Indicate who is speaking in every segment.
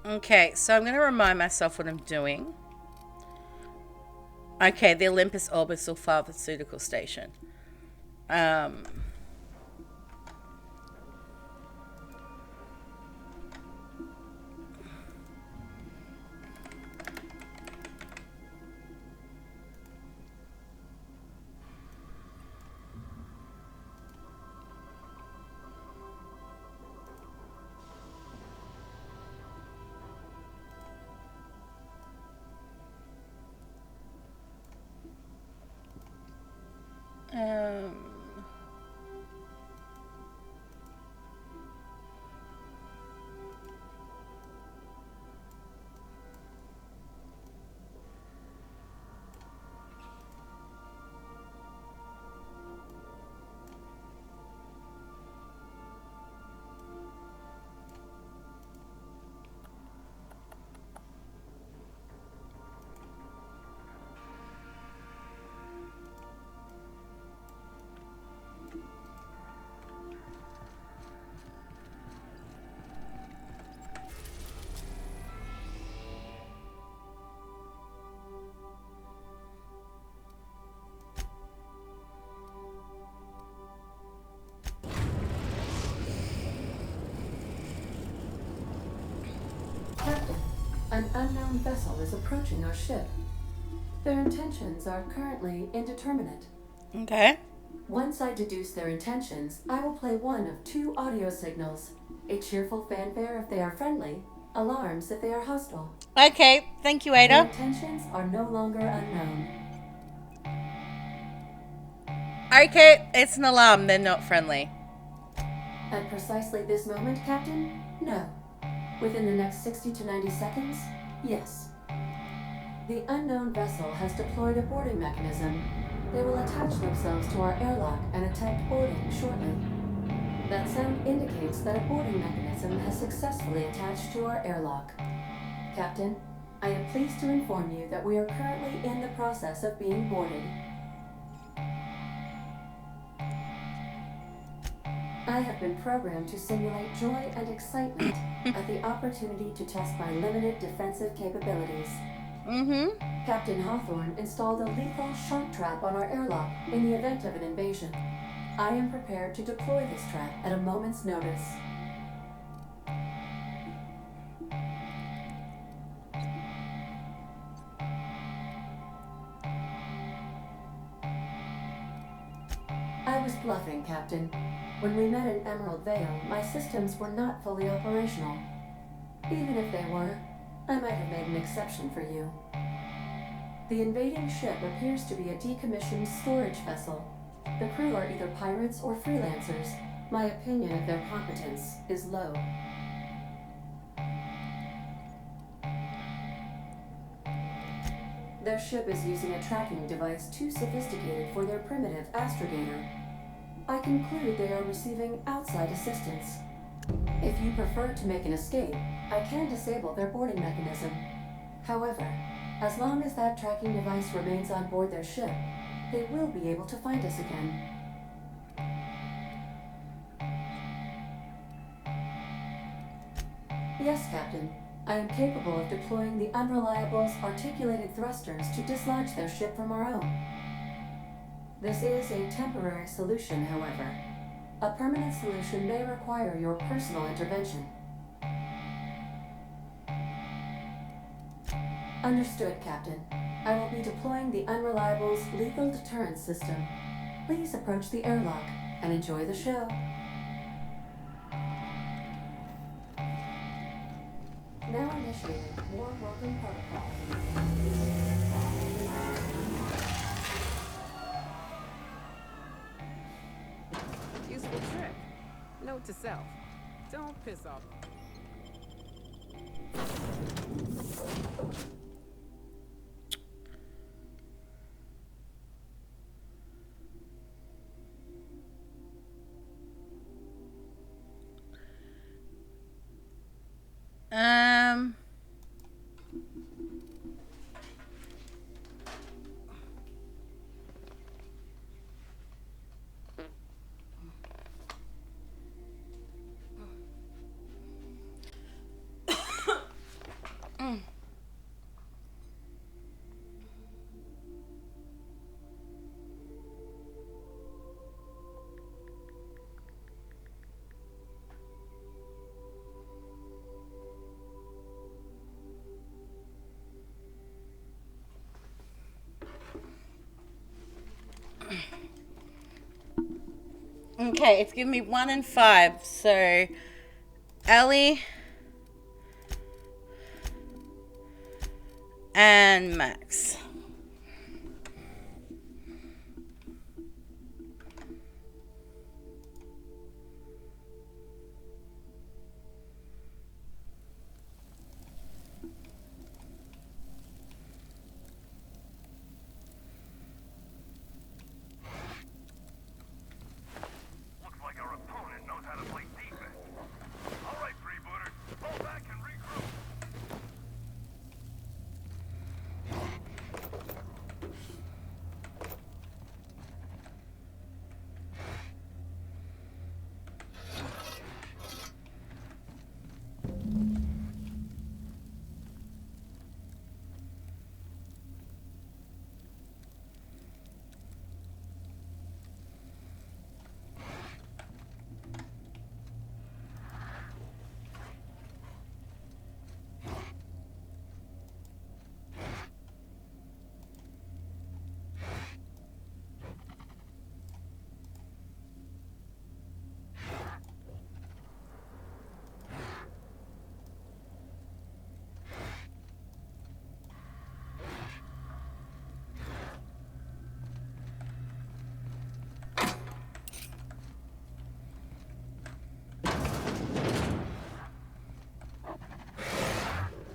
Speaker 1: Okay, so I'm going to remind myself what I'm doing. Okay, the Olympus Orbital Pharmaceutical Station. Um, um,
Speaker 2: Captain, an unknown vessel is approaching our ship. Their intentions are currently indeterminate.
Speaker 1: okay.
Speaker 2: Once I deduce their intentions, I will play one of two audio signals. A cheerful fanfare if they are friendly, alarms if they are hostile.
Speaker 1: Okay, thank you,
Speaker 2: Their
Speaker 1: Ada.
Speaker 2: intentions are no longer unknown.
Speaker 1: Okay, it's an alarm. They're not friendly.
Speaker 2: At precisely this moment, Captain? No. Within the next 60 to 90 seconds? Yes. The unknown vessel has deployed a boarding mechanism. They will attach themselves to our airlock and attempt boarding shortly. That sound indicates that a boarding mechanism has successfully attached to our airlock. Captain, I am pleased to inform you that we are currently in the process of being boarded. I have been programmed to simulate joy and excitement at the opportunity to test my limited defensive capabilities.
Speaker 1: Mm-hmm.
Speaker 2: Captain Hawthorne installed a lethal shock trap on our airlock in the event of an invasion. I am prepared to deploy this trap at a moment's notice. I was bluffing, Captain. When we met in Emerald Vale, my systems were not fully operational. Even if they were, I might have made an exception for you. The invading ship appears to be a decommissioned storage vessel. The crew are either pirates or freelancers. My opinion of their competence is low. Their ship is using a tracking device too sophisticated for their primitive astrogator. I conclude they are receiving outside assistance. If you prefer to make an escape, I can disable their boarding mechanism. However, as long as that tracking device remains on board their ship, they will be able to find us again. Yes, Captain. I am capable of deploying the Unreliable's articulated thrusters to dislodge their ship from our own. This is a temporary solution, however. A permanent solution may require your personal intervention. Understood, Captain. I will be deploying the Unreliable's lethal deterrence system. Please approach the airlock and enjoy the show. Now initiating War Welcome Protocol.
Speaker 3: Useful trick. Note to self. Don't piss off.
Speaker 1: Um. Okay, it's giving me 1 and 5. So, Ellie and Max.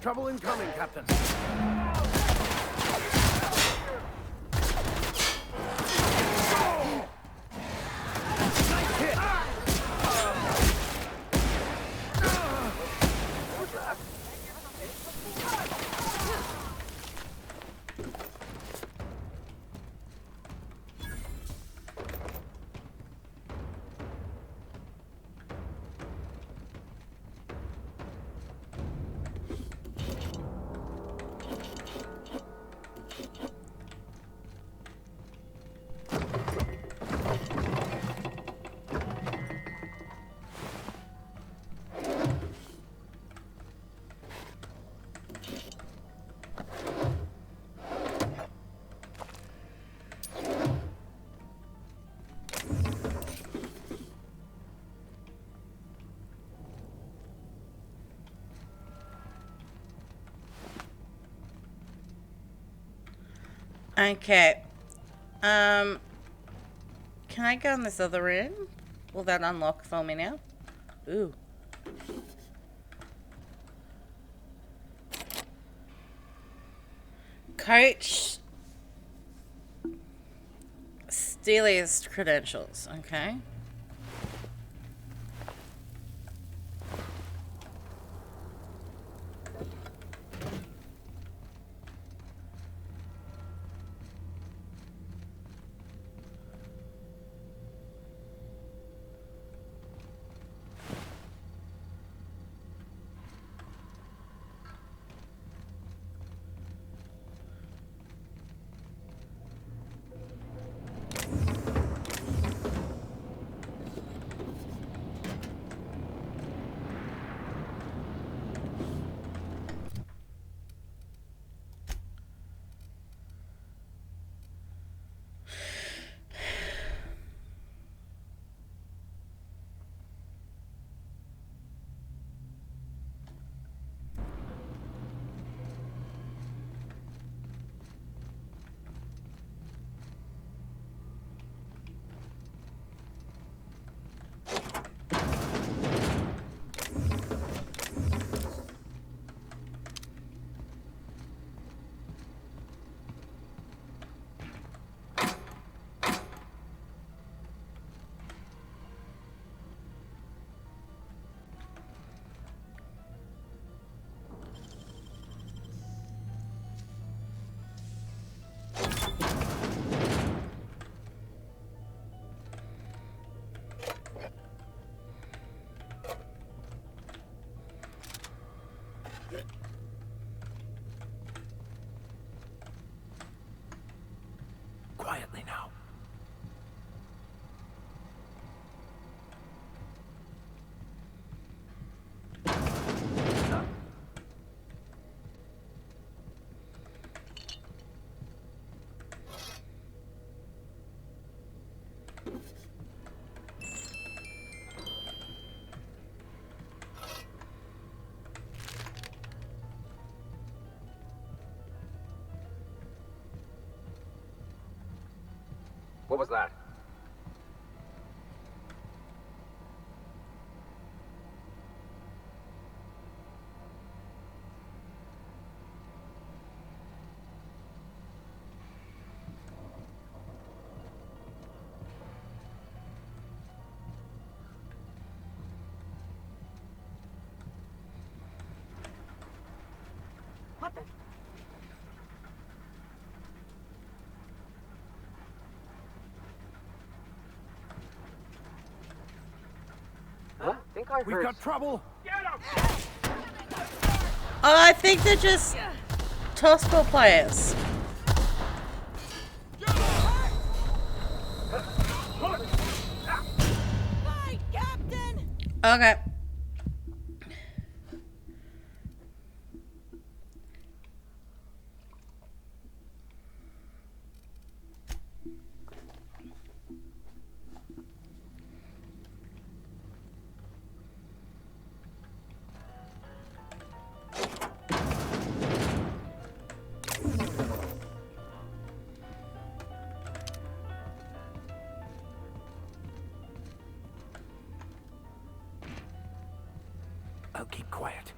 Speaker 4: Trouble incoming, Captain. Nice hit.
Speaker 1: Okay. Can I go in this other room? Will that unlock for me now? Ooh. Coach Steeliest credentials. Okay.
Speaker 5: What was that?
Speaker 3: What the?
Speaker 5: Huh? Think I
Speaker 4: We've
Speaker 5: heard.
Speaker 4: got trouble.
Speaker 1: Oh, I think they're just Tosco players.
Speaker 6: Fight, Captain!
Speaker 1: Okay.
Speaker 4: I'll keep quiet.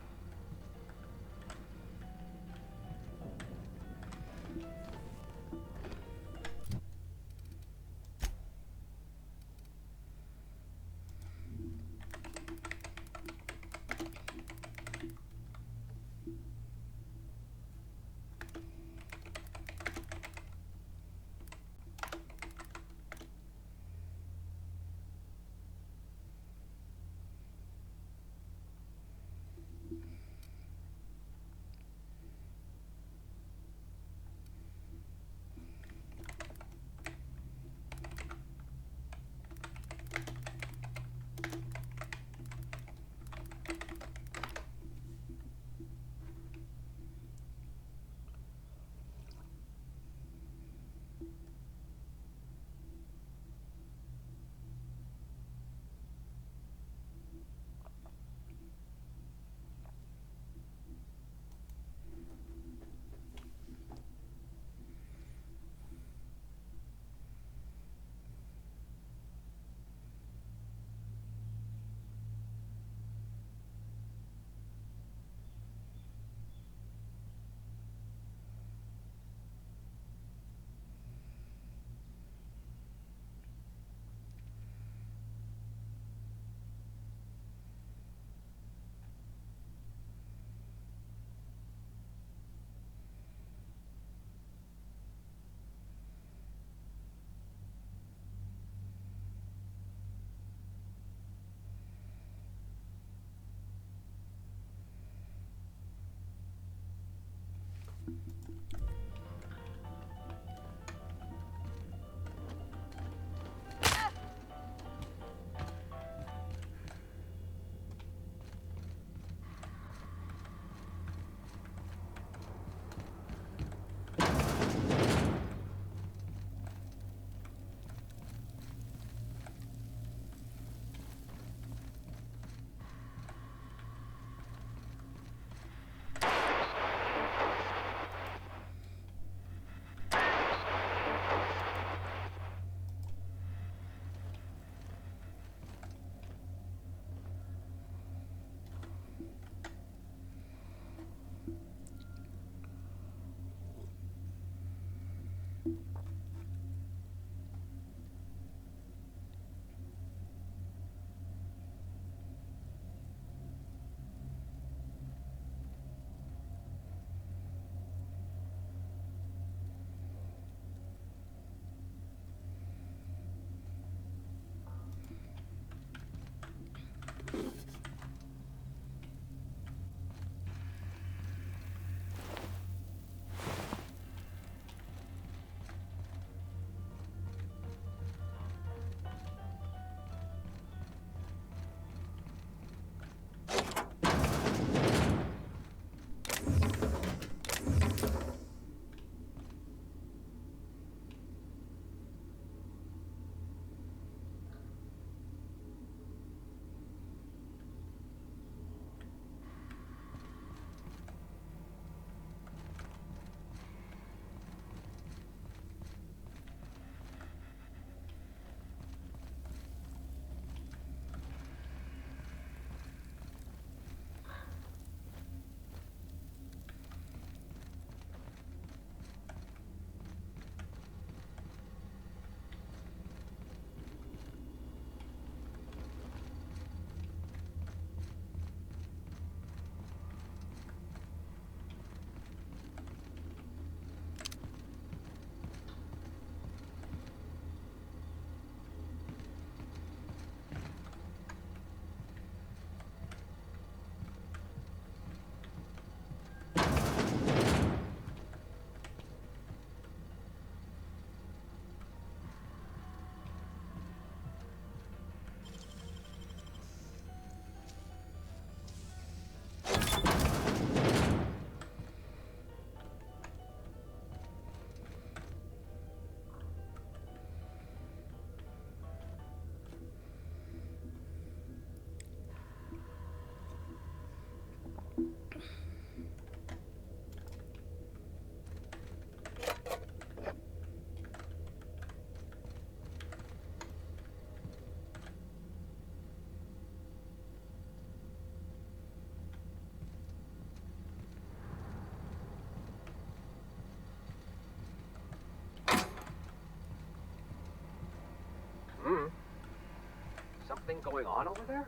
Speaker 5: going on over there?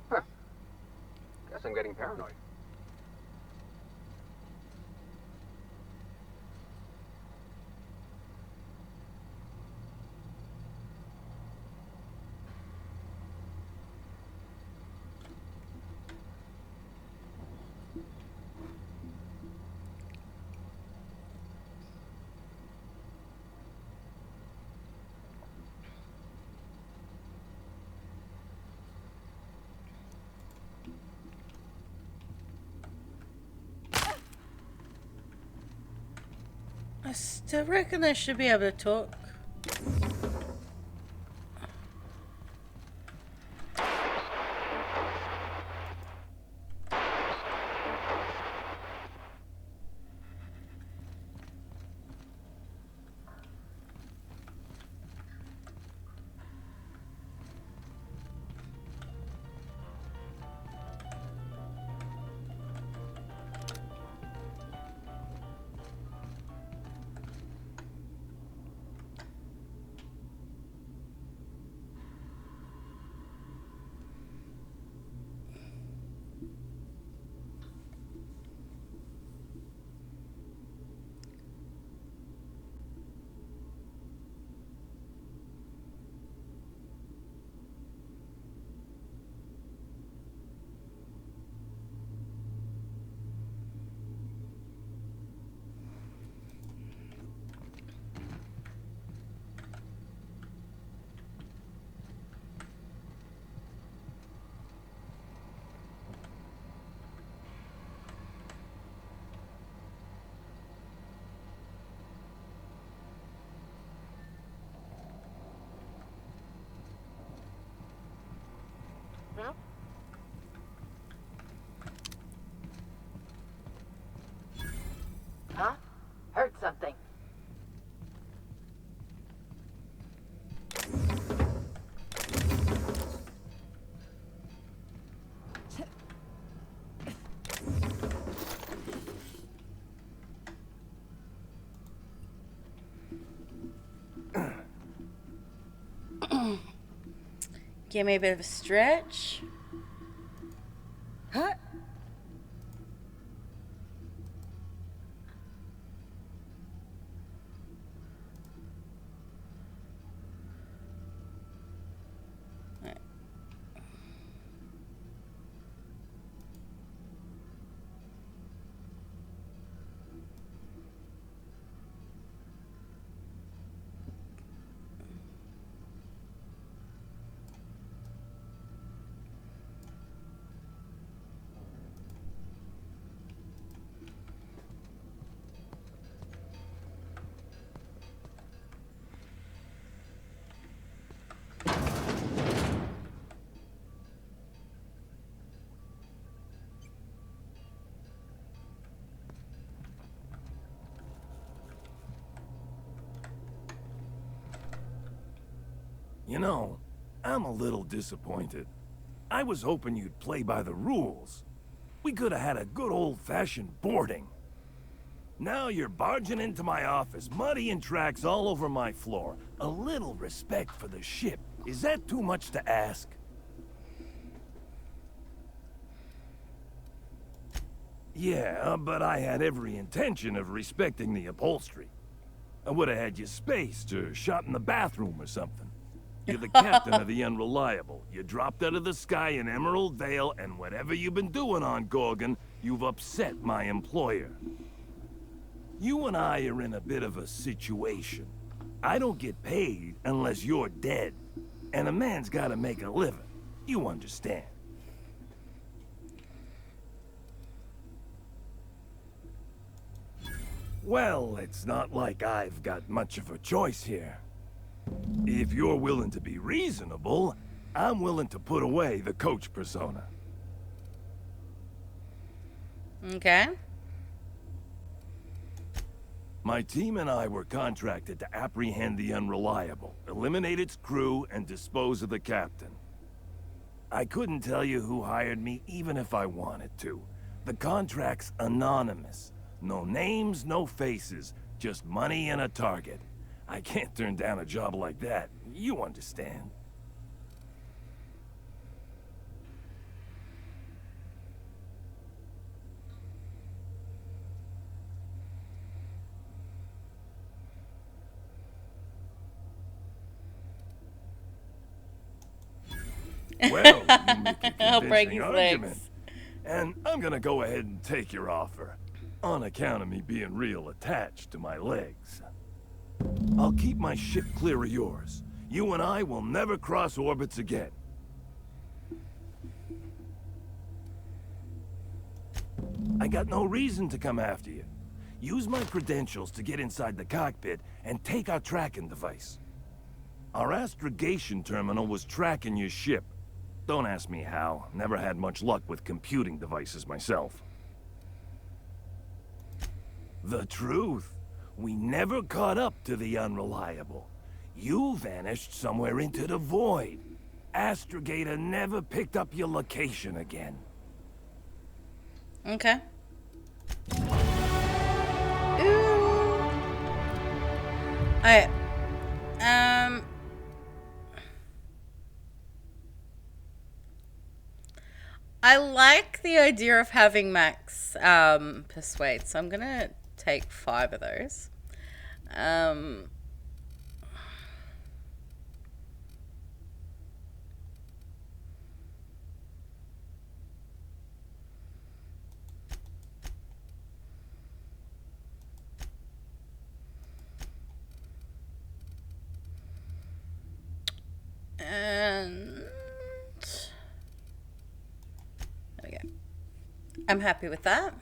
Speaker 5: Huh. Guess I'm getting paranoid.
Speaker 1: I still reckon I should be able to talk.
Speaker 6: Huh? Heard something.
Speaker 1: Give me a bit of a stretch.
Speaker 6: Huh?
Speaker 4: You know, I'm a little disappointed. I was hoping you'd play by the rules. We could have had a good old-fashioned boarding. Now you're barging into my office, muddying tracks all over my floor. A little respect for the ship. Is that too much to ask? Yeah, but I had every intention of respecting the upholstery. I would have had you spaced or shot in the bathroom or something. You're the captain of the Unreliable. You dropped out of the sky in Emerald Vale, and whatever you've been doing on Gorgon, you've upset my employer. You and I are in a bit of a situation. I don't get paid unless you're dead. And a man's gotta make a living. You understand. Well, it's not like I've got much of a choice here. If you're willing to be reasonable, I'm willing to put away the coach persona.
Speaker 1: Okay.
Speaker 4: My team and I were contracted to apprehend the Unreliable, eliminate its crew, and dispose of the captain. I couldn't tell you who hired me even if I wanted to, The contract's anonymous. No names, no faces. Just money and a target. I can't turn down a job like that. You understand. Well, you make a
Speaker 1: I'll break
Speaker 4: convincing
Speaker 1: his
Speaker 4: argument.
Speaker 1: legs.
Speaker 4: And I'm gonna go ahead and take your offer. On account of me being real attached to my legs. I'll keep my ship clear of yours. You and I will never cross orbits again. I got no reason to come after you. Use my credentials to get inside the cockpit and take our tracking device. Our astrogation terminal was tracking your ship. Don't ask me how. Never had much luck with computing devices myself. The truth. We never caught up to the Unreliable. You vanished somewhere into the void. Astrogator never picked up your location again.
Speaker 1: Okay. Ooh. Alright. I like the idea of having Max persuade, so I'm gonna take 5 of those. And there we go. I'm happy with that.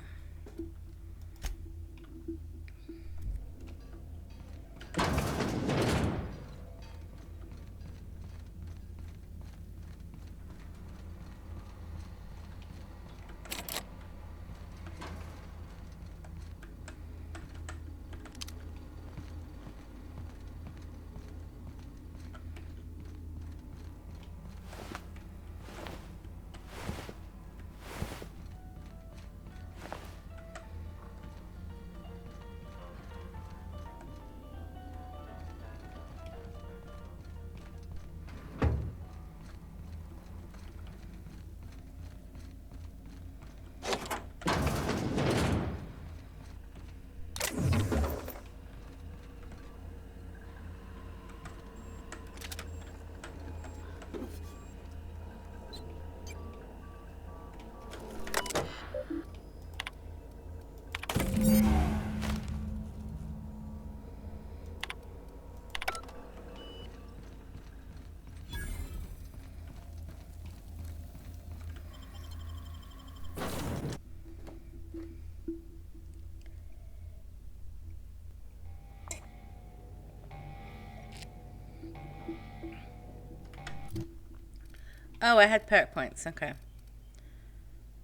Speaker 1: Oh, I had perk points. Okay.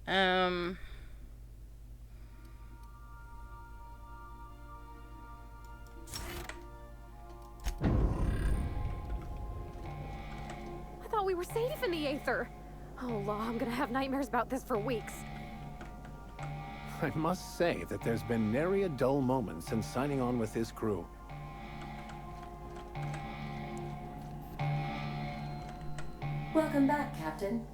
Speaker 3: I thought we were safe in the Aether. Oh, law, I'm gonna have nightmares about this for weeks.
Speaker 7: I must say that there's been nary a dull moment since signing on with this crew.
Speaker 2: Welcome back, Captain.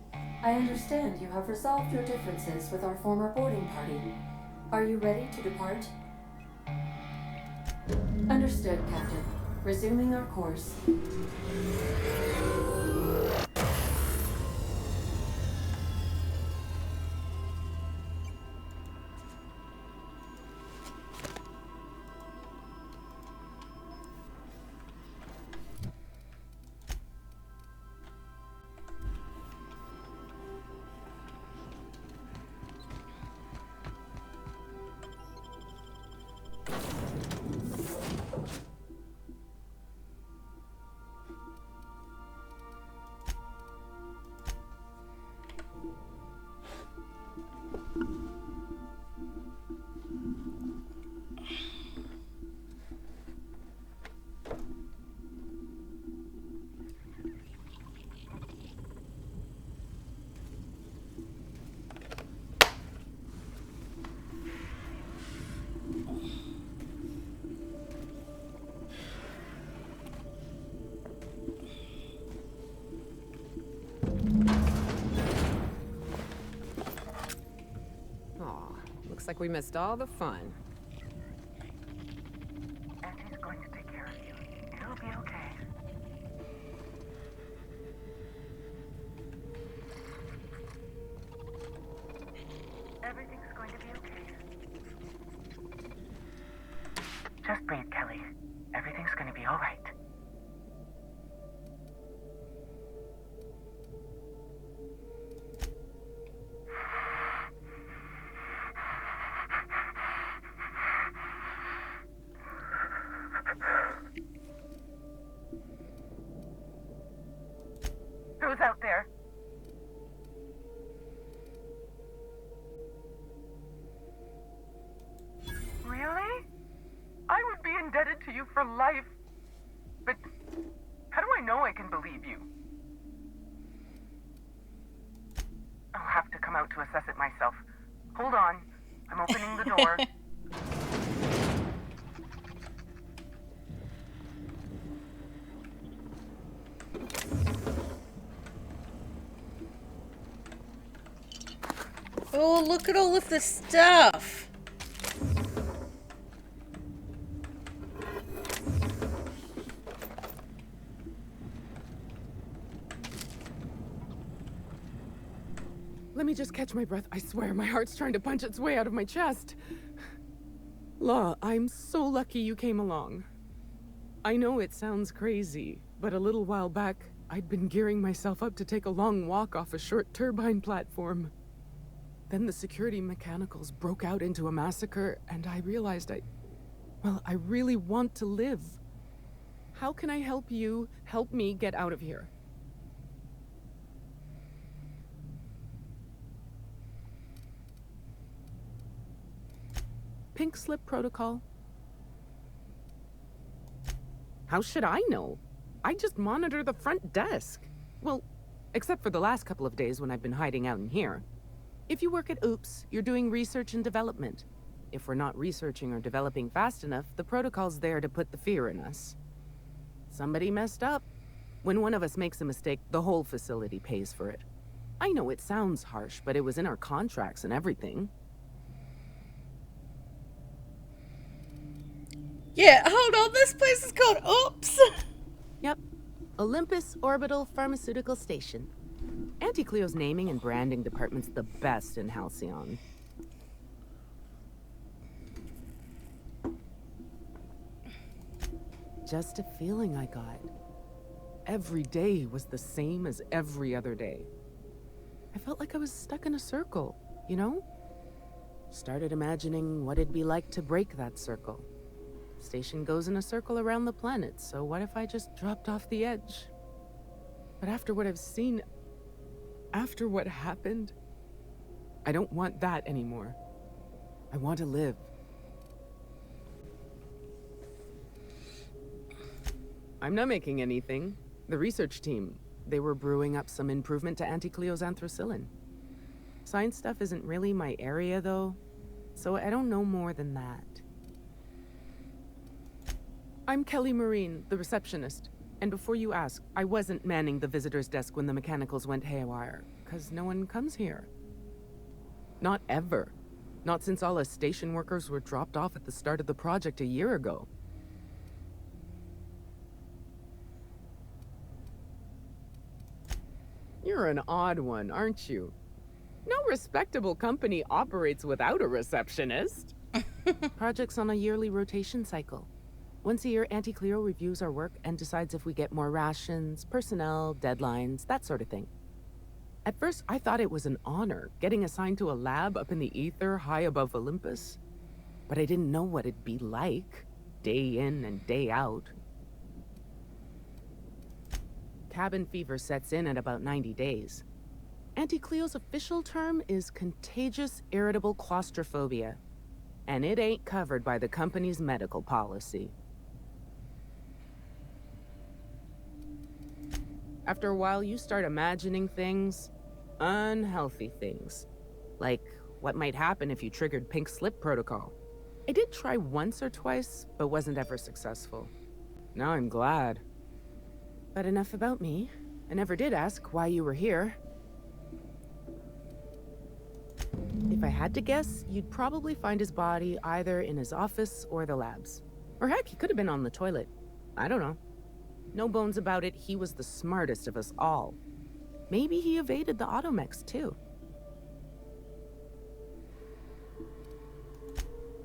Speaker 2: I understand you have resolved your differences with our former boarding party. Are you ready to depart? Understood, Captain. Resuming our course.
Speaker 3: Looks like we missed all the fun.
Speaker 6: Auntie's going to take care of you. It'll be okay. Everything's going to be okay. Just breathe, Kelly. Everything's going to be all right. Who's out there? Really? I would be indebted to you for life. But how do I know I can believe you? I'll have to come out to assess it myself. Hold on. I'm opening the door.
Speaker 1: Oh, look at all of this stuff.
Speaker 3: Let me just catch my breath. I swear, my heart's trying to punch its way out of my chest. Law, I'm so lucky you came along. I know it sounds crazy, but a little while back, I'd been gearing myself up to take a long walk off a short turbine platform. Then the security mechanicals broke out into a massacre, and I realized I really want to live. How can I help you help me get out of here? Pink slip protocol. How should I know? I just monitor the front desk. Well, except for the last couple of days when I've been hiding out in here. If you work at Oops, you're doing research and development. If we're not researching or developing fast enough, the protocol's there to put the fear in us. Somebody messed up. When one of us makes a mistake, the whole facility pays for it. I know it sounds harsh, but it was in our contracts and everything.
Speaker 1: Yeah, hold on. This place is called Oops.
Speaker 3: Yep. Olympus Orbital Pharmaceutical Station. Auntie Cleo's naming and branding department's the best in Halcyon. Just a feeling I got. Every day was the same as every other day. I felt like I was stuck in a circle, you know? Started imagining what it'd be like to break that circle. Station goes in a circle around the planet, so what if I just dropped off the edge? But after what I've seen, after what happened, I don't want that anymore. I want to live. I'm not making anything. The research team, they were brewing up some improvement to Auntie Cleo's anthracillin. Science stuff isn't really my area, though, so I don't know more than that. I'm Kelly Marine, the receptionist. And before you ask, I wasn't manning the visitor's desk when the mechanicals went haywire, because no one comes here. Not ever. Not since all us station workers were dropped off at the start of the project a year ago. You're an odd one, aren't you? No respectable company operates without a receptionist. Project's on a yearly rotation cycle. Once a year, Auntie Cleo reviews our work and decides if we get more rations, personnel, deadlines, that sort of thing. At first, I thought it was an honor, getting assigned to a lab up in the ether high above Olympus. But I didn't know what it'd be like, day in and day out. Cabin fever sets in at about 90 days. Auntie Cleo's official term is contagious irritable claustrophobia, and it ain't covered by the company's medical policy. After a while, you start imagining things, unhealthy things, like what might happen if you triggered Pink Slip Protocol. I did try once or twice, but wasn't ever successful. Now I'm glad. But enough about me. I never did ask why you were here. If If I had to guess, you'd probably find his body either in his office or the labs. Or heck, he could have been on the toilet. I don't know. No bones about it, he was the smartest of us all. Maybe he evaded the automechs, too.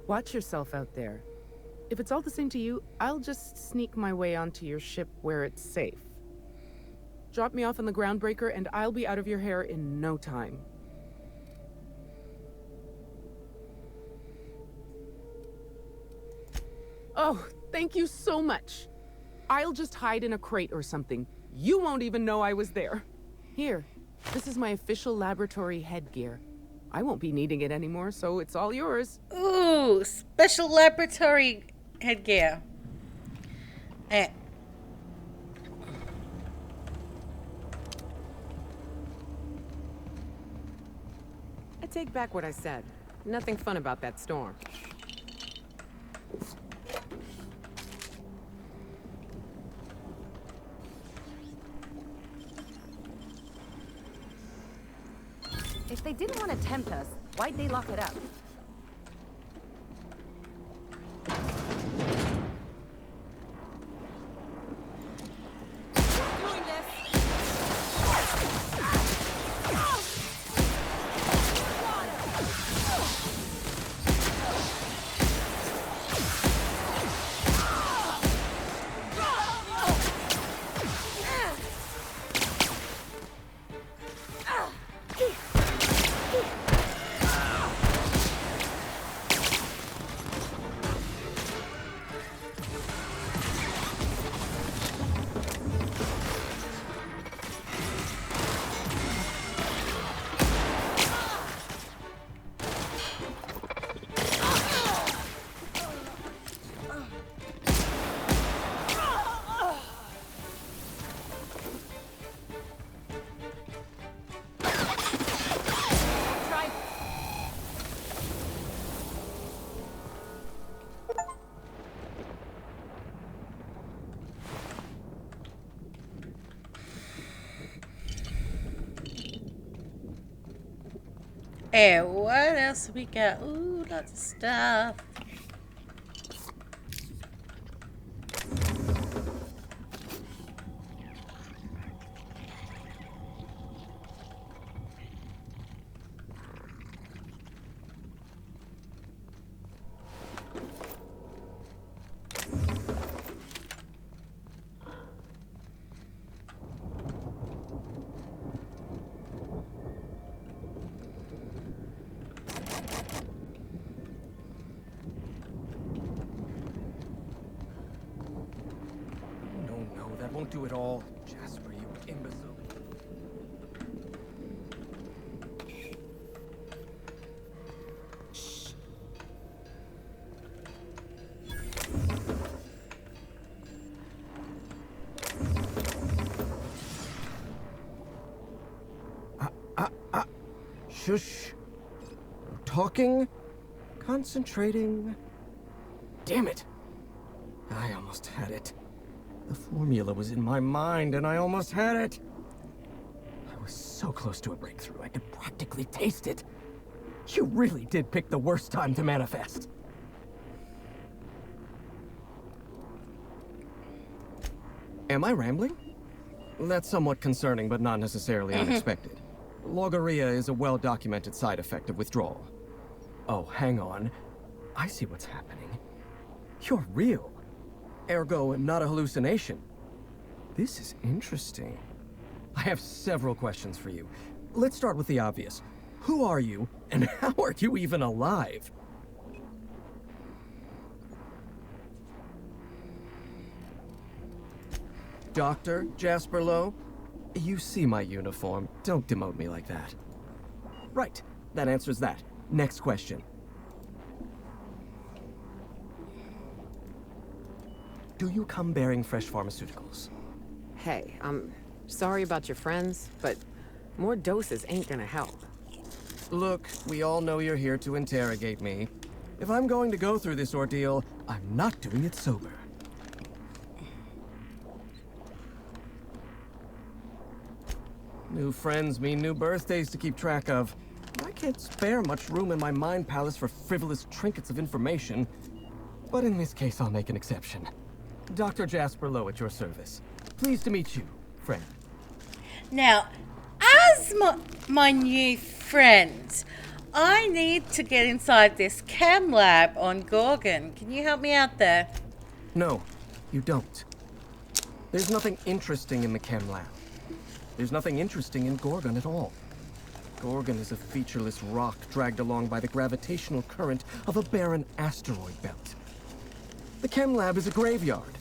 Speaker 3: Watch yourself out there. If it's all the same to you, I'll just sneak my way onto your ship where it's safe. Drop me off on the groundbreaker and I'll be out of your hair in no time. Oh, thank you so much. I'll just hide in a crate or something. You won't even know I was there. Here, this is my official laboratory headgear. I won't be needing it anymore, so it's all yours.
Speaker 1: Ooh, special laboratory headgear. Eh.
Speaker 8: I take back what I said. Nothing fun about that storm.
Speaker 9: If they didn't want to tempt us, why'd they lock it up?
Speaker 1: And what else we got? Ooh, lots of stuff.
Speaker 10: That won't do it all. Jasper, you imbecile. Shh. Shush. Talking. Concentrating. Damn it. I almost had it. The formula was in my mind, and I almost had it. I was so close to a breakthrough, I could practically taste it. You really did pick the worst time to manifest. Am I rambling? That's somewhat concerning, but not necessarily unexpected. Logorrhea is a well-documented side effect of withdrawal. Oh, hang on. I see what's happening. You're real. Ergo, not a hallucination. This is interesting. I have several questions for you. Let's start with the obvious. Who are you, and how are you even alive? Dr. Jasper Lowe? You see my uniform. Don't demote me like that. Right. That answers that. Next question. Do you come bearing fresh pharmaceuticals?
Speaker 8: Hey, I'm sorry about your friends, but more doses ain't gonna help.
Speaker 10: Look, we all know you're here to interrogate me. If I'm going to go through this ordeal, I'm not doing it sober. New friends mean new birthdays to keep track of. I can't spare much room in my mind palace for frivolous trinkets of information. But in this case, I'll make an exception. Dr. Jasper Lowe at your service. Pleased to meet you, friend.
Speaker 1: Now, as my new friend, I need to get inside this chem lab on Gorgon. Can you help me out there?
Speaker 10: No, you don't. There's nothing interesting in the chem lab. There's nothing interesting in Gorgon at all. Gorgon is a featureless rock dragged along by the gravitational current of a barren asteroid belt. The chem lab is a graveyard.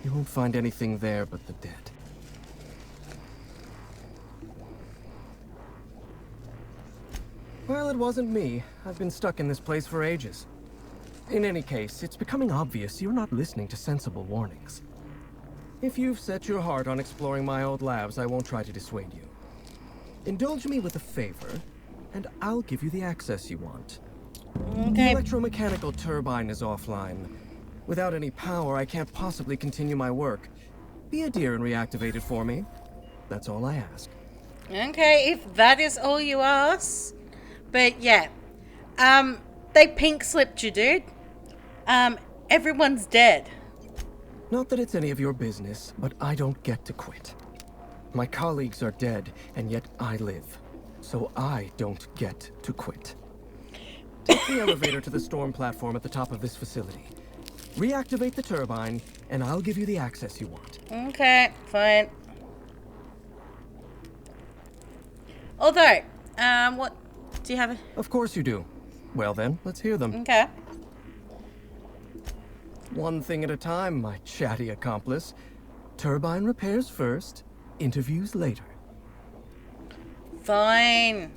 Speaker 10: You won't find anything there but the dead. Well, it wasn't me. I've been stuck in this place for ages. In any case, it's becoming obvious you're not listening to sensible warnings. If you've set your heart on exploring my old labs, I won't try to dissuade you. Indulge me with a favor, and I'll give you the access you want.
Speaker 1: Okay.
Speaker 10: The electromechanical turbine is offline. Without any power, I can't possibly continue my work. Be a dear and reactivate it for me. That's all I ask.
Speaker 1: Okay, if that is all you ask. But yeah, they pink slipped you, dude. Everyone's dead.
Speaker 10: Not that it's any of your business, but I don't get to quit. My colleagues are dead, and yet I live. So I don't get to quit. Take the elevator to the storm platform at the top of this facility. Reactivate the turbine, and I'll give you the access you want.
Speaker 1: Okay, fine. Although, what do you have?
Speaker 10: Of course you do. Well then, let's hear them.
Speaker 1: Okay.
Speaker 10: One thing at a time, my chatty accomplice. Turbine repairs first, interviews later.
Speaker 1: Fine.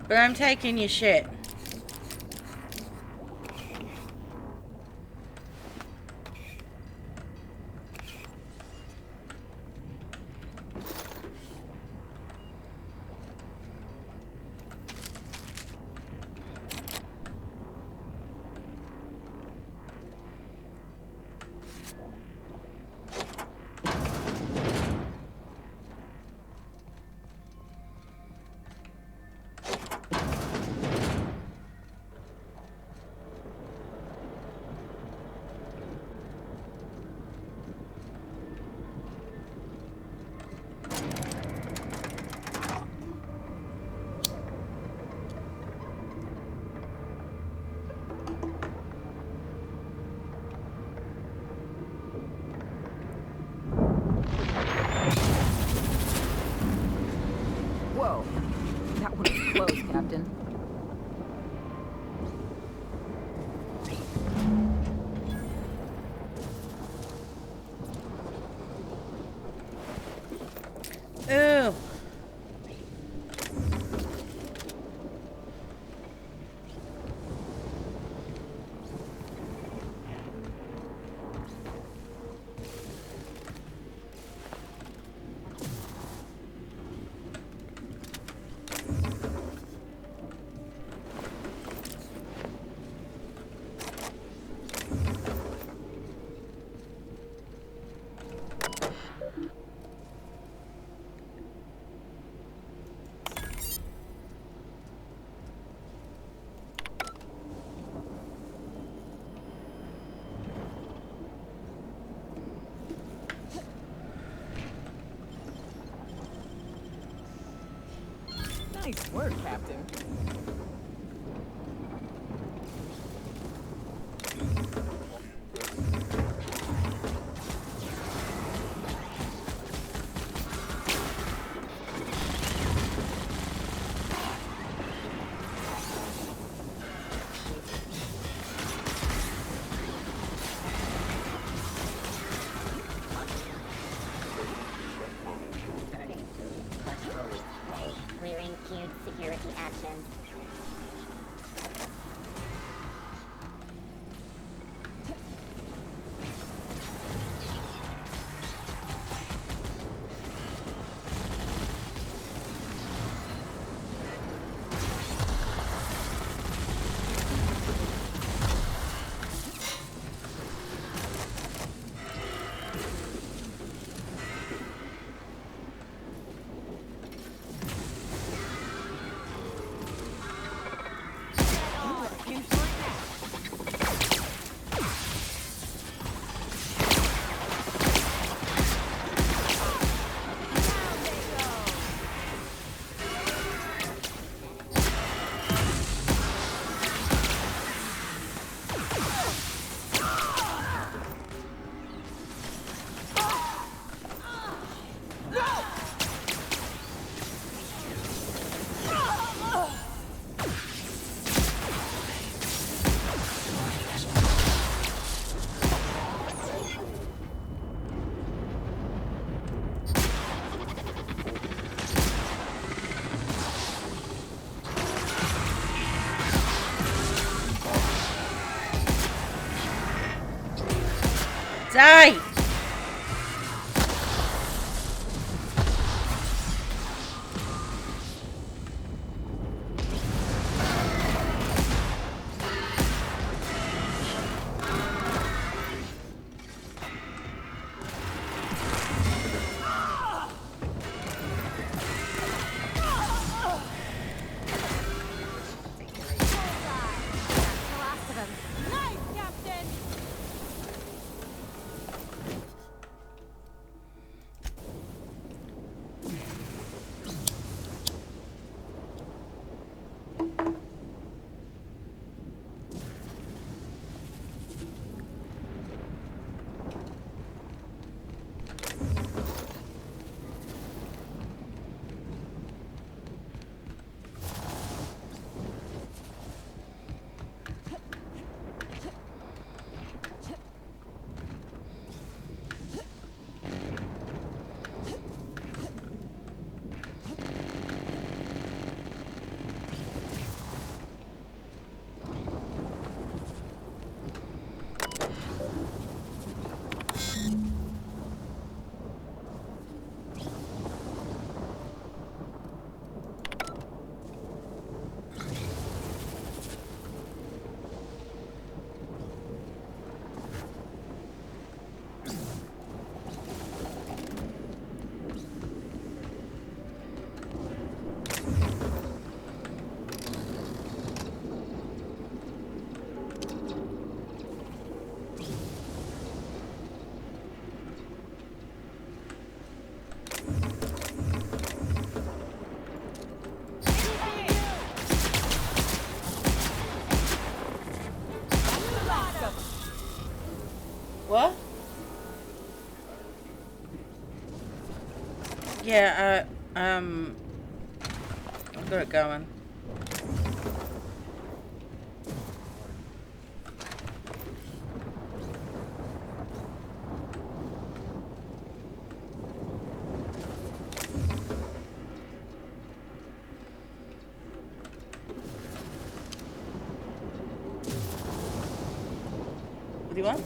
Speaker 1: But I'm taking your shit.
Speaker 9: Whoa. That one was close, Captain.
Speaker 1: Ooh.
Speaker 8: Nice work, Captain.
Speaker 11: Clearing queued security actions.
Speaker 1: Die! What? Yeah, I've got it going. What do you want?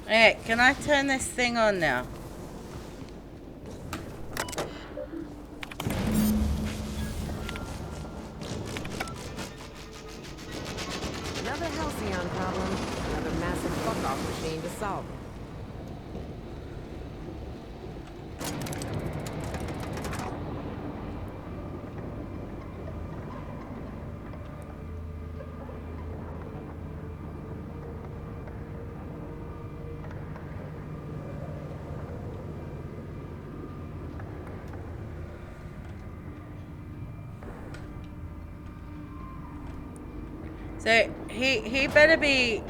Speaker 1: Hey, can I turn this thing on now?
Speaker 8: Another Halcyon problem. Another massive fuck-off machine to solve.
Speaker 1: So he better be.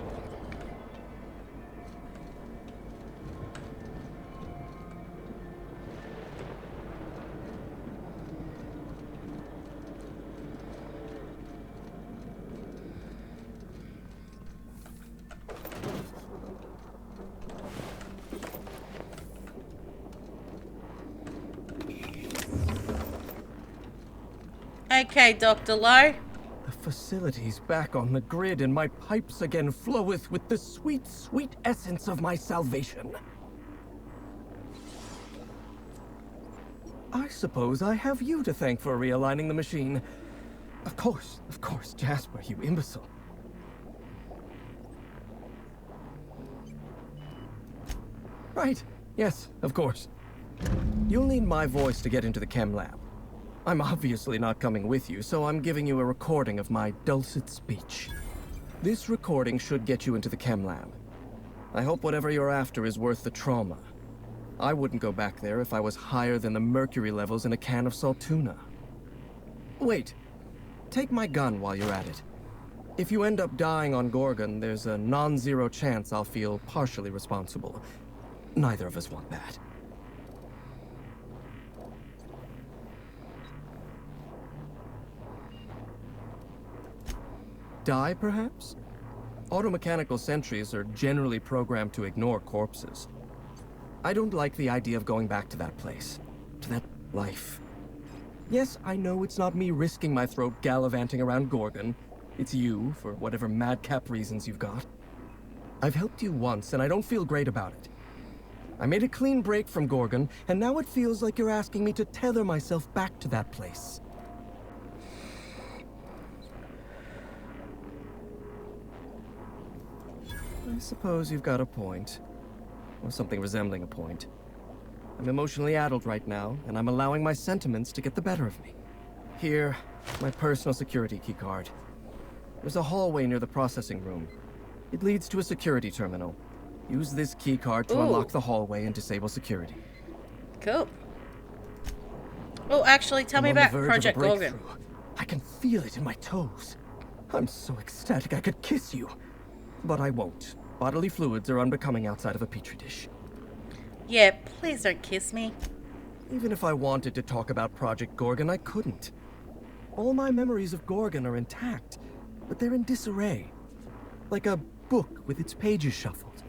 Speaker 1: Okay, Dr. Lowe.
Speaker 10: The facility's back on the grid, and my pipes again floweth with the sweet, sweet essence of my salvation. I suppose I have you to thank for realigning the machine. Of course, Jasper, you imbecile. Right, yes, of course. You'll need my voice to get into the chem lab. I'm obviously not coming with you, so I'm giving you a recording of my dulcet speech. This recording should get you into the chem lab. I hope whatever you're after is worth the trauma. I wouldn't go back there if I was higher than the mercury levels in a can of salt tuna. Wait. Take my gun while you're at it. If you end up dying on Gorgon, there's a non-zero chance I'll feel partially responsible. Neither of us want that. Die, perhaps? Automechanical sentries are generally programmed to ignore corpses. I don't like the idea of going back to that place, to that life. Yes, I know it's not me risking my throat gallivanting around Gorgon. It's you, for whatever madcap reasons you've got. I've helped you once, and I don't feel great about it. I made a clean break from Gorgon, and now it feels like you're asking me to tether myself back to that place. I suppose you've got a point. Or something resembling a point. I'm emotionally addled right now, and I'm allowing my sentiments to get the better of me. Here, my personal security keycard. There's a hallway near the processing room. It leads to a security terminal. Use this keycard to unlock the hallway and disable security.
Speaker 1: Cool. Oh, actually, tell me about Project Gorgon.
Speaker 10: I can feel it in my toes. I'm so ecstatic I could kiss you. But I won't. Bodily fluids are unbecoming outside of a petri dish.
Speaker 1: Yeah, please don't kiss me.
Speaker 10: Even if I wanted to talk about Project Gorgon, I couldn't. All my memories of Gorgon are intact, but they're in disarray. Like a book with its pages shuffled.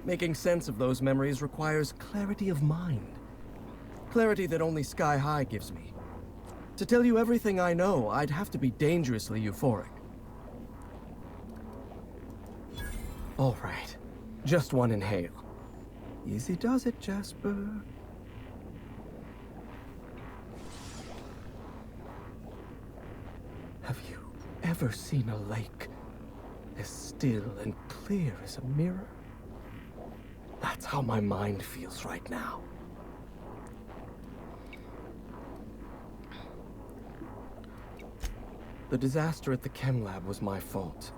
Speaker 10: Making sense of those memories requires clarity of mind. Clarity that only Sky High gives me. To tell you everything I know, I'd have to be dangerously euphoric. All right, just one inhale. Easy does it, Jasper. Have you ever seen a lake as still and clear as a mirror? That's how my mind feels right now. The disaster at the chem lab was my fault.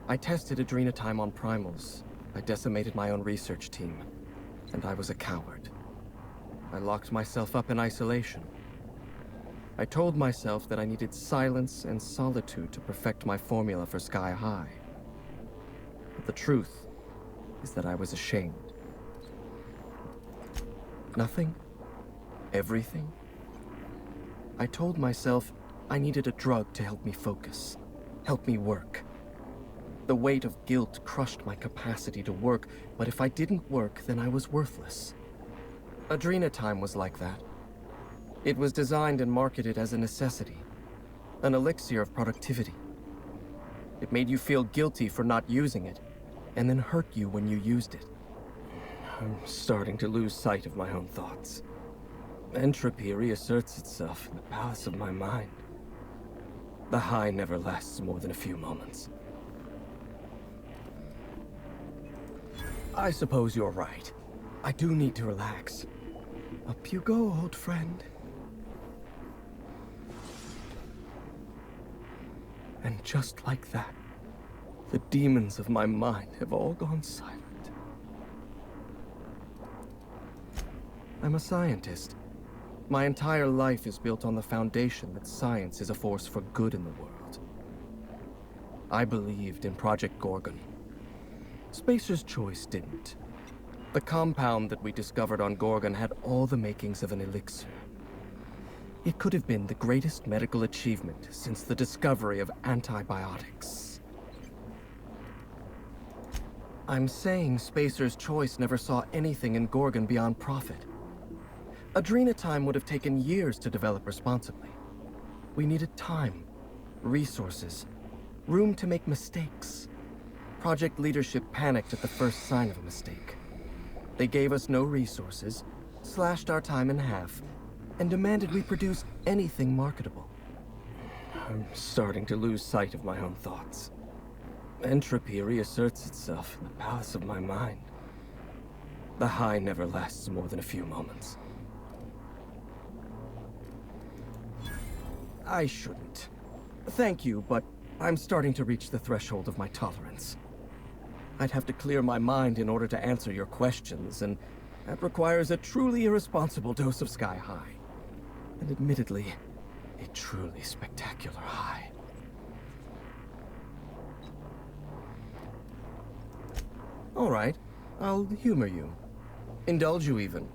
Speaker 10: I tested adrenotime on primals. I decimated my own research team. And I was a coward. I locked myself up in isolation. I told myself that I needed silence and solitude to perfect my formula for Sky High. But the truth is that I was ashamed. Nothing. Everything. I told myself I needed a drug to help me focus, help me work. The weight of guilt crushed my capacity to work, but if I didn't work, then I was worthless. Adrenotime was like that. It was designed and marketed as a necessity, an elixir of productivity. It made you feel guilty for not using it, and then hurt you when you used it. I'm starting to lose sight of my own thoughts. Entropy reasserts itself in the palace of my mind. The high never lasts more than a few moments. I suppose you're right. I do need to relax. Up you go, old friend. And just like that, the demons of my mind have all gone silent. I'm a scientist. My entire life is built on the foundation that science is a force for good in the world. I believed in Project Gorgon. Spacer's Choice didn't. The compound that we discovered on Gorgon had all the makings of an elixir. It could have been the greatest medical achievement since the discovery of antibiotics. I'm saying Spacer's Choice never saw anything in Gorgon beyond profit. Adrenotime would have taken years to develop responsibly. We needed time, resources, room to make mistakes. Project leadership panicked at the first sign of a mistake. They gave us no resources, slashed our time in half, and demanded we produce anything marketable. I'm starting to lose sight of my own thoughts. Entropy reasserts itself in the palace of my mind. The high never lasts more than a few moments. I shouldn't. Thank you, but I'm starting to reach the threshold of my tolerance. I'd have to clear my mind in order to answer your questions, and that requires a truly irresponsible dose of Sky High. And admittedly, a truly spectacular high. All right, I'll humor you. Indulge you even.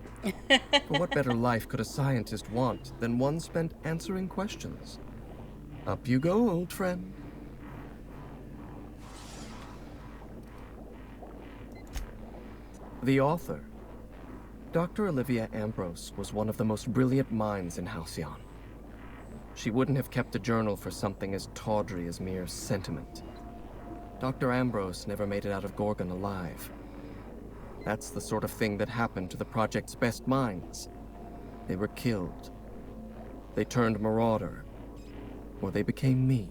Speaker 10: For what better life could a scientist want than one spent answering questions? Up you go, old friend. The author. Dr. Olivia Ambrose was one of the most brilliant minds in Halcyon. She wouldn't have kept a journal for something as tawdry as mere sentiment. Dr. Ambrose never made it out of Gorgon alive. That's the sort of thing that happened to the project's best minds. They were killed. They turned marauder. Or they became me.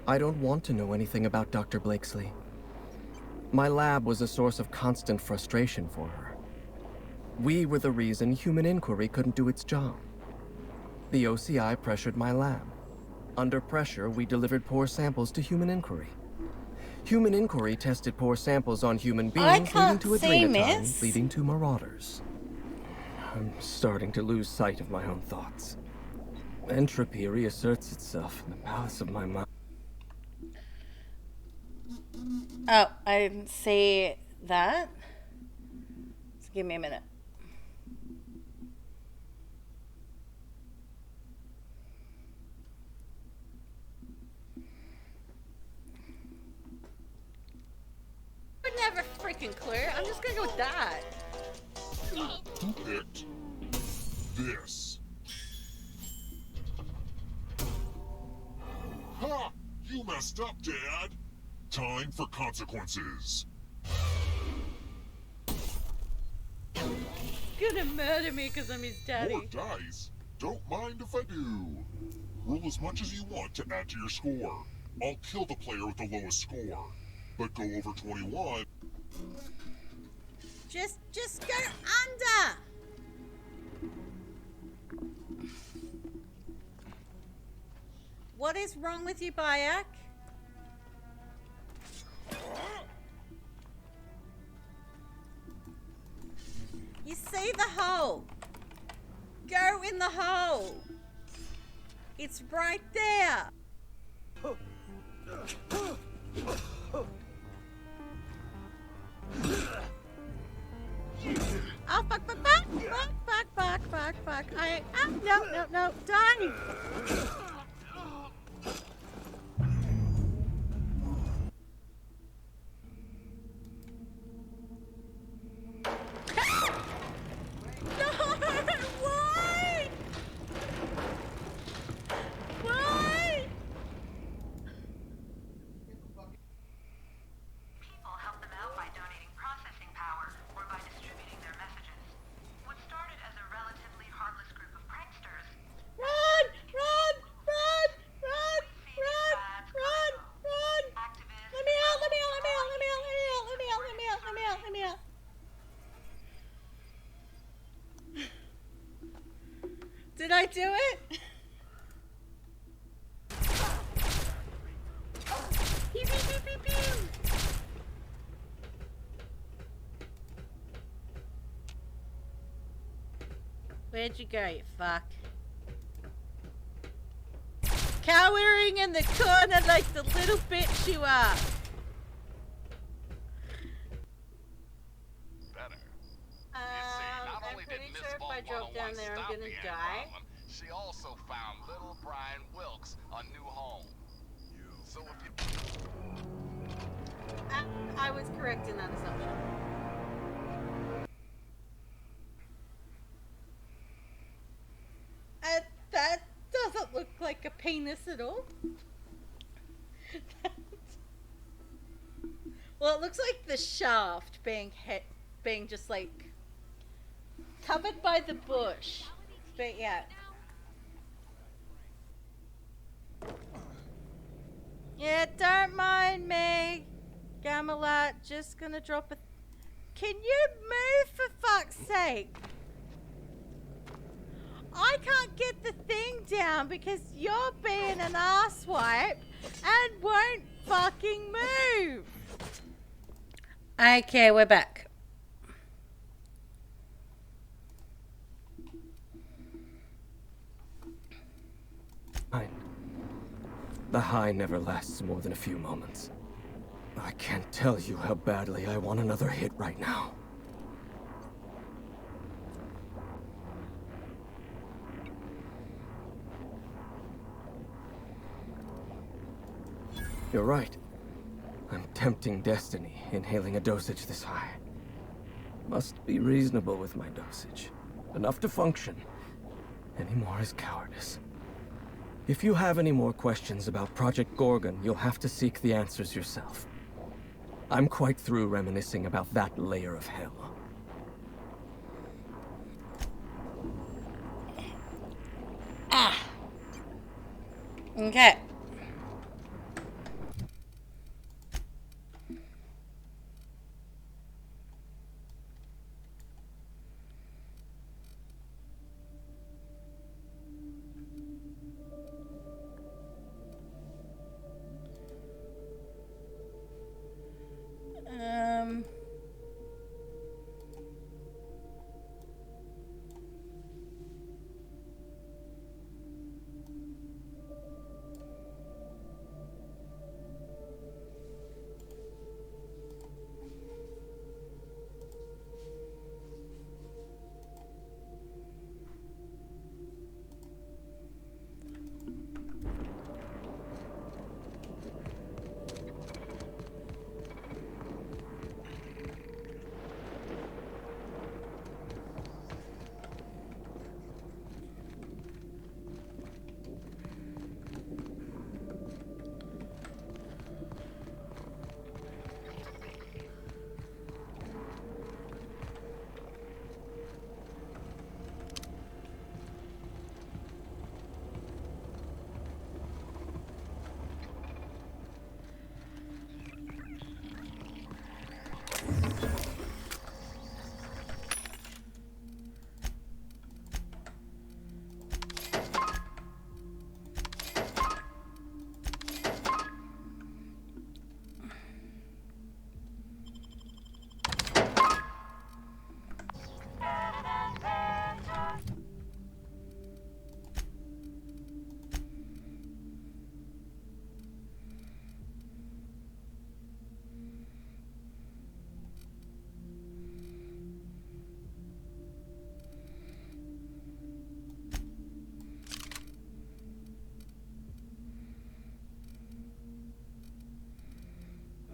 Speaker 10: I don't want to know anything about Dr. Blakesley. My lab was a source of constant frustration for her. We were the reason human inquiry couldn't do its job. The OCI pressured my lab. Under pressure, we delivered poor samples to human inquiry. Human inquiry tested poor samples on human beings, leading to adrenatine, leading to marauders. I'm starting to lose sight of my own thoughts. Entropy reasserts itself in the palace of my mind.
Speaker 1: Oh, I didn't see that. So give me a minute. I would never freaking clear. I'm just gonna go with that.
Speaker 12: Who picked this? Ha! You messed up, Dad! Time for consequences.
Speaker 1: Gonna murder me because I'm his daddy.
Speaker 12: More dice? Don't mind if I do. Roll as much as you want to add to your score. I'll kill the player with the lowest score. But go over 21.
Speaker 1: Just go under. What is wrong with you, Bayak? You see the hole? Go in the hole. It's right there. Oh, fuck. No, die. Did I do it? Pew, pew, pew, pew, pew. Where'd you go, you fuck? Cowering in the corner like the little bitch you are. I'm pretty sure if I drop down there, I'm gonna die.
Speaker 13: She also found little Brian Wilkes a new home. So if you...
Speaker 1: I was correct in that assumption. That doesn't look like a penis at all. Well, it looks like the shaft being just like covered by the bush. But yeah. Yeah, don't mind me. Gamelat, just gonna drop a... Can you move for fuck's sake? I can't get the thing down because you're being an asswipe and won't fucking move. Okay, we're back.
Speaker 10: Fine. The high never lasts more than a few moments. I can't tell you how badly I want another hit right now. You're right. I'm tempting destiny, inhaling a dosage this high. Must be reasonable with my dosage. Enough to function. Any more is cowardice. If you have any more questions about Project Gorgon, you'll have to seek the answers yourself. I'm quite through reminiscing about that layer of hell.
Speaker 1: Okay.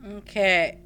Speaker 1: Okay.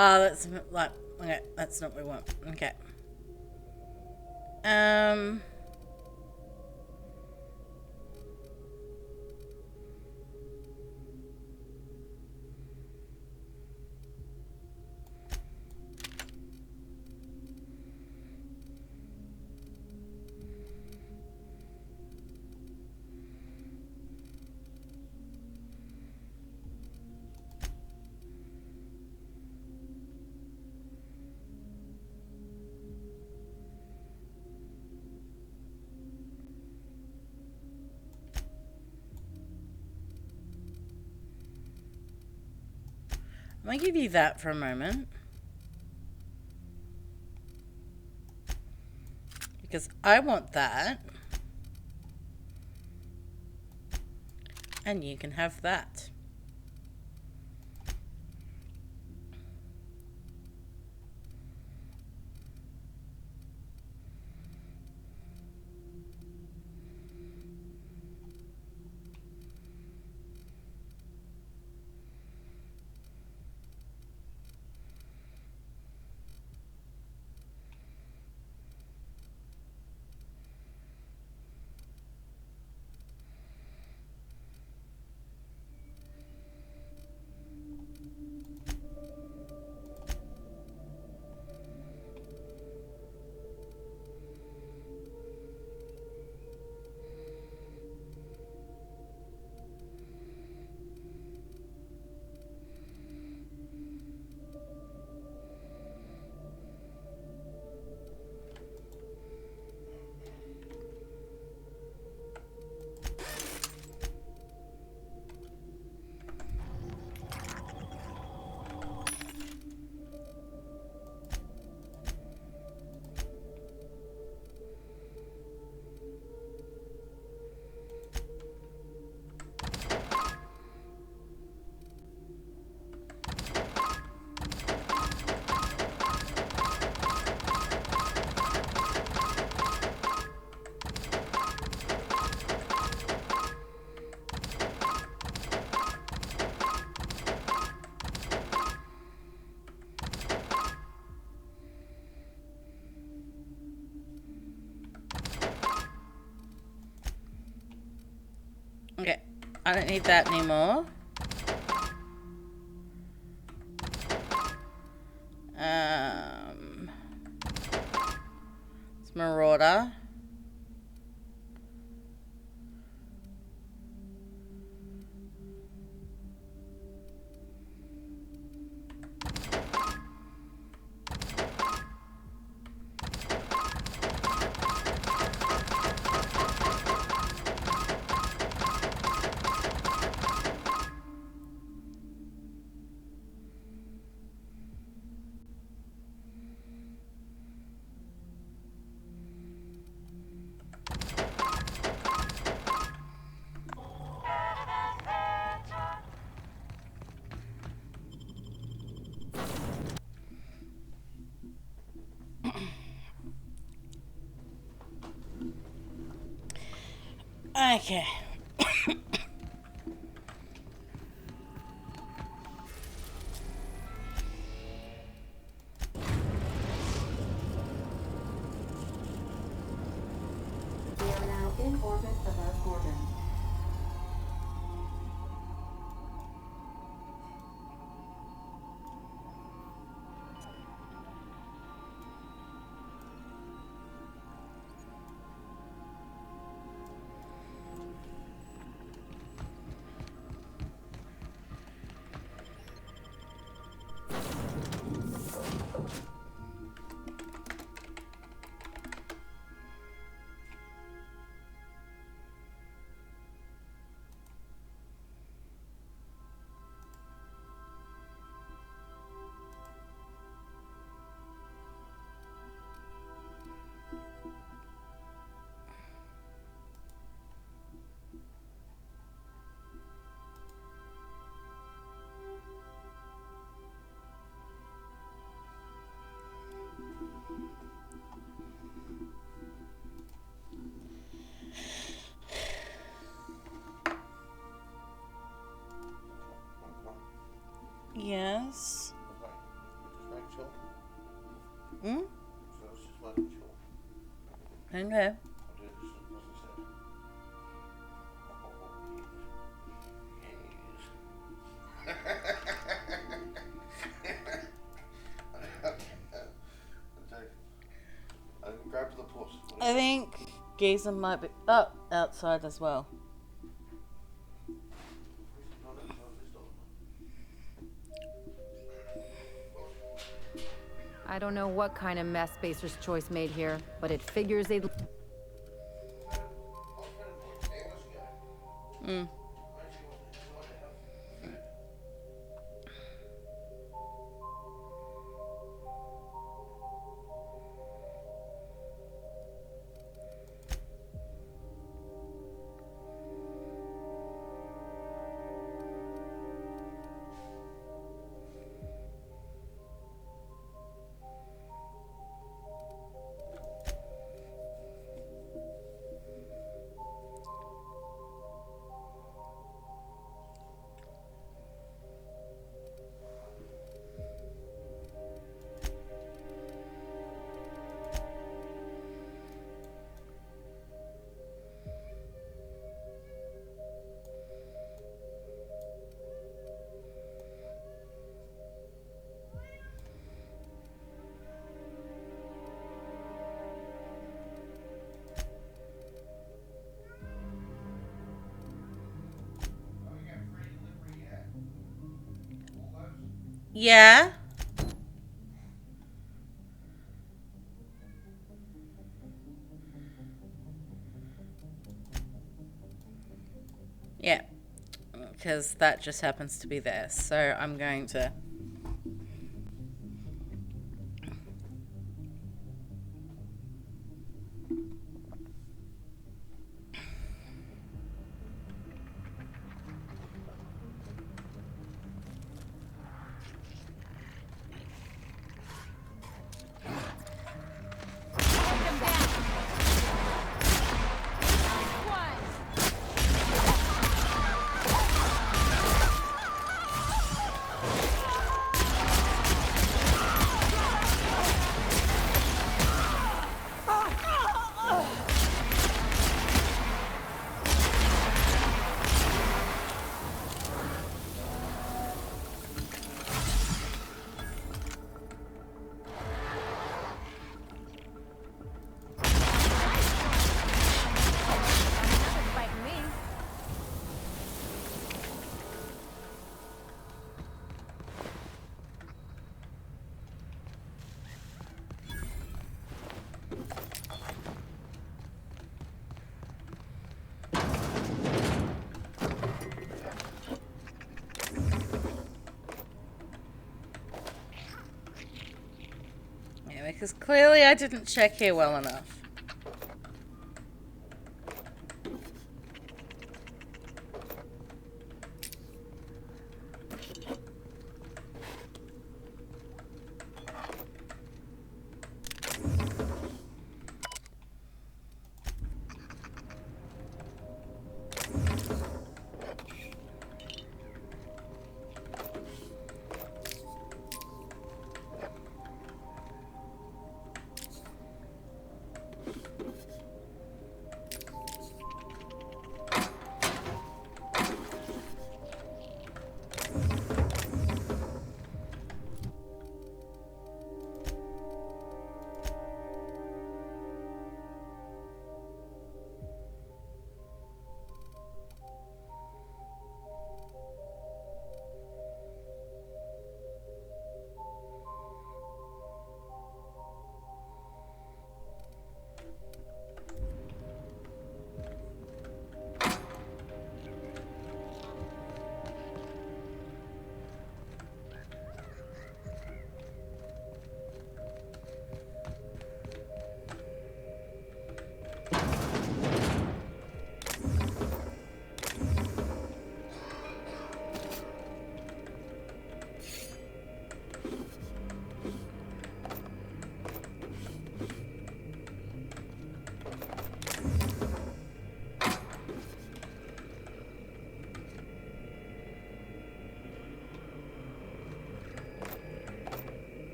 Speaker 1: Oh, that's like, okay, that's not what we want. Okay. Let me give you that for a moment. Because I want that. And you can have that. Okay, I don't need that anymore. It's Marauder. Okay.
Speaker 2: We are now in orbit above Gorgon. Yes. Hmm? Okay. I think Gazer might be up outside as well.
Speaker 9: I don't know what kind of mess Spacer's Choice made here, but it figures they'd...
Speaker 1: Yeah? Yeah. Because that just happens to be there. So I'm going to... Yeah, because clearly I didn't check here well enough.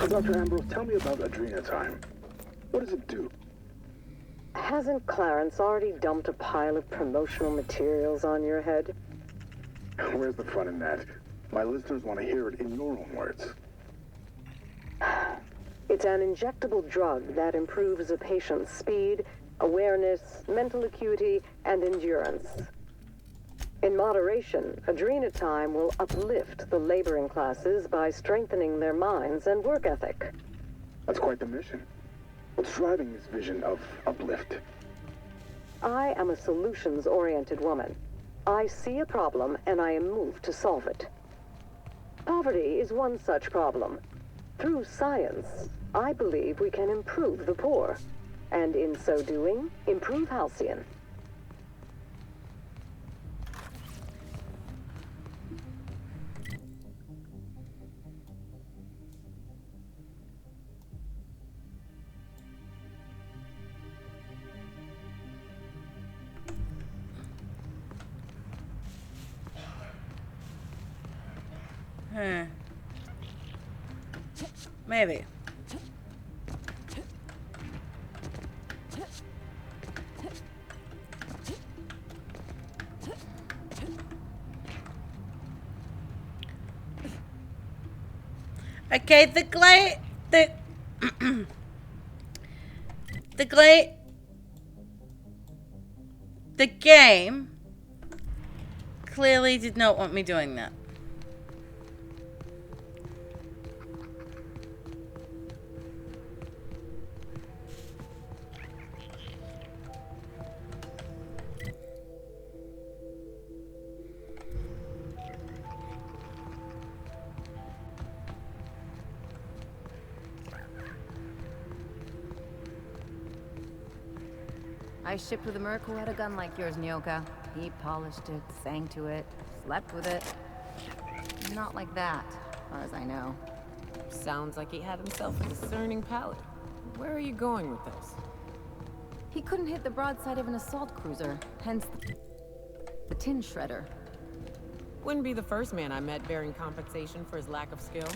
Speaker 14: Dr. Ambrose, tell me about Adrenatime. What does it do?
Speaker 15: Hasn't Clarence already dumped a pile of promotional materials on your head?
Speaker 14: Where's the fun in that? My listeners want to hear it in your own words.
Speaker 15: It's an injectable drug that improves a patient's speed, awareness, mental acuity, and endurance. In moderation, Adrenatime will uplift the laboring classes by strengthening their minds and work ethic.
Speaker 14: That's quite the mission. What's driving this vision of uplift?
Speaker 15: I am a solutions-oriented woman. I see a problem and I am moved to solve it. Poverty is one such problem. Through science, I believe we can improve the poor, and in so doing, improve Halcyon.
Speaker 1: Maybe. Okay, the game clearly did not want me doing that.
Speaker 9: I shipped with a merc who had a gun like yours, Nyoka. He polished it, sang to it, slept with it. Not like that, as far as I know.
Speaker 8: Sounds like he had himself a discerning palate. Where are you going with this?
Speaker 9: He couldn't hit the broadside of an assault cruiser, hence the tin shredder.
Speaker 8: Wouldn't be the first man I met bearing compensation for his lack of skill.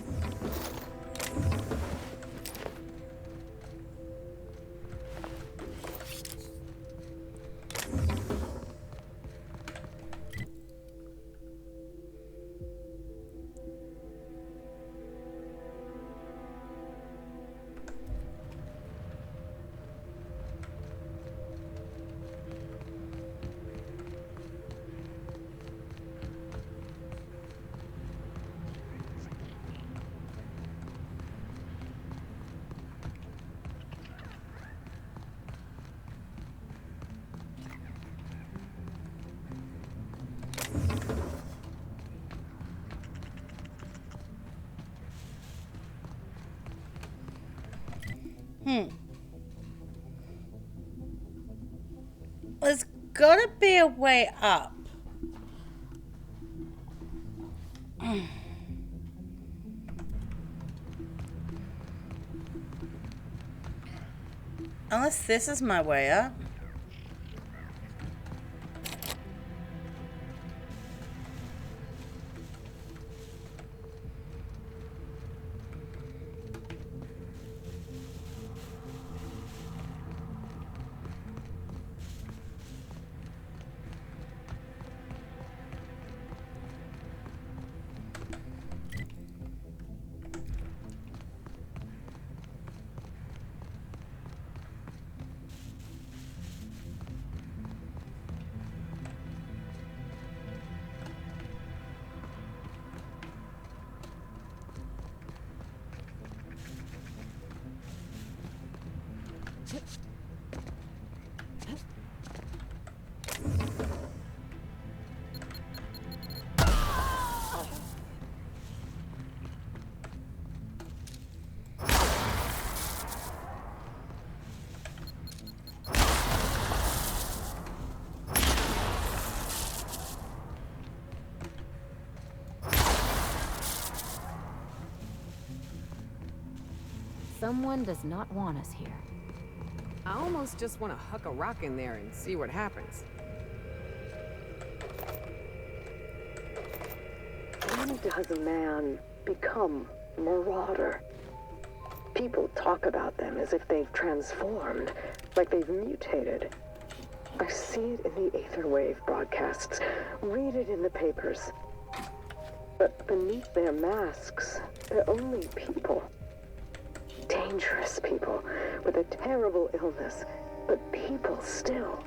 Speaker 1: There's gotta be a way up. Unless this is my way up.
Speaker 9: Someone does not want us here.
Speaker 8: I almost just want to huck a rock in there and see what happens.
Speaker 15: When does a man become a marauder? People talk about them as if they've transformed, like they've mutated. I see it in the Aetherwave broadcasts, read it in the papers. But beneath their masks, they're only people. Dangerous people with a terrible illness, but people still.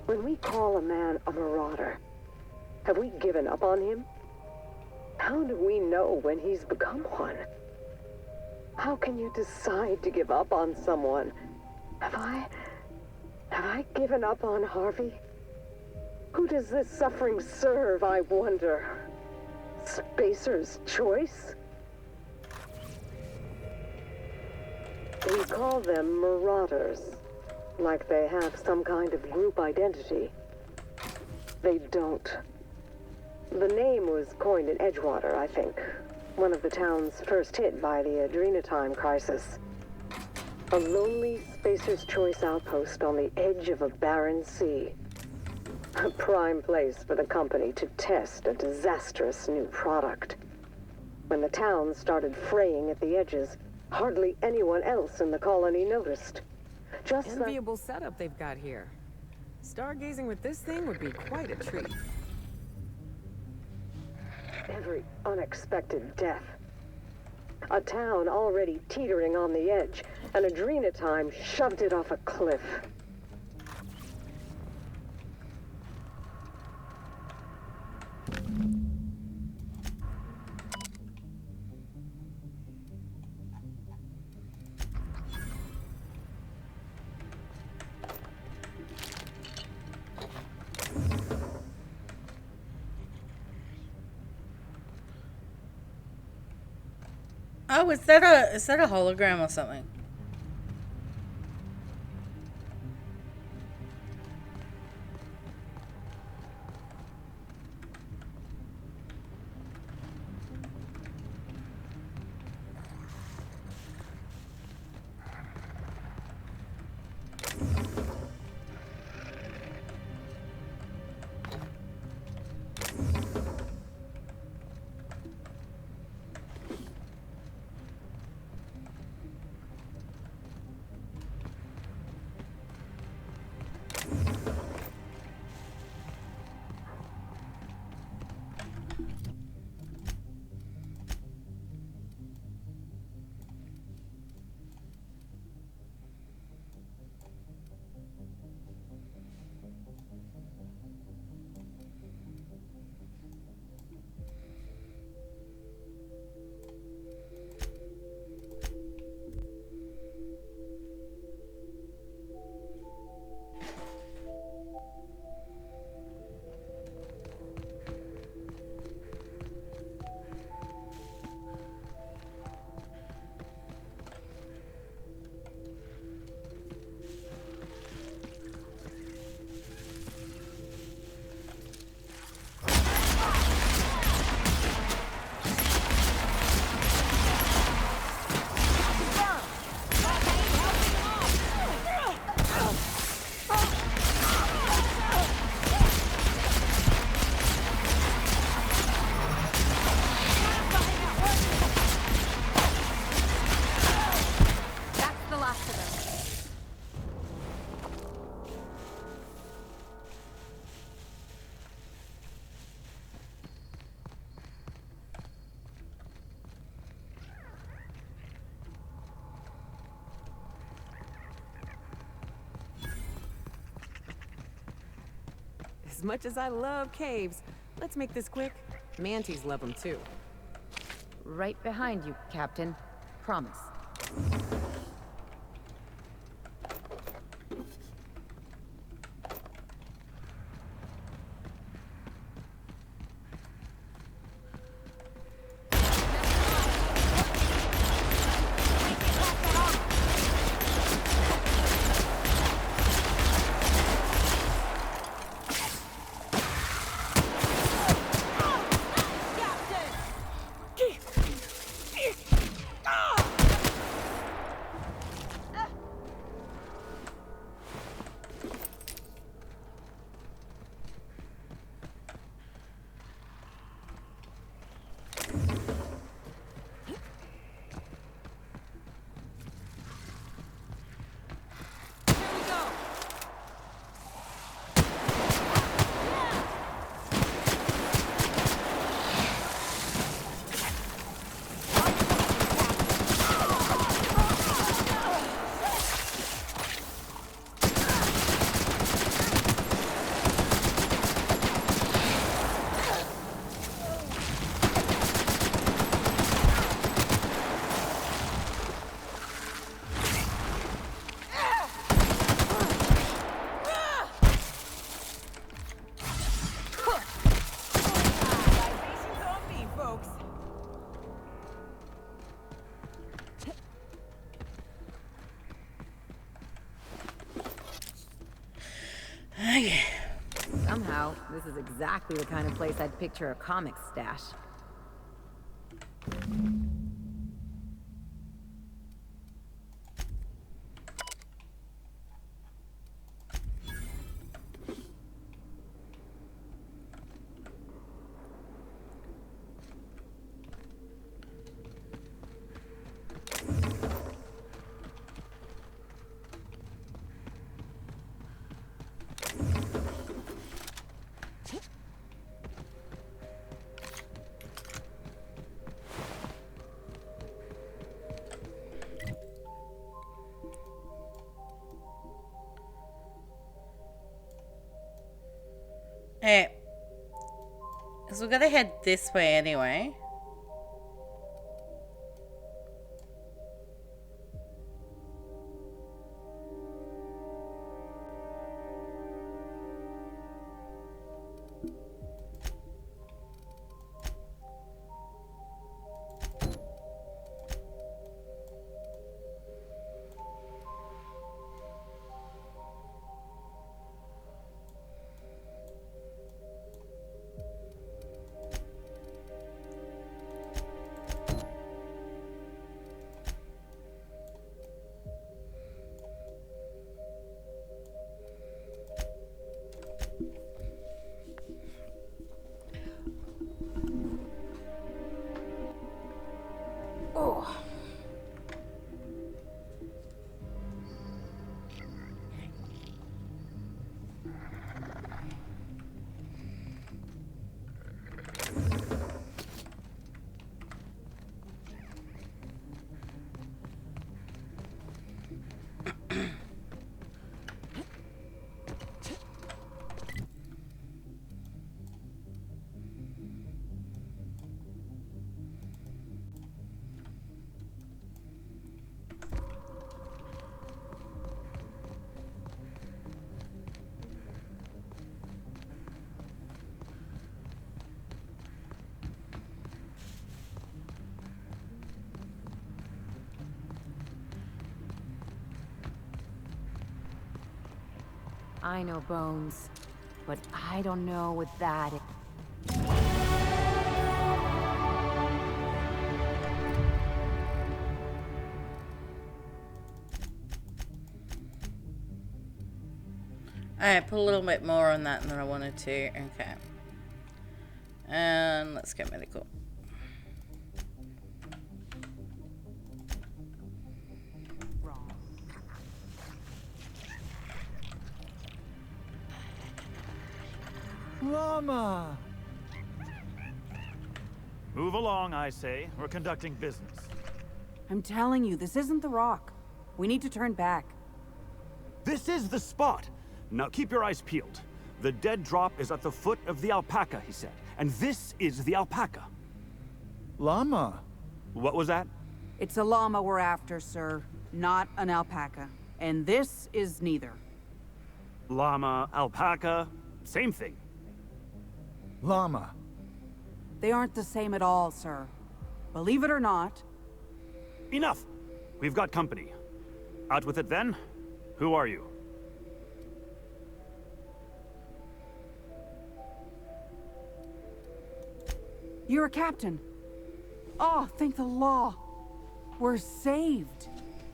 Speaker 15: When we call a man a marauder, have we given up on him? How do we know when he's become one? How can you decide to give up on someone? Have I given up on Harvey? Who does this suffering serve, I wonder? Spacer's choice? We call them marauders, like they have some kind of group identity. They don't. The name was coined in Edgewater, I think. One of the towns first hit by the Adrenatime crisis. A lonely Spacer's Choice outpost on the edge of a barren sea. A prime place for the company to test a disastrous new product. When the town started fraying at the edges, hardly anyone else in the colony noticed. Just
Speaker 8: enviable setup they've got here. Stargazing with this thing would be quite a treat.
Speaker 15: Every unexpected death. A town already teetering on the edge, and Adrenatime shoved it off a cliff.
Speaker 1: Oh, is that a hologram or something?
Speaker 8: As much as I love caves, let's make this quick. Manties love them too.
Speaker 9: Right behind you, Captain. Promise. Somehow, this is exactly the kind of place I'd picture a comics stash.
Speaker 1: Hey, so we're gonna head this way anyway. Oh. I know bones, but I don't know what that is. Alright, put a little bit more on that than I wanted to. Okay. And let's get medical.
Speaker 16: Llama! Move along, I say. We're conducting business.
Speaker 17: I'm telling you, this isn't the Rock. We need to turn back.
Speaker 16: This is the spot! Now keep your eyes peeled. The dead drop is at the foot of the Alpaca, he said. And this is the Alpaca.
Speaker 18: Llama.
Speaker 16: What was that?
Speaker 17: It's a llama we're after, sir, not an alpaca. And this is neither.
Speaker 16: Llama, alpaca, same thing.
Speaker 18: Llama.
Speaker 17: They aren't the same at all, sir. Believe it or not.
Speaker 16: Enough. We've got company. Out with it then. Who are you?
Speaker 17: You're a captain. Oh, thank the law. We're saved.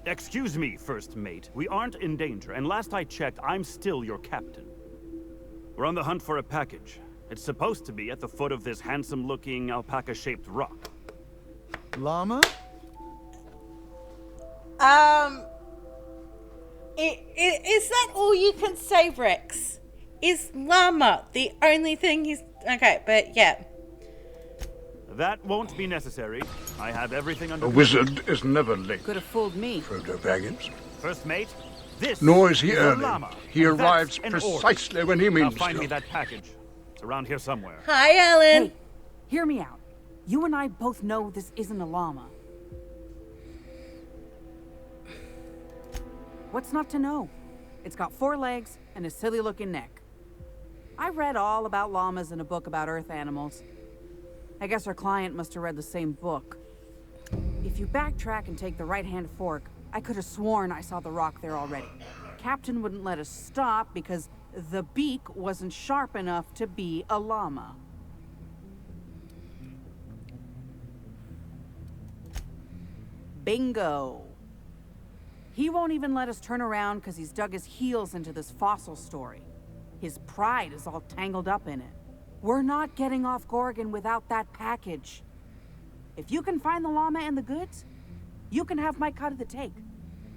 Speaker 16: Excuse me, first mate. We aren't in danger, and last I checked, I'm still your captain. We're on the hunt for a package. It's supposed to be at the foot of this handsome-looking alpaca-shaped rock.
Speaker 18: Llama?
Speaker 1: Is that all you can say, Rex? Is llama the only thing he's... Okay, but yeah.
Speaker 16: That won't be necessary. I have everything under
Speaker 19: A wizard is never late.
Speaker 17: Could have fooled me.
Speaker 19: Frodo Baggins.
Speaker 16: First mate, this
Speaker 19: Nor is he
Speaker 16: is a
Speaker 19: early.
Speaker 16: llama.
Speaker 19: He
Speaker 16: And
Speaker 19: arrives
Speaker 16: that's an order.
Speaker 19: precisely when he means
Speaker 16: Now find
Speaker 19: to.
Speaker 16: me that package. It's around here somewhere.
Speaker 1: Hi, Ellen.
Speaker 17: Hey, hear me out. You and I both know this isn't a llama. What's not to know? It's got 4 legs and a silly-looking neck. I read all about llamas in a book about Earth animals. I guess our client must have read the same book. If you backtrack and take the right-hand fork, I could have sworn I saw the rock there already. Captain wouldn't let us stop because the beak wasn't sharp enough to be a llama. Bingo. He won't even let us turn around because he's dug his heels into this fossil story. His pride is all tangled up in it. We're not getting off Gorgon without that package. If you can find the llama and the goods, you can have my cut of the take.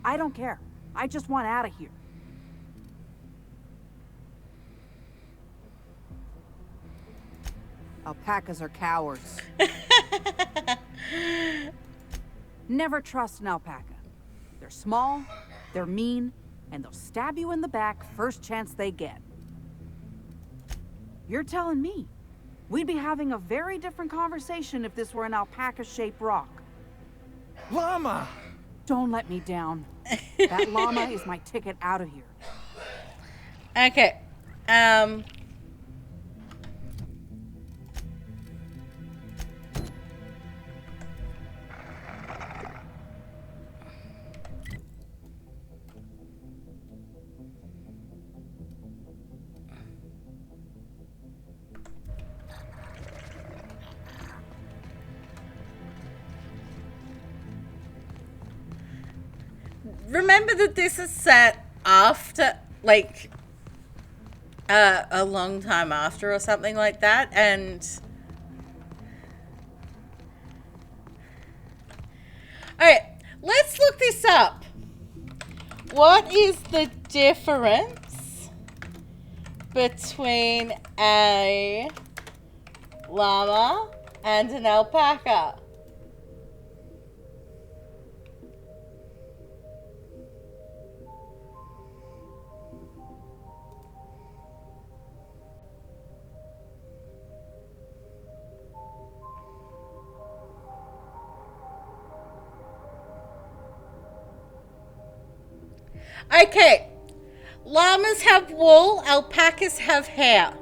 Speaker 17: I don't care. I just want out of here. Alpacas are cowards. Never trust an alpaca. They're small, they're mean, and they'll stab you in the back first chance they get. You're telling me we'd be having a very different conversation if this were an alpaca-shaped rock.
Speaker 18: Llama!
Speaker 17: Don't let me down. That llama is my ticket out of here.
Speaker 1: Okay. Remember that this is set after, like, a long time after or something like that, and... Alright, let's look this up. What is the difference between a llama and an alpaca? Okay, llamas have wool, alpacas have hair.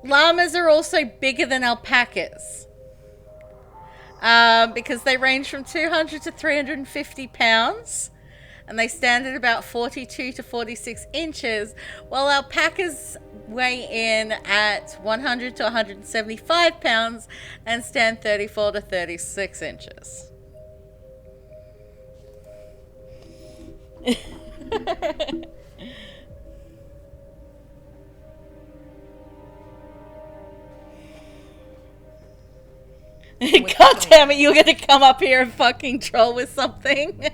Speaker 1: Llamas are also bigger than alpacas because they range from 200 to 350 pounds. And they stand at about 42 to 46 inches, while alpacas weigh in at 100 to 175 pounds and stand 34 to 36 inches. God damn it, you're gonna come up here and fucking troll with something.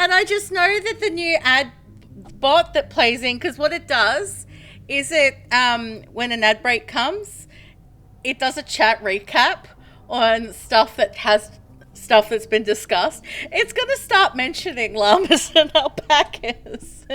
Speaker 1: And I just know that the new ad bot that plays in, because what it does is it, when an ad break comes, it does a chat recap on stuff that's been discussed. It's going to start mentioning llamas and alpacas.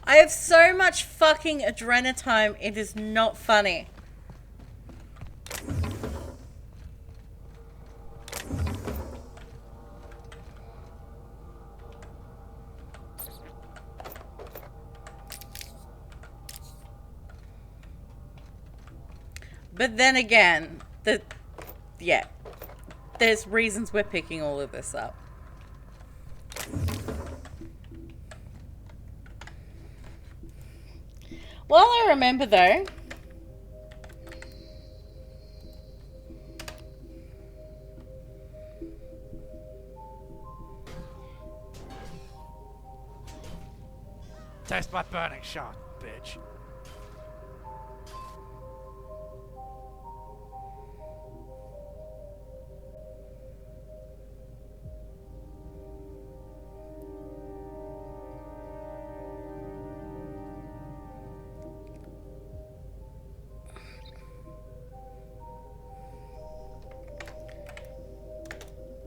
Speaker 1: I have so much fucking adrenatime, it is not funny. But then again, there's reasons we're picking all of this up. Well, I remember though.
Speaker 20: Taste my burning shot, bitch.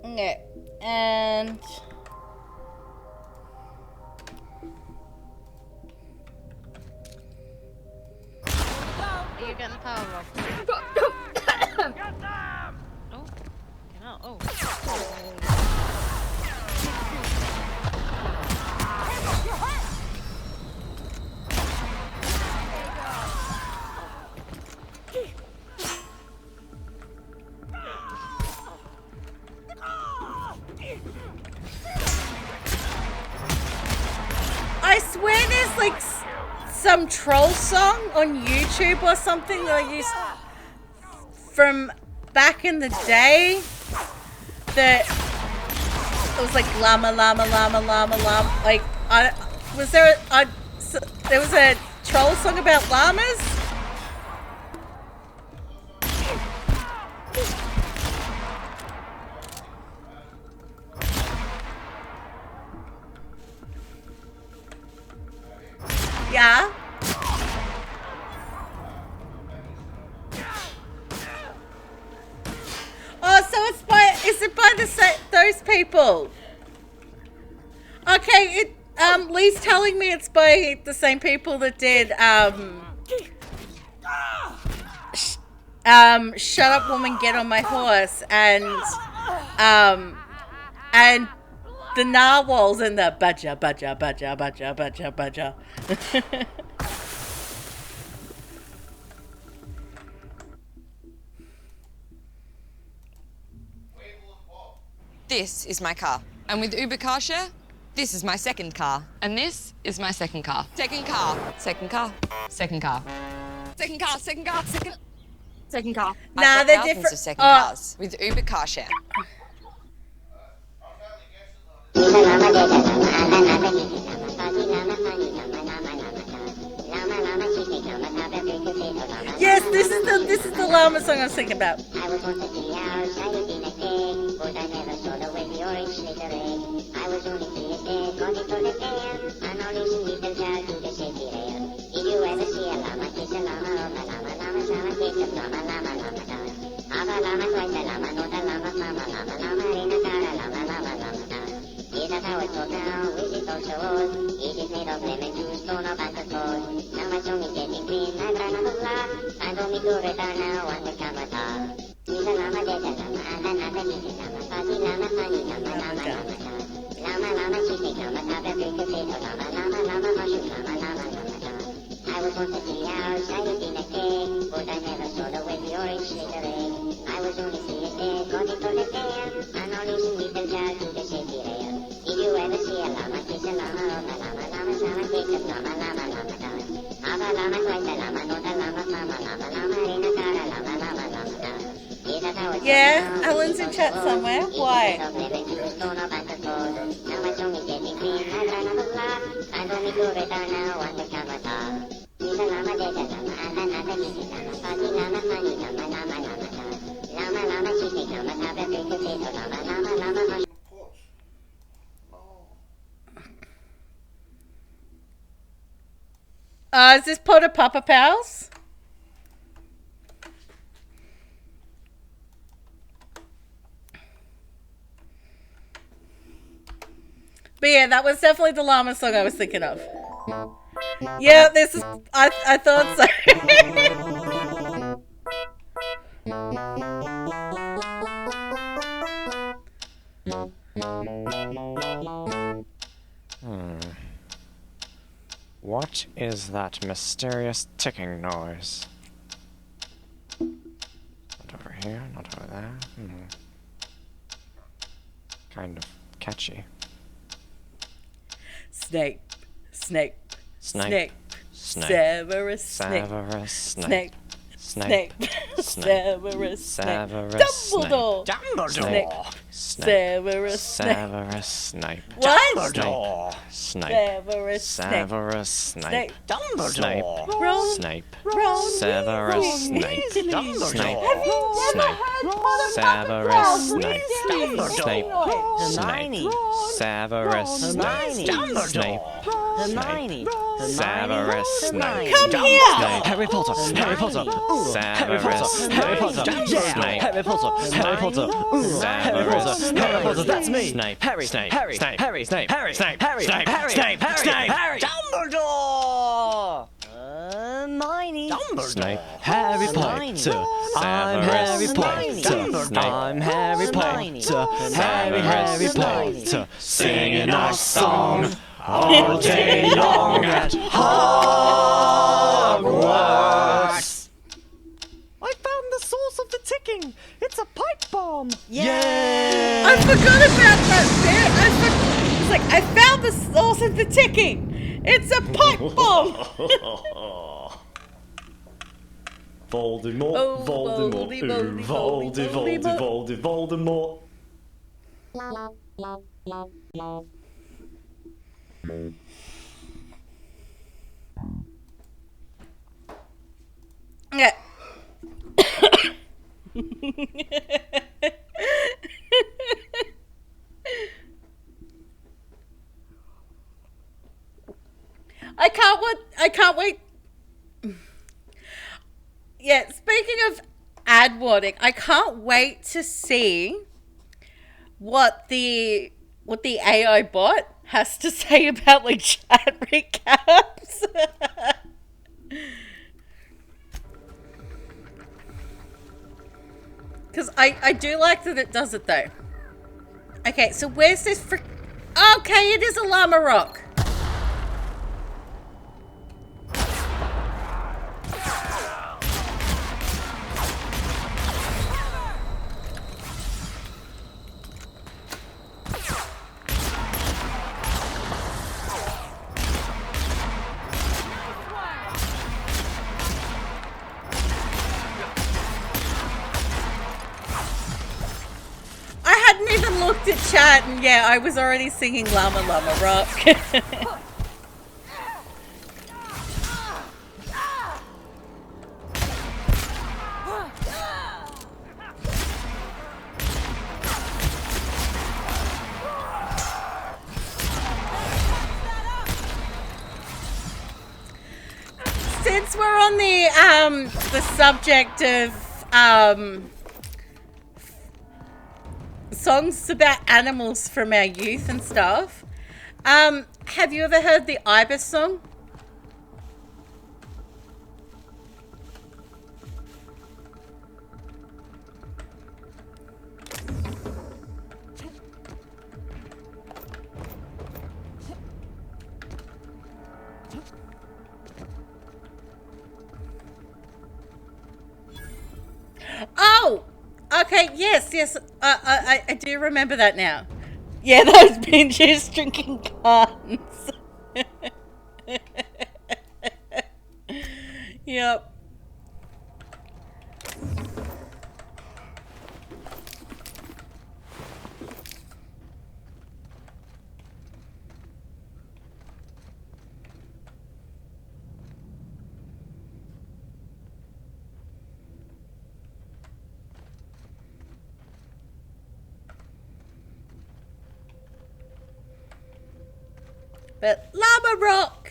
Speaker 1: Okay, and
Speaker 21: You're getting power off. Oh, get out. Oh.
Speaker 1: I swear there's like some troll song on YouTube or something that I used from back in the day that it was like llama llama llama llama llama. Like, there was a troll song about llamas? Yeah. Oh, so is it by those people? Okay, Lee's telling me it's by the same people that did Shut Up Woman, Get on My Horse and the narwhals and the budja budja budja budja budja budja.
Speaker 22: This is my car. And with Uber Car Share, this is my second car. And this is my second car. Second car. Second car. Second car. Second car. Second car. Second car.
Speaker 1: Nah,
Speaker 22: I've got
Speaker 1: they're
Speaker 22: thousands
Speaker 1: different.
Speaker 22: of second cars with Uber Car Share.
Speaker 1: Yes, this is the llama song I was thinking about.
Speaker 11: but I never saw the way the orange glittering. I was only 3 years dead, got it all again. And only some little child to the safety rail. Did you ever see a llama kiss a llama? Oh, llama kiss a llama, llama, llama, llama. Have a llama, twice a llama, not a llama, mama, llama, llama, in a car, a llama, llama, llama, llama. Is that how it's all now? Is it also old? Is it made of lemon juice, torn up at the core? Now my song is getting clean, I've run out of luck. Time for me to return now on the camera top. Is a llama, there's a llama, and another little llama. Fuzzy llama, funny llama, llama, llama, llama. Llama, llama, cheesecake llama, top of baked potato llama, llama, llama, mushroom llama, llama, llama, llama. I was once a tea outside it in a cake, but I never saw the way the orange glittering. I was only 3 years dead, got it all again, and only some little child to the safety rail. Did you ever see a llama kiss a llama? Oh, llama kiss a llama, llama, llama, llama. Have a llama, twice a llama, not a llama, mama, llama, llama, in a car, a llama, llama, llama, llama. Is that how it's
Speaker 1: Yeah, Alan's in chat somewhere. Why?
Speaker 11: Now my song is getting clean, I've run out of luck. Time for me to return now on the camera top. Is a llama, there's a llama, and another little llama. Fuzzy llama, funny llama, llama, llama, llama. Llama, llama, cheesecake llama, top of baked potato llama, llama, llama, mushroom.
Speaker 1: Is this pot of Papa Pals? But yeah, that was definitely the llama song I was thinking of. Yeah, this is... I thought so.
Speaker 4: What is that mysterious ticking noise? Not over here, not over there. Kind of catchy.
Speaker 1: Snape, Snape,
Speaker 4: Snape,
Speaker 1: Snape, Severus Snape,
Speaker 4: Severus
Speaker 1: Snape,
Speaker 4: Snape,
Speaker 1: Severus Snape,
Speaker 4: Dumbledore,
Speaker 1: Dumbledore, Severus Snape,
Speaker 4: Severus Snape,
Speaker 1: what?
Speaker 4: Snape,
Speaker 1: Severus Snape,
Speaker 4: Severus Snape,
Speaker 1: Dumbledore,
Speaker 4: Snape,
Speaker 1: Ron,
Speaker 4: Severus Snape,
Speaker 1: Dumbledore,
Speaker 4: Snape,
Speaker 1: Snape,
Speaker 4: Severus Snape, Snape,
Speaker 5: Hermione,
Speaker 4: Severus Snape, Snape,
Speaker 5: Hermione,
Speaker 4: Severus Snape,
Speaker 1: come here!
Speaker 4: Harry Potter, Harry Potter, Severus Snape, Snape,
Speaker 5: Harry Potter,
Speaker 4: Harry Potter, Severus
Speaker 5: Harry Potter, that's me.
Speaker 4: Snape,
Speaker 5: Harry,
Speaker 4: Snape,
Speaker 5: Harry,
Speaker 4: Snape,
Speaker 5: Harry,
Speaker 4: Snape,
Speaker 5: Harry,
Speaker 4: Snape,
Speaker 5: Harry,
Speaker 4: Snape,
Speaker 5: Harry,
Speaker 4: Snape,
Speaker 5: Harry,
Speaker 4: Snape,
Speaker 5: Harry, Dumbledore. Hermione,
Speaker 4: Snape,
Speaker 5: Harry Potter, I'm Harry Potter, I'm Harry Potter, Harry Potter, singing our song all day long at Hogwarts.
Speaker 23: I found the source of the ticking. It's a pipe bomb.
Speaker 5: Yay!
Speaker 1: I forgot about that bit. It's like, I found the source of the ticking. It's a pipe bomb.
Speaker 23: Voldemort,
Speaker 1: Oh,
Speaker 23: Voldemort,
Speaker 1: Voldy,
Speaker 23: ooh,
Speaker 1: Voldy,
Speaker 23: Voldy,
Speaker 1: Voldy,
Speaker 23: Voldy, Voldemort.
Speaker 1: Yeah. I can't wait. Yeah, speaking of ad wording, I can't wait to see what the AI bot has to say about like chat recaps. Because I do like that it does it though. Okay, so where's this okay, it is a llama rock. I hadn't even looked at chat and yeah, I was already singing Llama Llama Rock. since we're on the subject of songs about animals from our youth and stuff, have you ever heard the Ibis song? Oh, okay, yes, I do remember that now. Yeah, those binges drinking cans. Yep. But Llama Rock!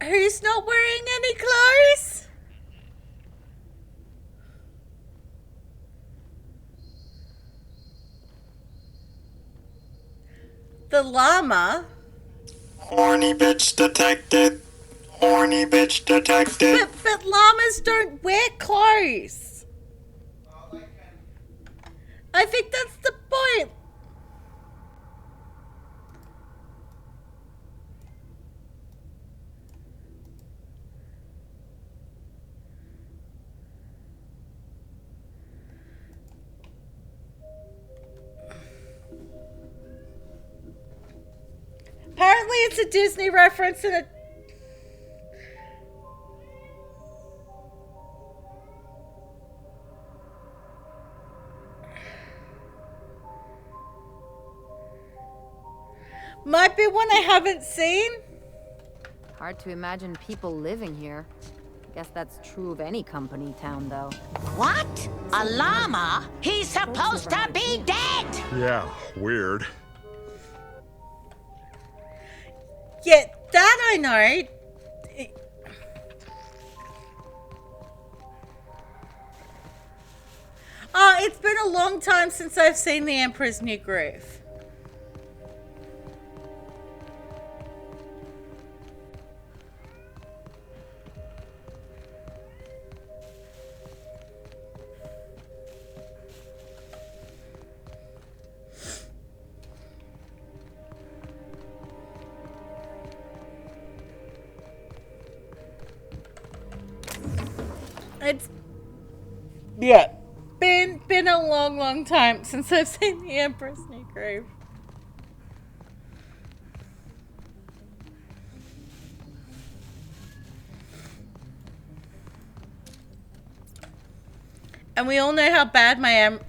Speaker 1: Who's not wearing any clothes? The llama?
Speaker 3: Horny bitch detected. Horny bitch detected.
Speaker 1: But llamas don't wear clothes. I think that's the point. Apparently it's a Disney reference and a... Might be one I haven't seen.
Speaker 9: Hard to imagine people living here. Guess that's true of any company town, though.
Speaker 6: What? A llama? He's supposed to be dead!
Speaker 19: Yeah, weird.
Speaker 1: Yeah, that I know. Oh, it's been a long time since I've seen The Emperor's New Groove. It's been a long time since I've seen The Emperor's New Groove. And we all know how bad my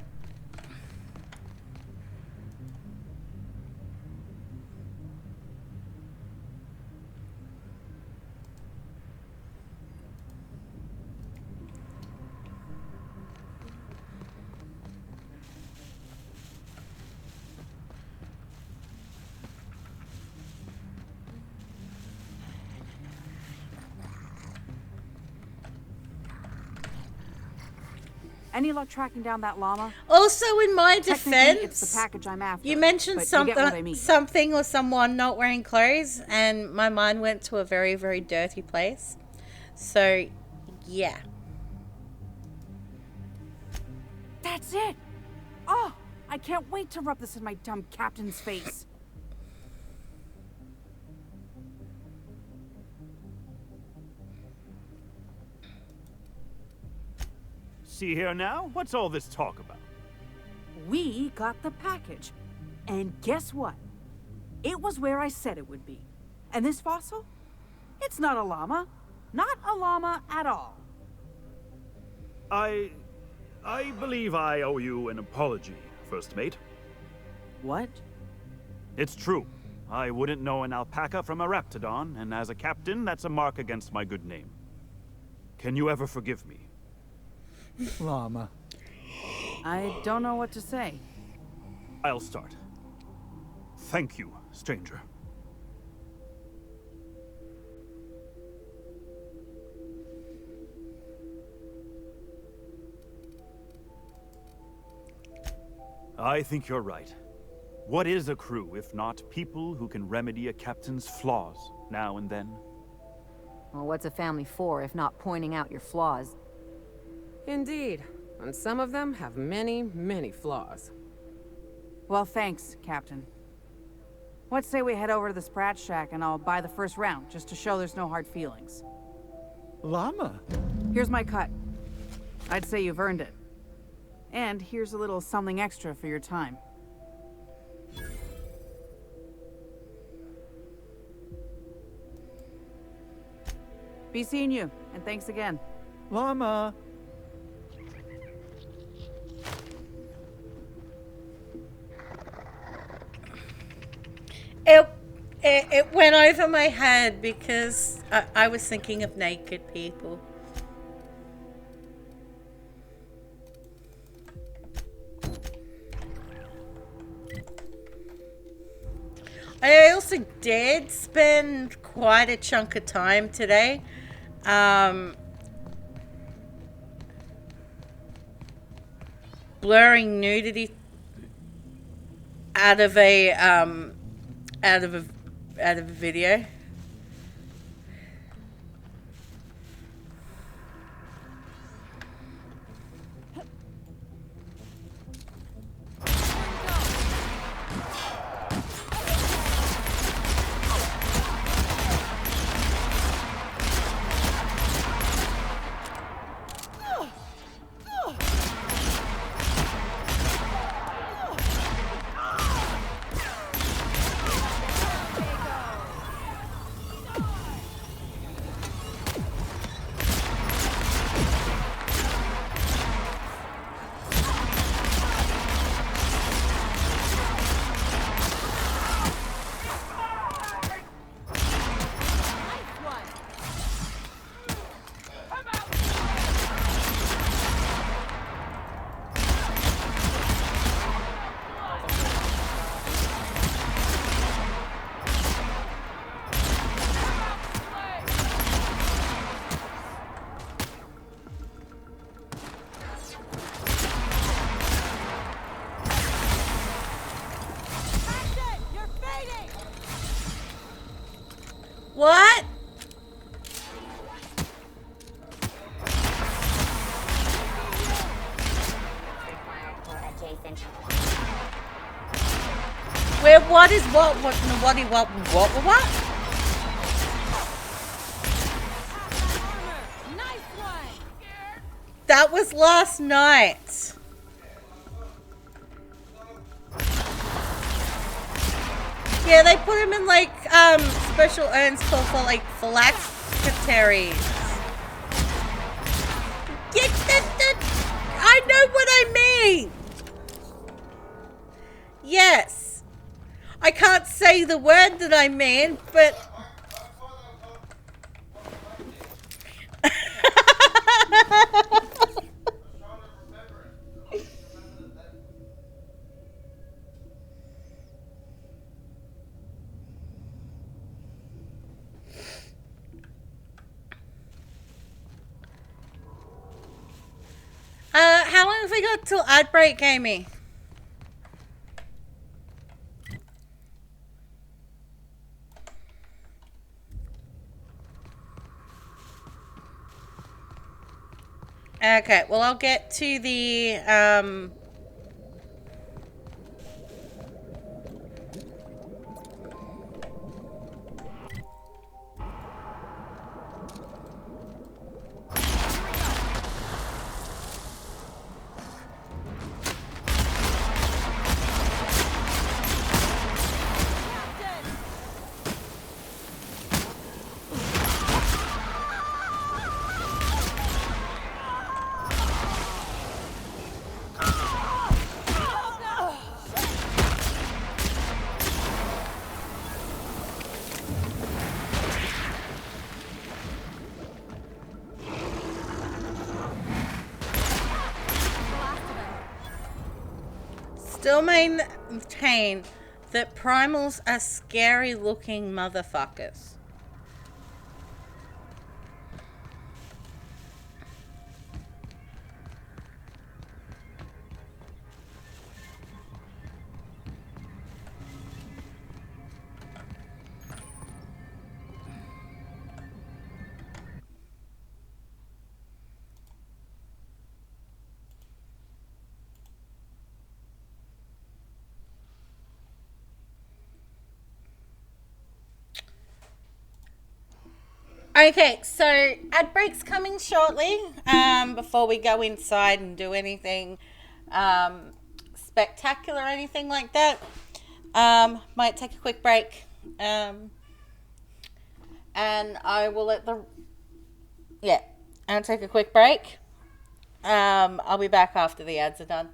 Speaker 17: Any luck tracking down that llama?
Speaker 1: Also, in my
Speaker 17: Technically,
Speaker 1: defense,
Speaker 17: it's the package I'm after.
Speaker 1: you mentioned
Speaker 17: but you get what I mean.
Speaker 1: something or someone not wearing clothes, and my mind went to a very dirty place. So, yeah.
Speaker 17: That's it! Oh, I can't wait to rub this in my dumb captain's face.
Speaker 16: See here now? What's all this talk about?
Speaker 17: we got the package. And guess what? It was where I said it would be. And this fossil? It's not a llama. Not a llama at all.
Speaker 16: I believe I owe you an apology, First Mate.
Speaker 17: What?
Speaker 16: It's true. I wouldn't know an alpaca from a raptidon, and as a captain, that's a mark against my good name. Can you ever forgive me?
Speaker 18: Llama.
Speaker 17: I don't know what to say.
Speaker 16: I'll start. Thank you, stranger. I think you're right. What is a crew if not people who can remedy a captain's flaws now and then?
Speaker 9: Well, what's a family for if not pointing out your flaws?
Speaker 8: Indeed. And some of them have many, many flaws.
Speaker 17: Well, thanks, Captain. What say we head over to the Sprat Shack and I'll buy the first round, just to show there's no hard feelings.
Speaker 18: Llama?
Speaker 17: Here's my cut. I'd say you've earned it. And here's a little something extra for your time. Be seeing you, and thanks again.
Speaker 18: Llama!
Speaker 1: It went over my head because I was thinking of naked people. I also did spend quite a chunk of time today blurring nudity out of a video. What? Where what is what? That was last night. Yeah, they put him in like special urns for like phylacteries. Get that, I know what I mean. Yes. I can't say the word that I mean, but how long have we got till ad break, Amy? Okay, well, I'll get to the still maintain that primals are scary looking motherfuckers. Okay, so ad break's coming shortly. Before we go inside and do anything spectacular or anything like that, might take a quick break. And I will I'll take a quick break. I'll be back after the ads are done.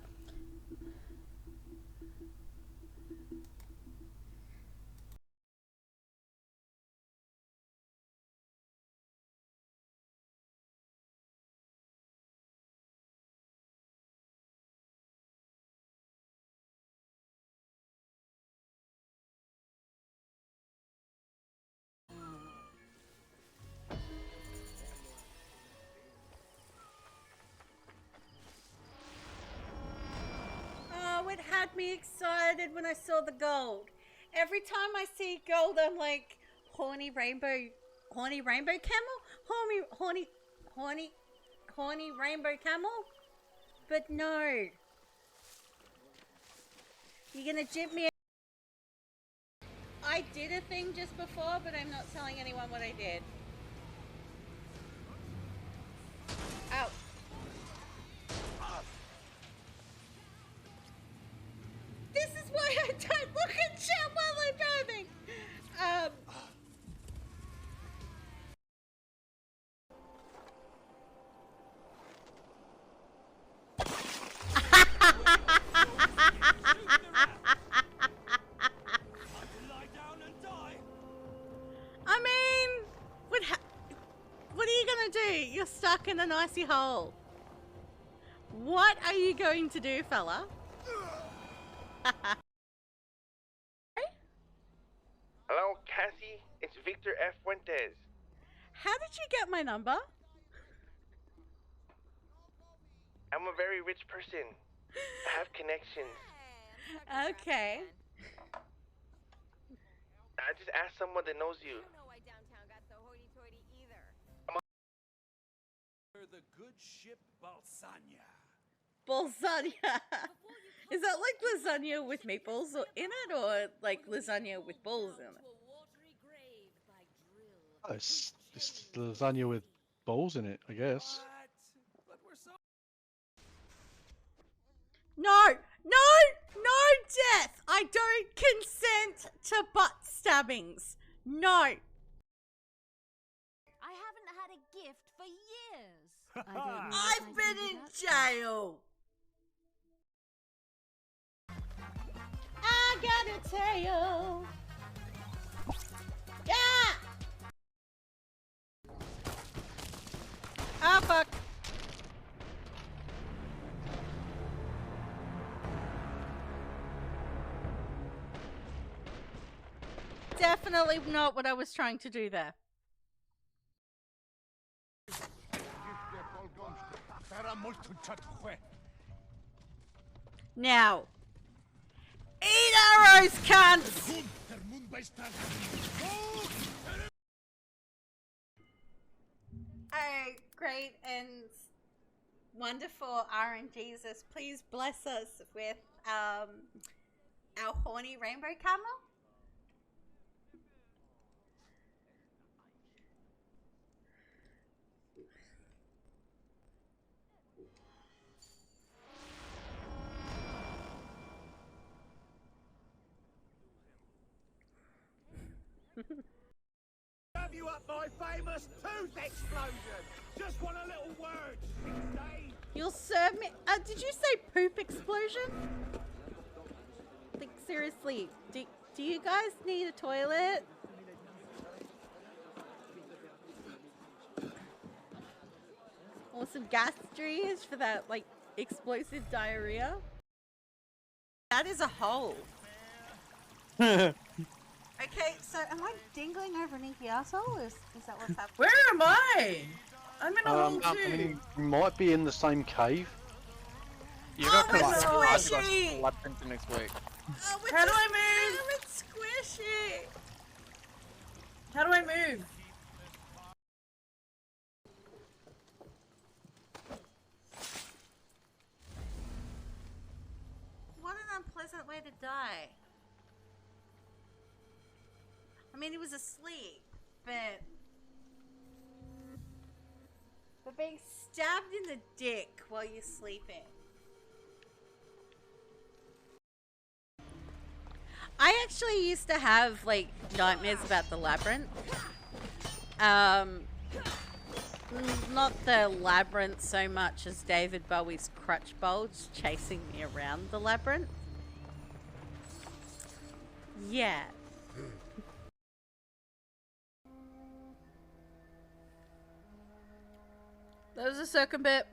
Speaker 1: Oh, it had me excited when I saw the gold. Every time I see gold, I'm like, horny rainbow camel? Horny rainbow camel? But no. You're gonna jip me. I did a thing just before, but I'm not telling anyone what I did. Ow. This is why I don't look at chat while I'm driving. I mean, what are you gonna do? You're stuck in an icy hole. What are you going to do, fella?
Speaker 7: Hello, Cassie. It's Victor F. Fuentes.
Speaker 1: How did you get my number?
Speaker 7: I'm a very rich person. I have connections.
Speaker 1: Okay.
Speaker 7: I just asked someone that knows you.
Speaker 16: The good ship Balsania.
Speaker 1: Balsania. Is that like lasagna with meatballs in it, or like lasagna with balls in it?
Speaker 12: Oh, it's lasagna with balls in it, I guess.
Speaker 1: No, death! I don't consent to butt stabbings. No.
Speaker 9: I haven't had a gift for years.
Speaker 1: I've been in jail. I gotta tell. Yeah. Oh fuck. Definitely not what I was trying to do there. Now, eat arrows, cunts! Oh, great and wonderful RNGesus, please bless us with our horny rainbow camel.
Speaker 20: Have you up my famous tooth explosion? Just want a little word.
Speaker 1: You'll serve me. Did you say poop explosion? Like seriously, do you guys need a toilet? Or some gastriers for that like explosive diarrhea? That is a hole.
Speaker 2: Where
Speaker 10: Okay, so am I dingling over Nikki asshole? Is that what's happening?
Speaker 2: am I? I'm in a hole
Speaker 12: I
Speaker 2: too.
Speaker 12: mean, you might be in the same cave.
Speaker 1: You got
Speaker 2: my
Speaker 1: it's
Speaker 2: God.
Speaker 1: squishy!
Speaker 5: Labyrinth next week.
Speaker 1: Oh,
Speaker 2: How do I move?
Speaker 1: Oh, it's squishy!
Speaker 2: How do I move?
Speaker 1: What an unpleasant way to die. I mean, he was asleep, but being stabbed in the dick while you're sleeping. I actually used to have like nightmares about the labyrinth. Not the labyrinth so much as David Bowie's crutch bulge chasing me around the labyrinth. Yeah. There's a second bit.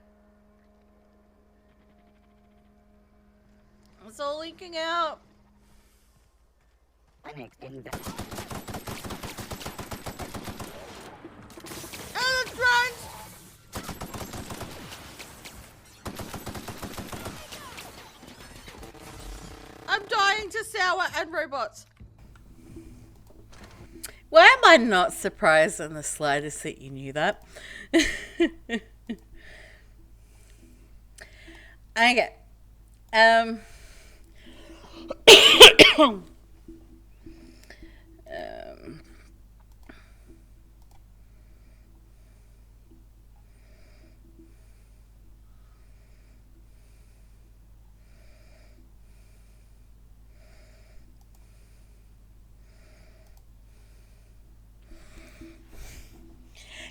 Speaker 1: It's all leaking out. Oh, it's right. I'm dying to sour and robots. Why am I not surprised in the slightest that you knew that? Okay.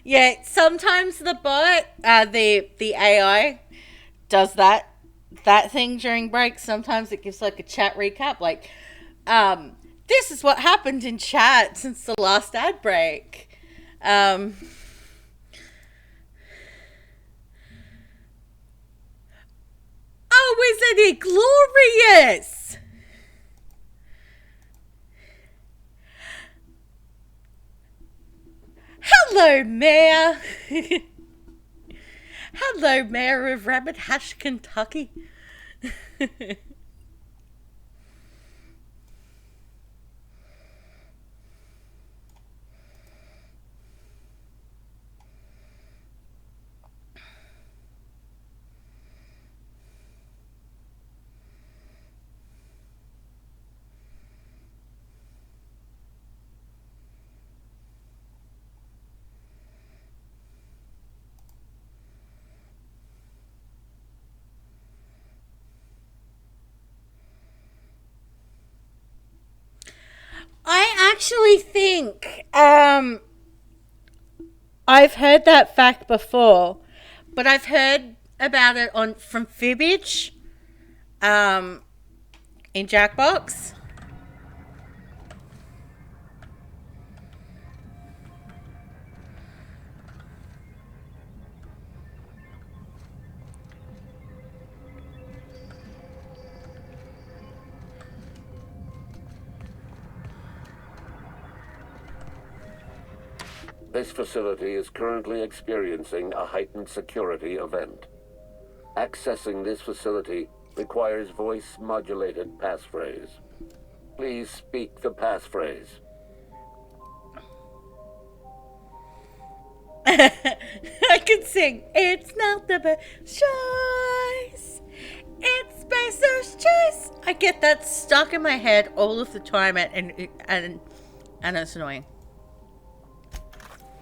Speaker 1: Yeah, sometimes the bot, the AI does that thing during breaks. Sometimes it gives like a chat recap, like, this is what happened in chat since the last ad break. Oh, isn't it glorious? Hello, Mayor. Hello, Mayor of Rabbit Hash, Kentucky. I actually think I've heard that fact before, but I've heard about it from Fibbage in Jackbox.
Speaker 13: This facility is currently experiencing a heightened security event. Accessing this facility requires voice-modulated passphrase. Please speak the passphrase.
Speaker 1: I can sing. It's not the best choice. It's Spacer's choice. I get that stuck in my head all of the time, and it's annoying.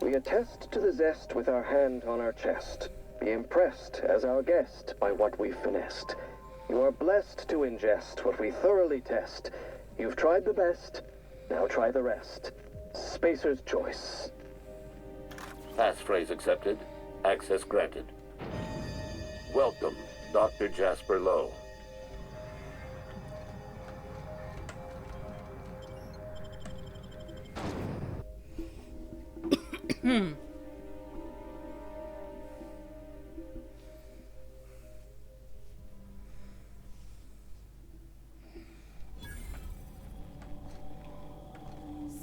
Speaker 24: We attest to the zest with our hand on our chest. Be impressed as our guest by what we've finessed. You are blessed to ingest what we thoroughly test. You've tried the best, now try the rest. Spacer's choice.
Speaker 13: Passphrase accepted. Access granted. Welcome, Dr. Jasper Lowe.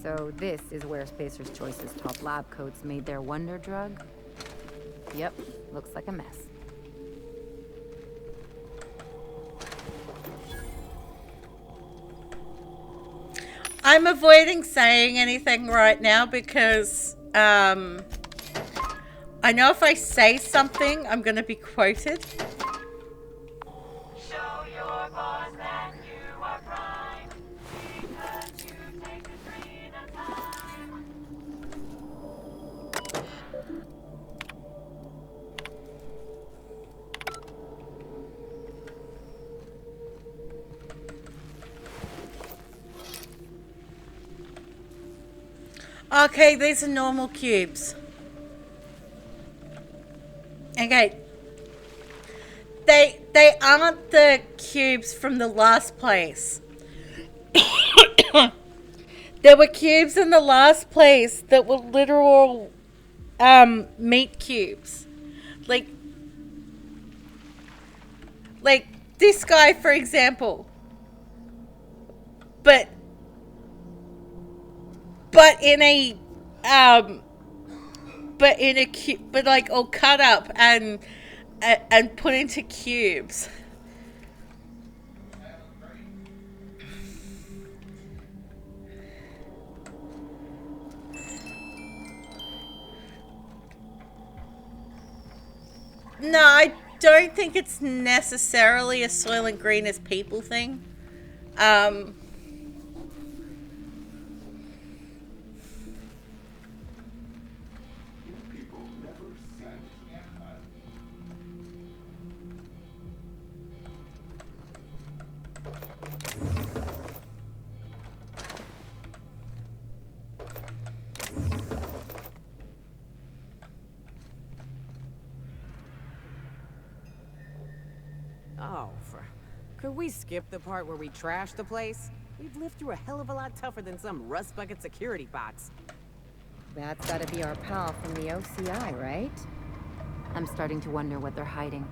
Speaker 9: So this is where Spacer's Choice's top lab coats made their wonder drug? Yep, looks like a mess.
Speaker 1: I'm avoiding saying anything right now because I know if I say something, I'm going to be quoted. Okay, these are normal cubes. Okay. They aren't the cubes from the last place. There were cubes in the last place that were literal meat cubes. Like this guy, for example. But in a cube, but like all cut up and put into cubes. No, I don't think it's necessarily a Soylent Green as people thing.
Speaker 8: Oh, could we skip the part where we trashed the place? We've lived through a hell of a lot tougher than some rust bucket security bots.
Speaker 9: That's gotta be our pal from the OCI, right? I'm starting to wonder what they're hiding.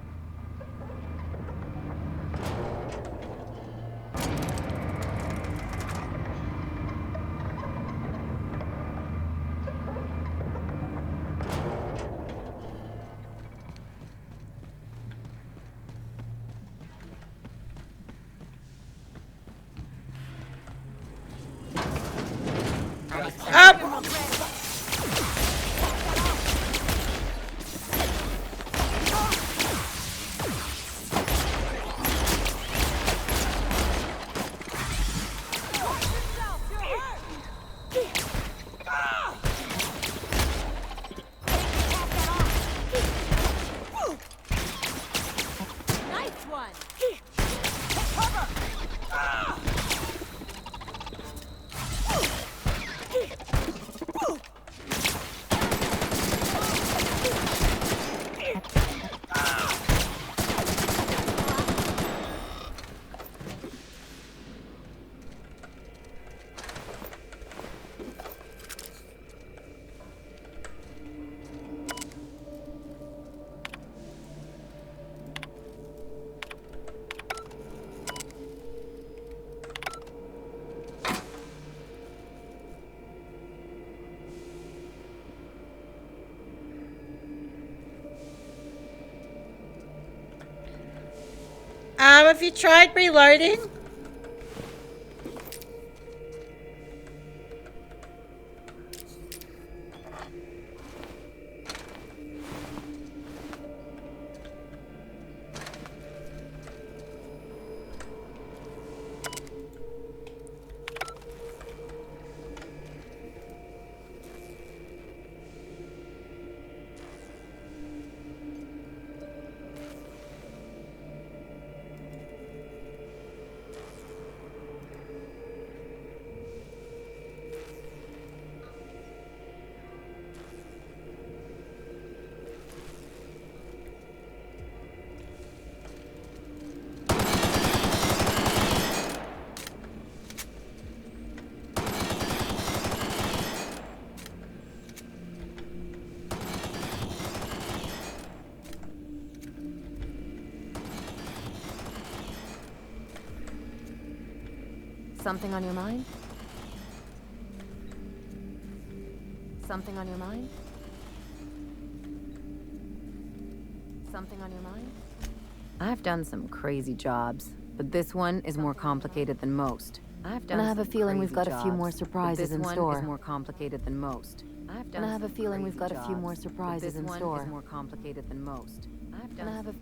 Speaker 9: Have you tried reloading? Something on your mind? Something on your mind? Something on your mind? I've done some crazy jobs, but this one is more complicated than most. And I have a feeling we've got a few more surprises in store. This one is more complicated than most. And I have a feeling we've got a few more surprises in store. This one is more complicated than most. And I have a...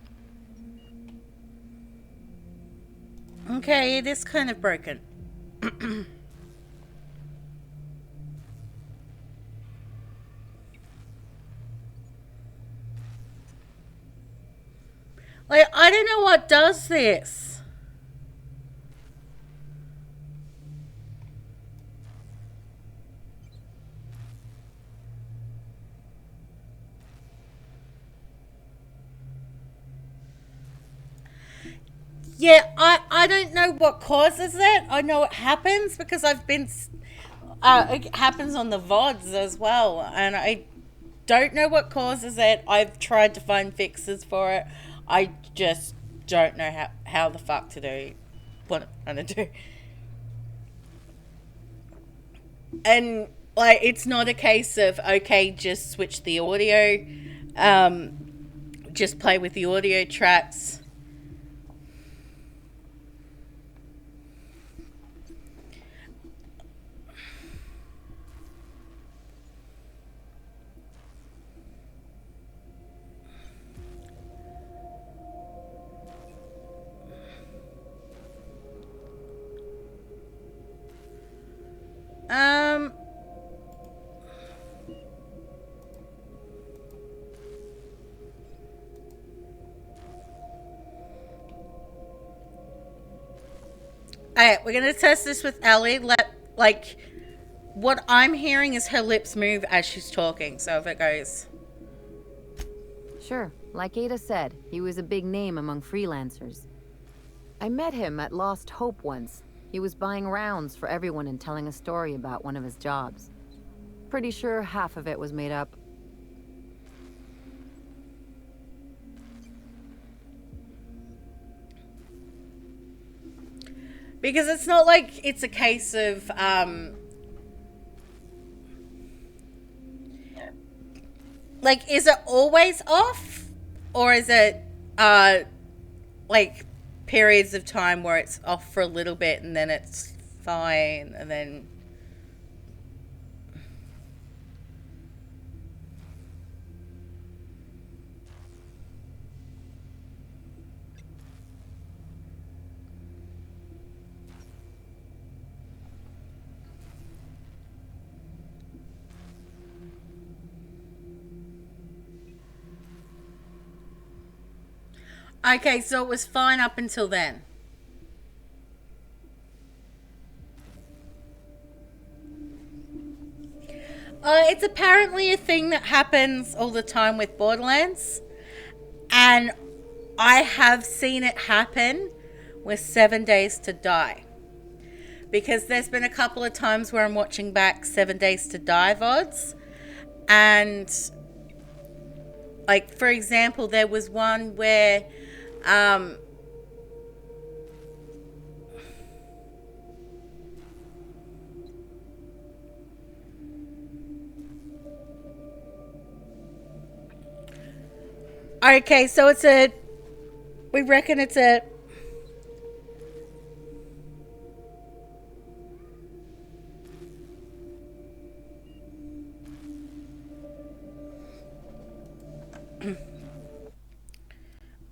Speaker 1: Okay, it is kind of broken. Like, I don't know what does this. Yeah, I don't know what causes it. I know it happens because I've been... it happens on the VODs as well. And I don't know what causes it. I've tried to find fixes for it. I just don't know how the fuck to do what I'm going to do. And, like, it's not a case of, okay, just switch the audio. Just play with the audio tracks. Alright, we're gonna test this with Ellie. What I'm hearing is her lips move as she's talking, so if it goes...
Speaker 9: Sure, like Ada said, he was a big name among freelancers. I met him at Lost Hope once. He was buying rounds for everyone and telling a story about one of his jobs. Pretty sure half of it was made up.
Speaker 1: Because it's not like it's a case of, like, is it always off? Or is it, like, periods of time where it's off for a little bit and then it's fine and then... Okay, so it was fine up until then. It's apparently a thing that happens all the time with Borderlands. And I have seen it happen with 7 Days to Die. Because there's been a couple of times where I'm watching back 7 Days to Die VODs. And, like, for example, there was one where... okay, so it's a... we reckon it's a...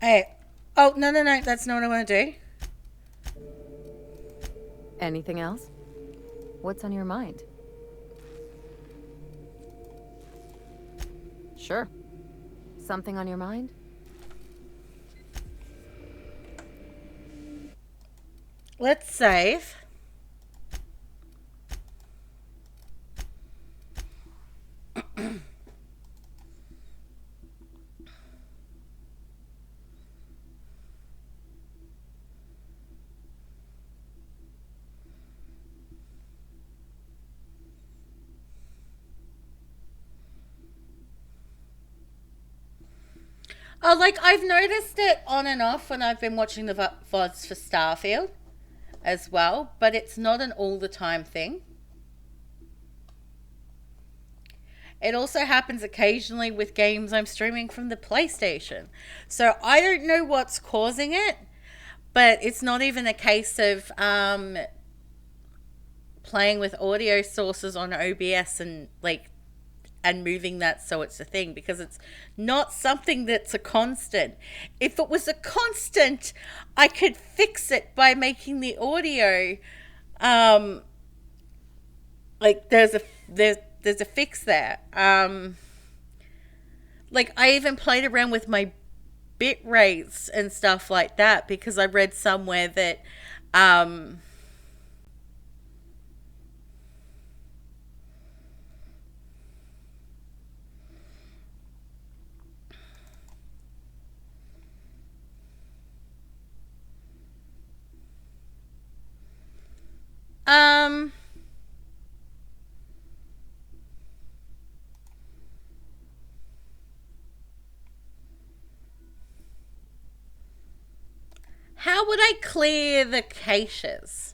Speaker 1: hey. Oh, no, that's not what I want to do.
Speaker 9: Anything else? What's on your mind? Sure. Something on your mind?
Speaker 1: Let's save. Oh, like, I've noticed it on and off when I've been watching the VODs for Starfield as well, but it's not an all the time thing. It also happens occasionally with games I'm streaming from the PlayStation. So I don't know what's causing it, but it's not even a case of playing with audio sources on OBS and moving that so it's a thing, because it's not something that's a constant. If it was a constant, I could fix it by making the audio there's a fix there. Like I even played around with my bit rates and stuff like that, because I read somewhere that how would I clear the caches?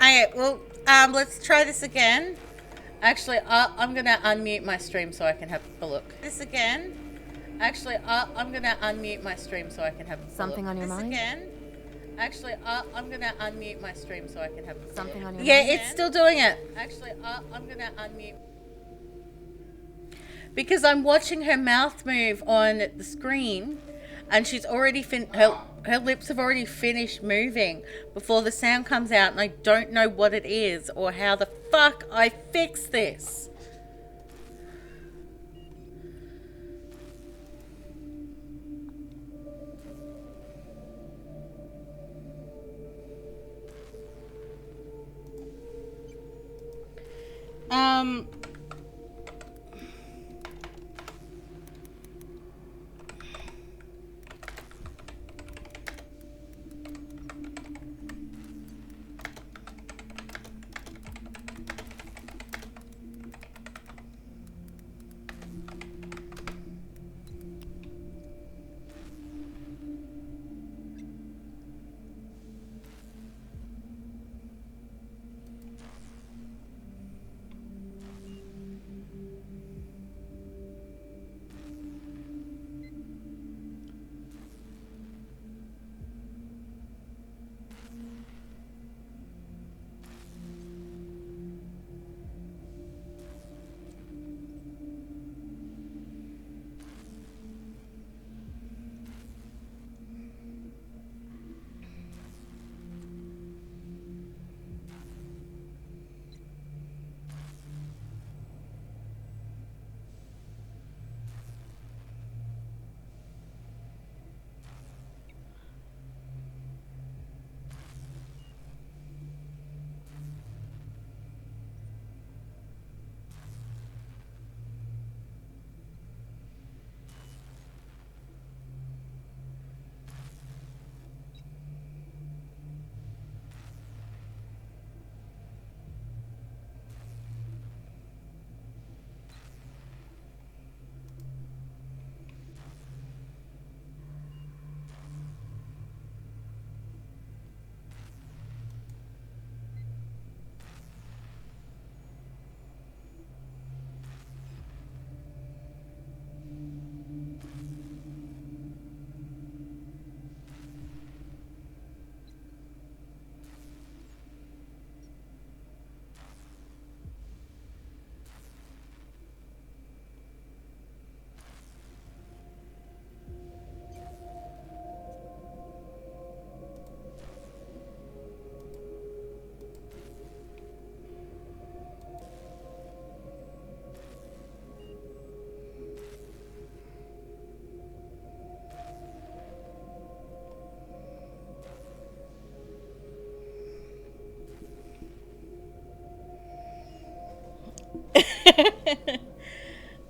Speaker 1: Alright, well, let's try this again. Actually, I'm gonna unmute my stream so I can have a look. This again. Actually, I'm gonna unmute my stream so I can have a
Speaker 9: Something
Speaker 1: look.
Speaker 9: on your
Speaker 1: This
Speaker 9: mind?
Speaker 1: again. Actually, I'm gonna unmute my stream so I can have
Speaker 9: Something on your
Speaker 1: Yeah,
Speaker 9: mind?
Speaker 1: it's still doing it. Actually, I'm gonna unmute. Because I'm watching her mouth move on the screen, and she's already her lips have already finished moving before the sound comes out, and I don't know what it is or how the fuck I fix this.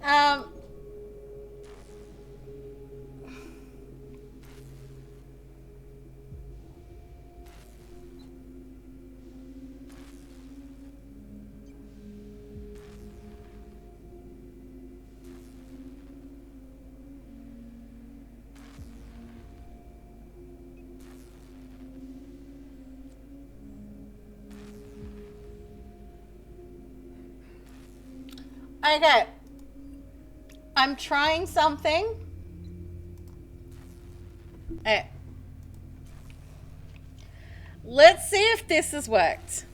Speaker 1: um. Okay. I'm trying something. Okay. Let's see if this has worked.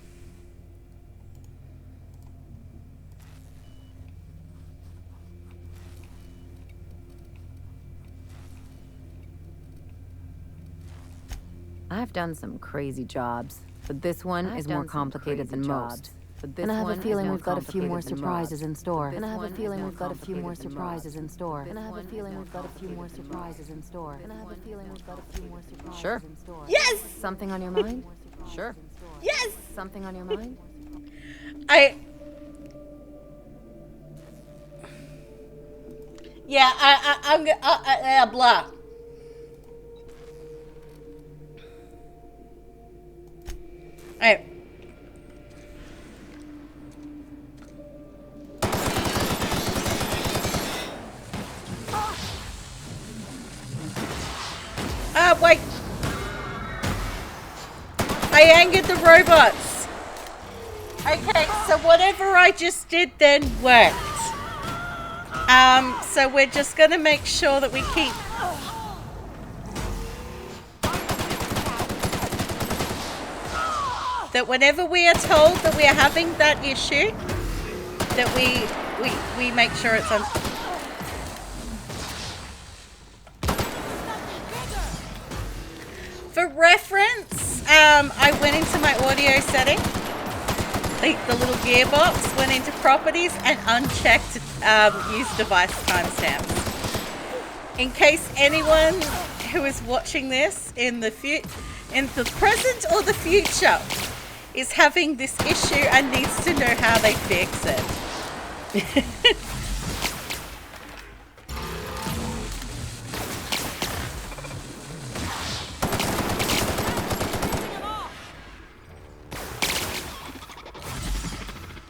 Speaker 9: I've done some crazy jobs, but this one is more complicated than most. And I have a feeling we've got a few more surprises in store. And I have a feeling we've got a few more surprises in store. And I have a feeling we've got a few more surprises in store. And I have a feeling we've got a few more surprises in store.
Speaker 1: Yes!
Speaker 9: Something on your mind? Sure.
Speaker 1: Yes!
Speaker 9: Something on your mind?
Speaker 1: Yeah, I'm blah. Alright. Wait. I angered the robots. Okay, so whatever I just did then worked. So we're just gonna make sure that we keep... that whenever we are told that we are having that issue, that we make sure it's on... For reference, I went into my audio setting, like the little gearbox, went into properties and unchecked use device timestamps. In case anyone who is watching this in the present or the future is having this issue and needs to know how they fix it.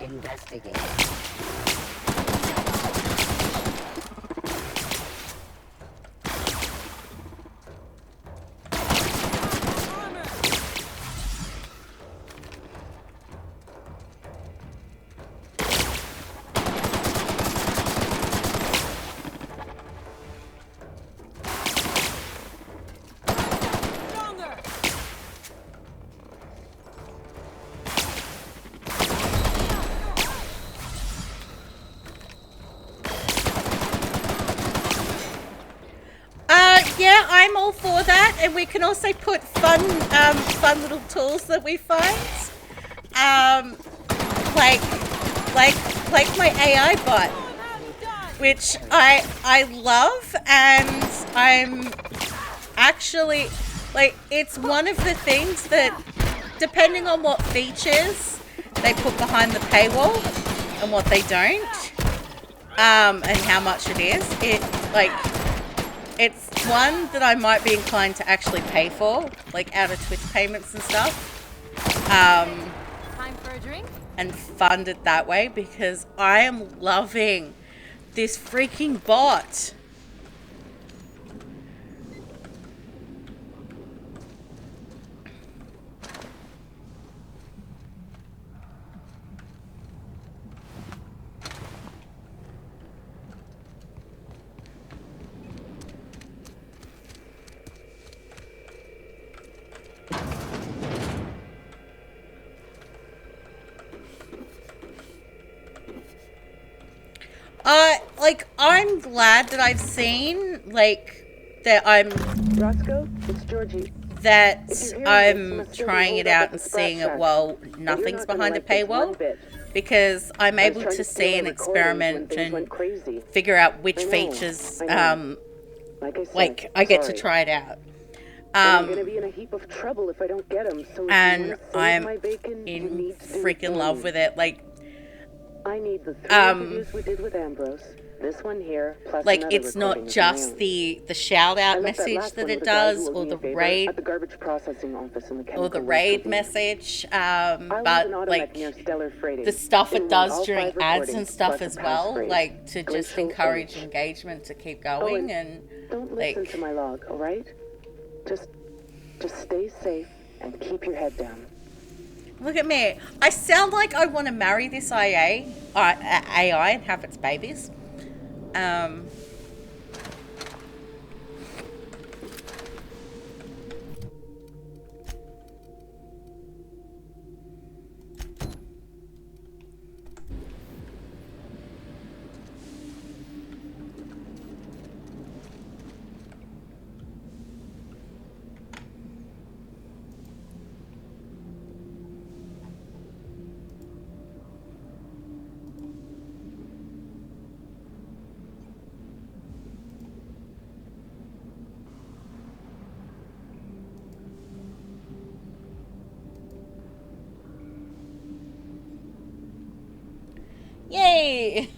Speaker 6: Investigate.
Speaker 1: Yeah, I'm all for that, and we can also put fun little tools that we find, like my AI bot, which I love, and I'm actually it's one of the things that, depending on what features they put behind the paywall and what they don't, and how much it is, it's one that I might be inclined to actually pay for, like out of Twitch payments and stuff.
Speaker 9: Time for a drink?
Speaker 1: And fund it that way, because I am loving this freaking bot. I'm glad that I've seen, that
Speaker 14: Roscoe, it's Georgie.
Speaker 1: That I'm trying it out and seeing it while nothing's behind a paywall, because I'm able to see and experiment and figure out which features, I get to try it out.
Speaker 14: I'm gonna be in a heap of trouble if I don't get them. So
Speaker 1: and I'm in freaking love with it.
Speaker 14: I need the 3 interviews we did with Ambrose. This one here, plus
Speaker 1: like
Speaker 14: another
Speaker 1: it's not
Speaker 14: recording of my
Speaker 1: just
Speaker 14: own.
Speaker 1: the shout
Speaker 14: I
Speaker 1: out
Speaker 14: left that
Speaker 1: message
Speaker 14: last
Speaker 1: that
Speaker 14: one
Speaker 1: it
Speaker 14: with a guy who
Speaker 1: does,
Speaker 14: owed
Speaker 1: or
Speaker 14: me
Speaker 1: the
Speaker 14: a favor
Speaker 1: raid,
Speaker 14: at the garbage processing office in the
Speaker 1: or
Speaker 14: chemical
Speaker 1: the
Speaker 14: waste
Speaker 1: raid
Speaker 14: review.
Speaker 1: message,
Speaker 14: I leave an
Speaker 1: but
Speaker 14: automatic
Speaker 1: like
Speaker 14: near stellar freighting.
Speaker 1: the stuff
Speaker 14: It'll
Speaker 1: it
Speaker 14: want
Speaker 1: does
Speaker 14: all
Speaker 1: during
Speaker 14: 5
Speaker 1: ads and
Speaker 14: recordings,
Speaker 1: stuff
Speaker 14: plus a
Speaker 1: as well,
Speaker 14: passphrase.
Speaker 1: like to just
Speaker 14: Glacial
Speaker 1: encourage
Speaker 14: age.
Speaker 1: engagement to keep
Speaker 14: Oh,
Speaker 1: going,
Speaker 14: and
Speaker 1: and
Speaker 14: don't
Speaker 1: like
Speaker 14: listen to my log, all right? Just stay safe and keep your head down.
Speaker 1: look at me. I sound like I want to marry this AI and have its babies. Yay!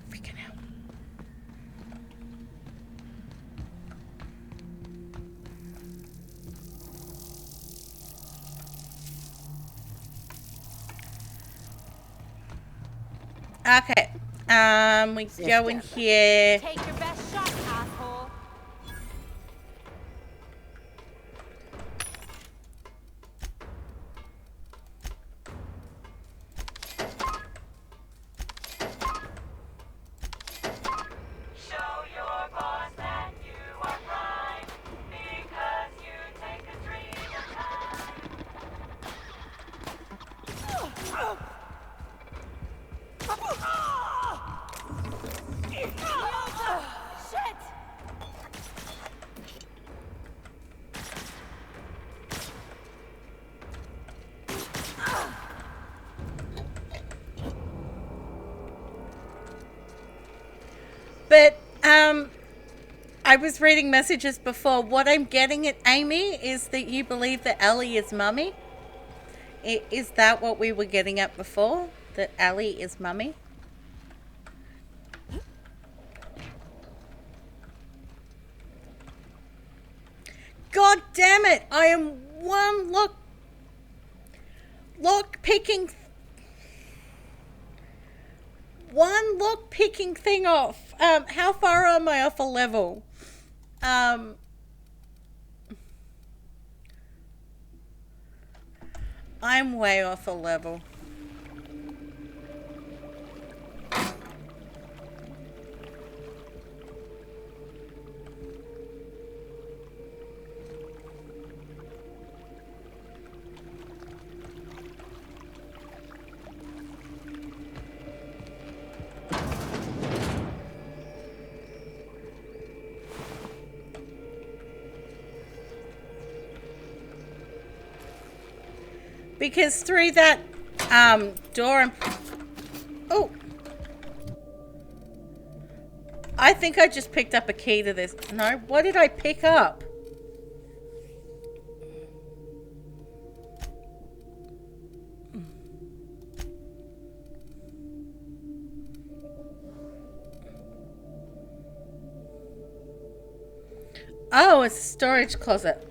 Speaker 1: Freaking out. Okay. We go in here.
Speaker 6: Take your best shot, asshole.
Speaker 5: Show your boss that you are prime, because you take a dream of
Speaker 6: Shit!
Speaker 1: But I was reading messages before. What I'm getting at, Amy, is that you believe that Ellie is Mummy. Is that what we were getting at before? That Ellie is Mummy? God damn it! I am one lock picking thing off. How far am I off a level? I'm way off a level. Because through that door, oh, I think I just picked up a key to this. No, what did I pick up? Oh, it's a storage closet.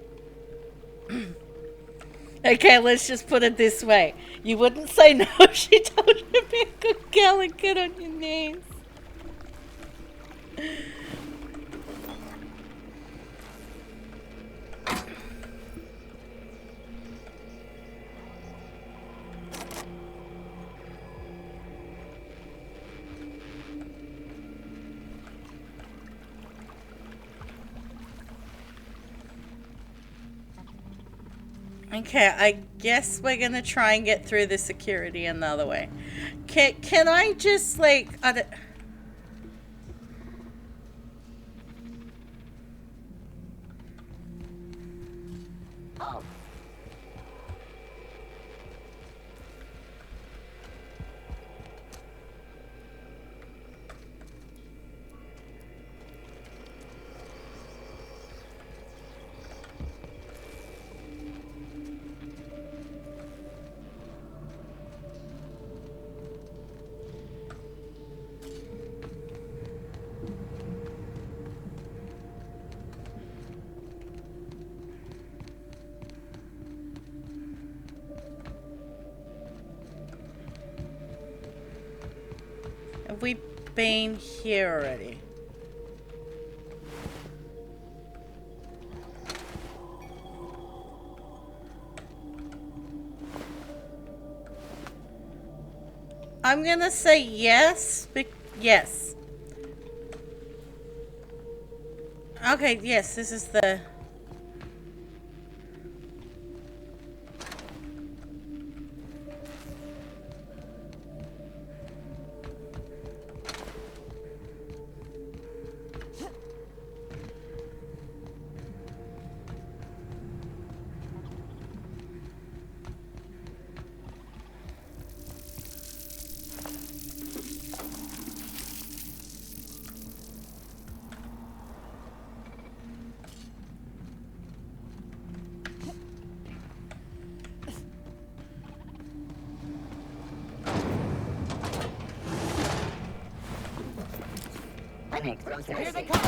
Speaker 1: Okay, let's just put it this way. You wouldn't say no if she told you to be a good girl and get on your knees. Okay, I guess we're gonna try and get through the security another way. Can I just like Have we been here already? I'm gonna say yes. Yes. Okay, yes, this is the...
Speaker 6: Here they come!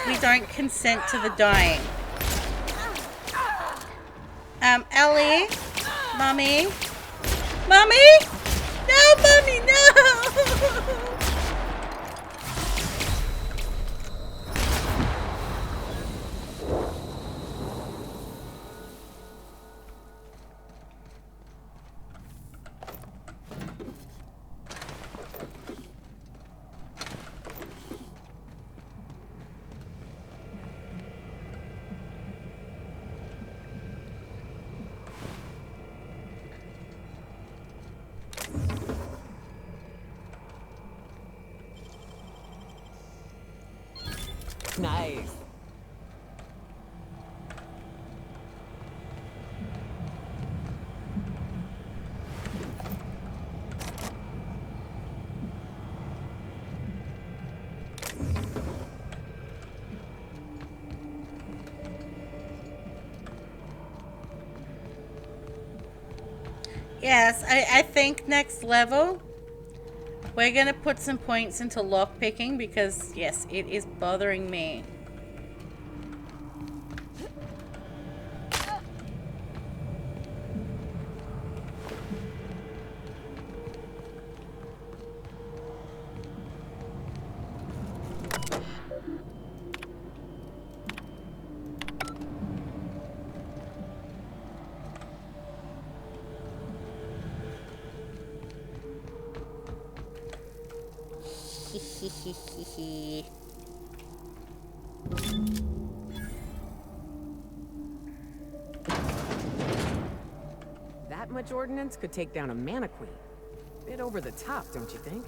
Speaker 1: We don't consent to the dying. Ellie? Mummy? Mummy? No, Mummy, no!
Speaker 8: Nice.
Speaker 1: Yes, I think next level we're gonna put some points into lockpicking because yes, it is bothering me.
Speaker 8: That much ordnance could take down a mana queen. Bit over the top, don't you think?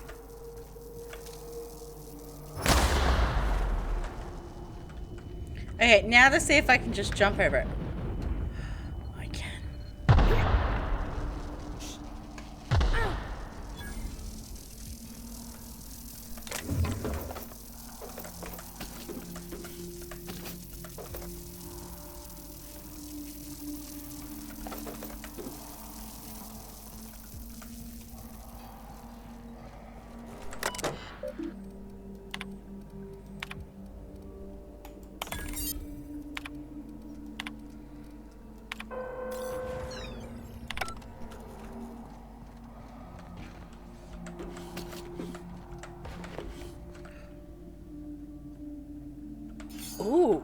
Speaker 1: Okay, now to see if I can just jump over it. I can. Ooh.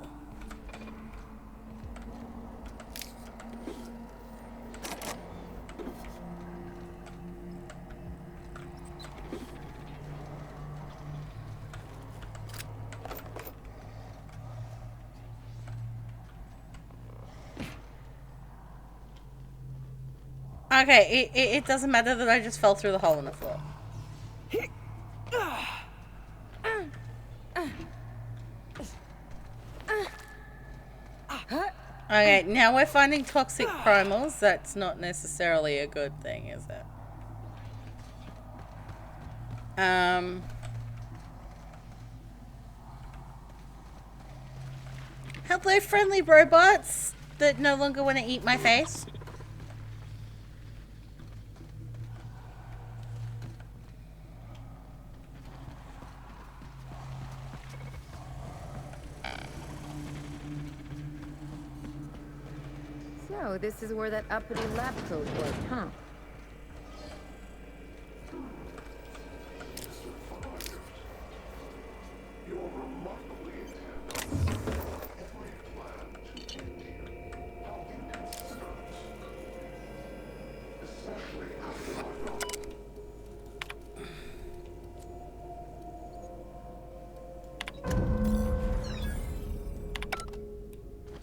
Speaker 1: Okay, it doesn't matter that I just fell through the hole in the floor. Okay, now we're finding toxic primals. That's not necessarily a good thing, is it? Hello, friendly robots that no longer want to eat my face.
Speaker 9: So, this is where that uppity lab coat was, huh?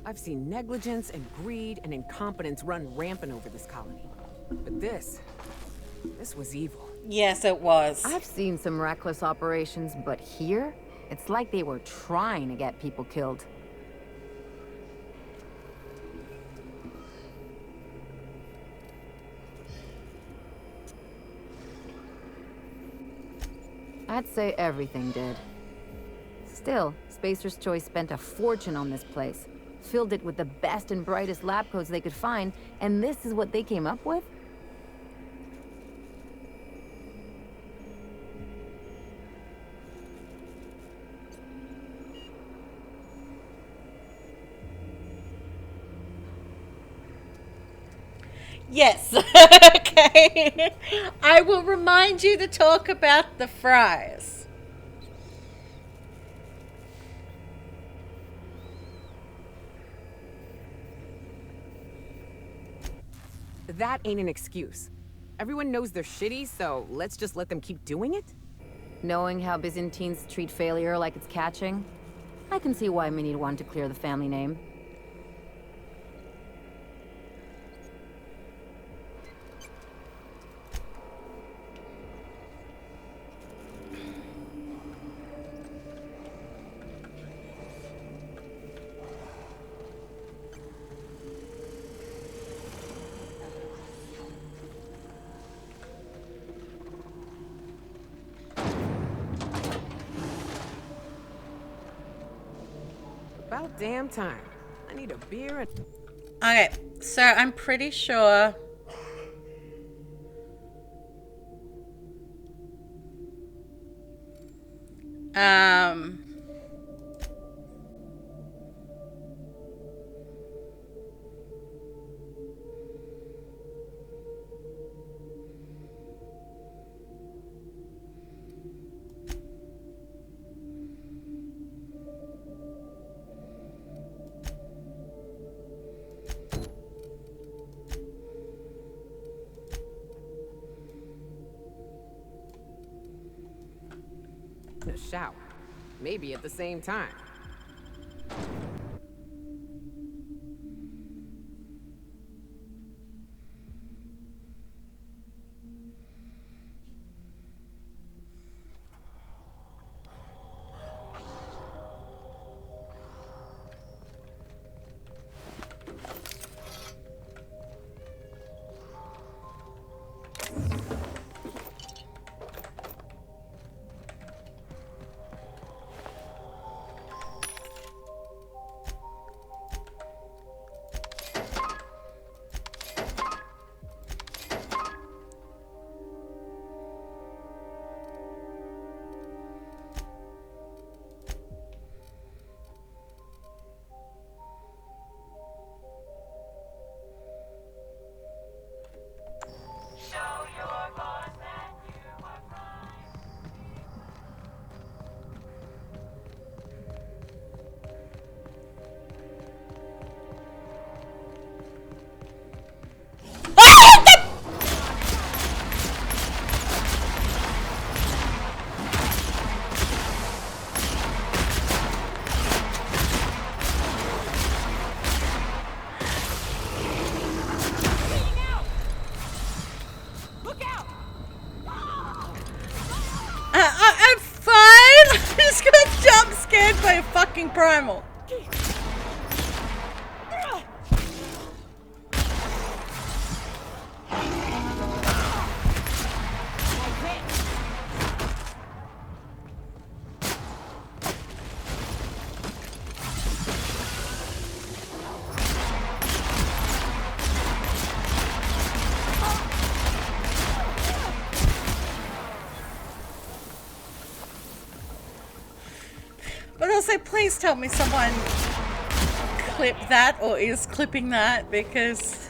Speaker 8: I've seen negligence and greed and incompetence run rampant over this colony. But this was evil.
Speaker 1: Yes, it was.
Speaker 9: I've seen some reckless operations, but here, it's like they were trying to get people killed. I'd say everything did. Still, Spacer's Choice spent a fortune on this place. Filled it with the best and brightest lab coats they could find, and this is what they came up with?
Speaker 1: Yes. Okay. I will remind you to talk about the fries.
Speaker 8: That ain't an excuse. Everyone knows they're shitty, so let's just let them keep doing it?
Speaker 9: Knowing how Byzantines treat failure like it's catching, I can see why Minnie'd want to clear the family name.
Speaker 8: About damn time. I need a beer and...
Speaker 1: Okay, so I'm pretty sure...
Speaker 8: a shower. Maybe at the same time.
Speaker 1: hit by a fucking primal. But also, please tell me someone clipped that or is clipping that, because...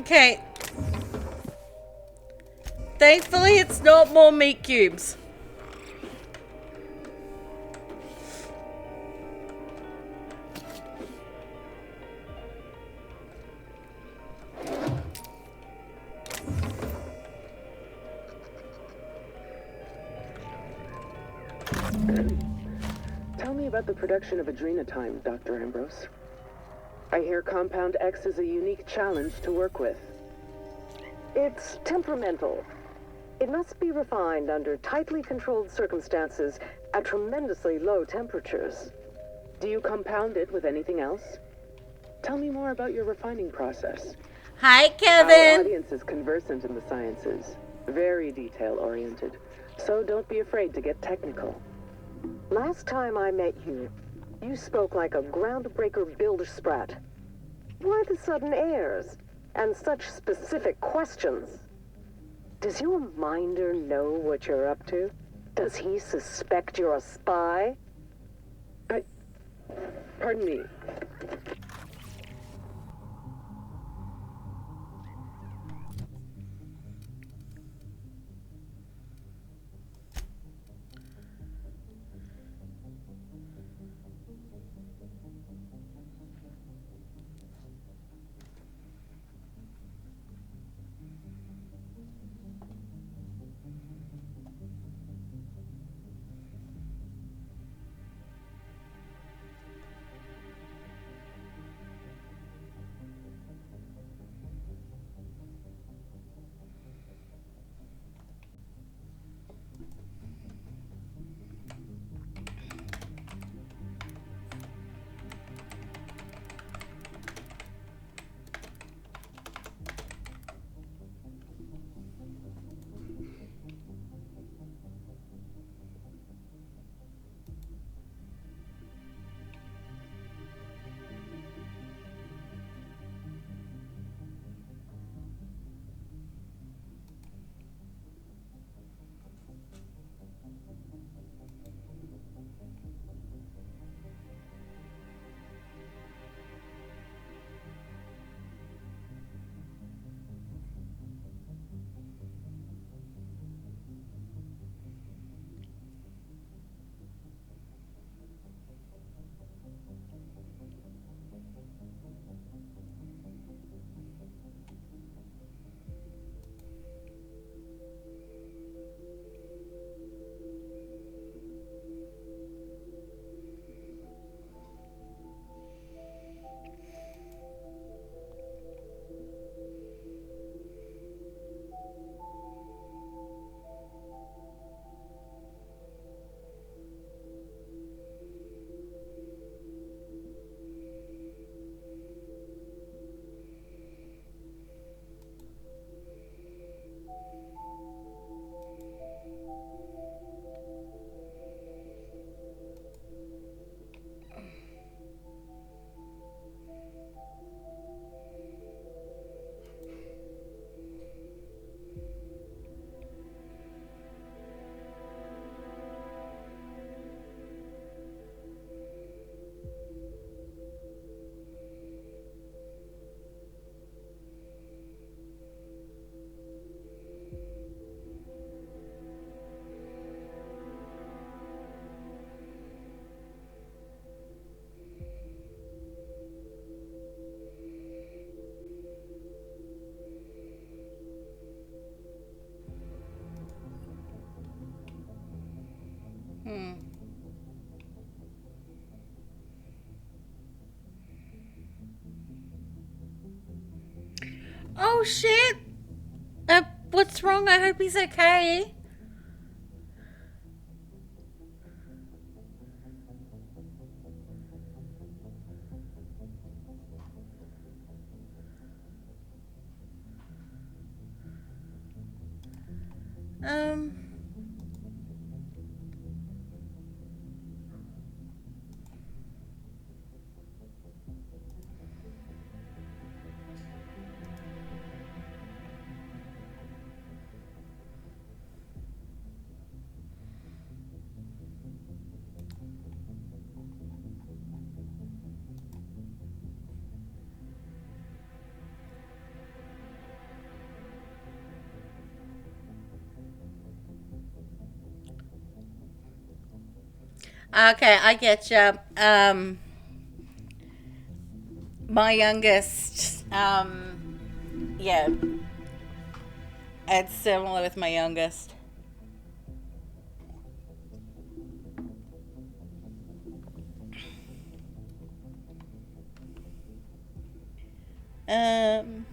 Speaker 1: Okay. Thankfully, it's not more meat cubes.
Speaker 14: Tell me about the production of adrenotime, Dr. Ambrose. I hear Compound X is a unique challenge to work with.
Speaker 11: It's temperamental. It must be refined under tightly controlled circumstances at tremendously low temperatures.
Speaker 14: Do you compound it with anything else? Tell me more about your refining process.
Speaker 1: Hi, Kevin.
Speaker 14: Our audience is conversant in the sciences, very detail-oriented, so don't be afraid to get technical.
Speaker 11: Last time I met you, you spoke like a groundbreaker bilge sprat. Why the sudden airs? And such specific questions? Does your minder know what you're up to? Does he suspect you're a spy?
Speaker 14: Pardon me.
Speaker 1: Oh shit! What's wrong? I hope he's okay. Okay, I get you. My youngest, yeah, it's similar with my youngest. Um,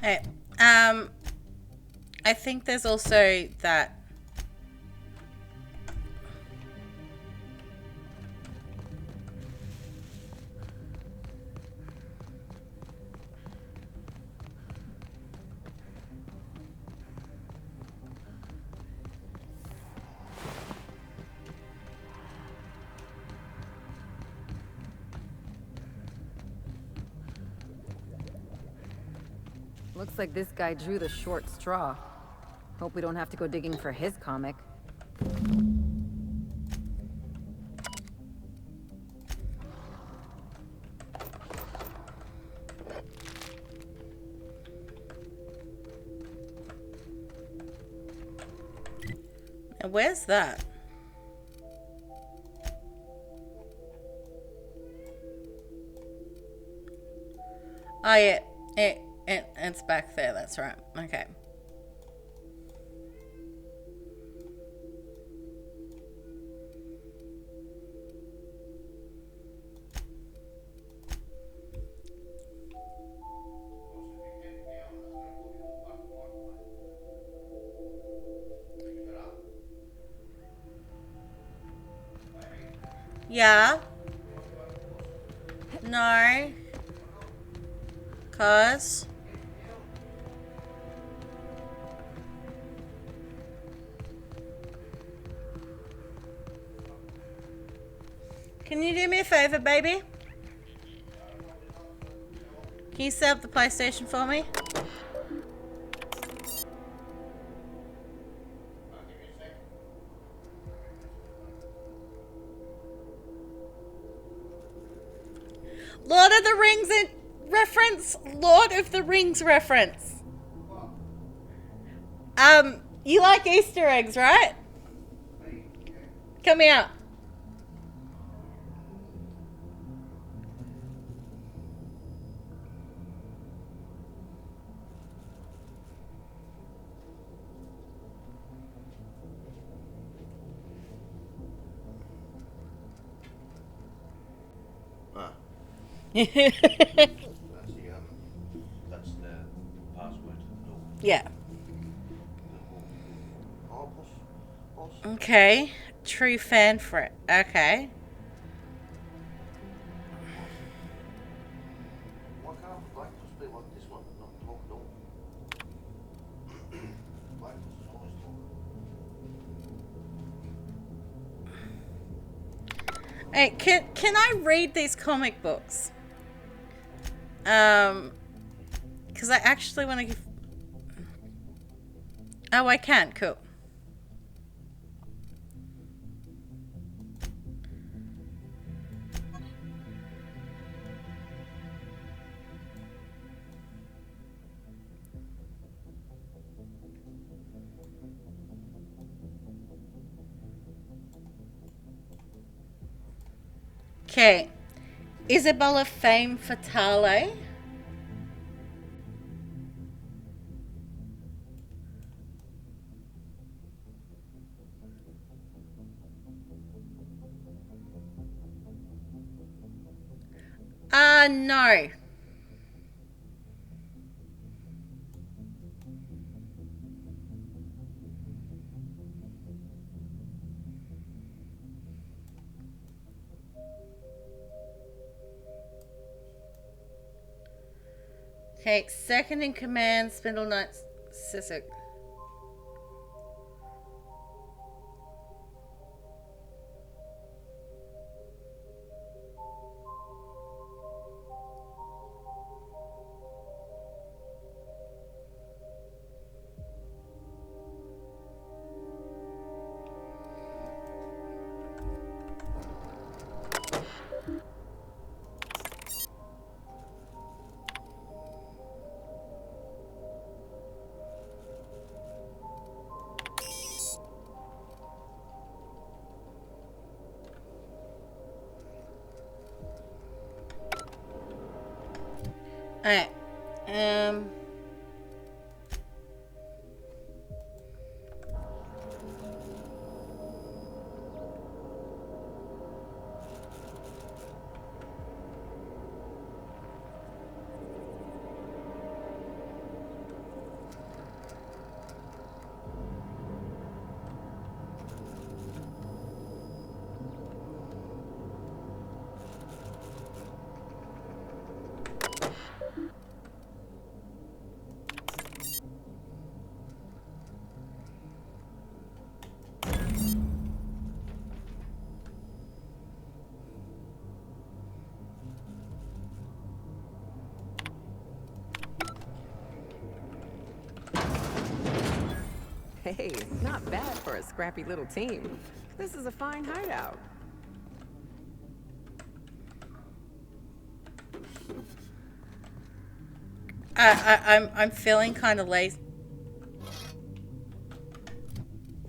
Speaker 1: Hey, I think there's also that.
Speaker 9: Looks like this guy drew the short straw. Hope we don't have to go digging for his comic.
Speaker 1: Now, where's that? Oh yeah, it's back there. That's right. Okay. Yeah. No. Cause. Can you do me a favor, baby? Can you set up the PlayStation for me? Lord of the Rings reference. Lord of the Rings reference. You like Easter eggs, right? Come out.
Speaker 4: Ah.
Speaker 1: Yeah.
Speaker 4: That's the password to the door.
Speaker 1: Yeah.
Speaker 4: Oh, push.
Speaker 1: Okay. True fan for it. Okay.
Speaker 4: Why can't black push be like this one, not talk at all? Black push is always talk.
Speaker 1: Hey, can I read these comic books? Because I actually want to give... Oh, I can. Cool. Okay. Isabella Fame Fatale. No. Okay, second in command, Spindle Knight Sissek. Alright.
Speaker 8: Hey, not bad for a scrappy little team. This is a fine hideout.
Speaker 1: I'm feeling kind of lazy.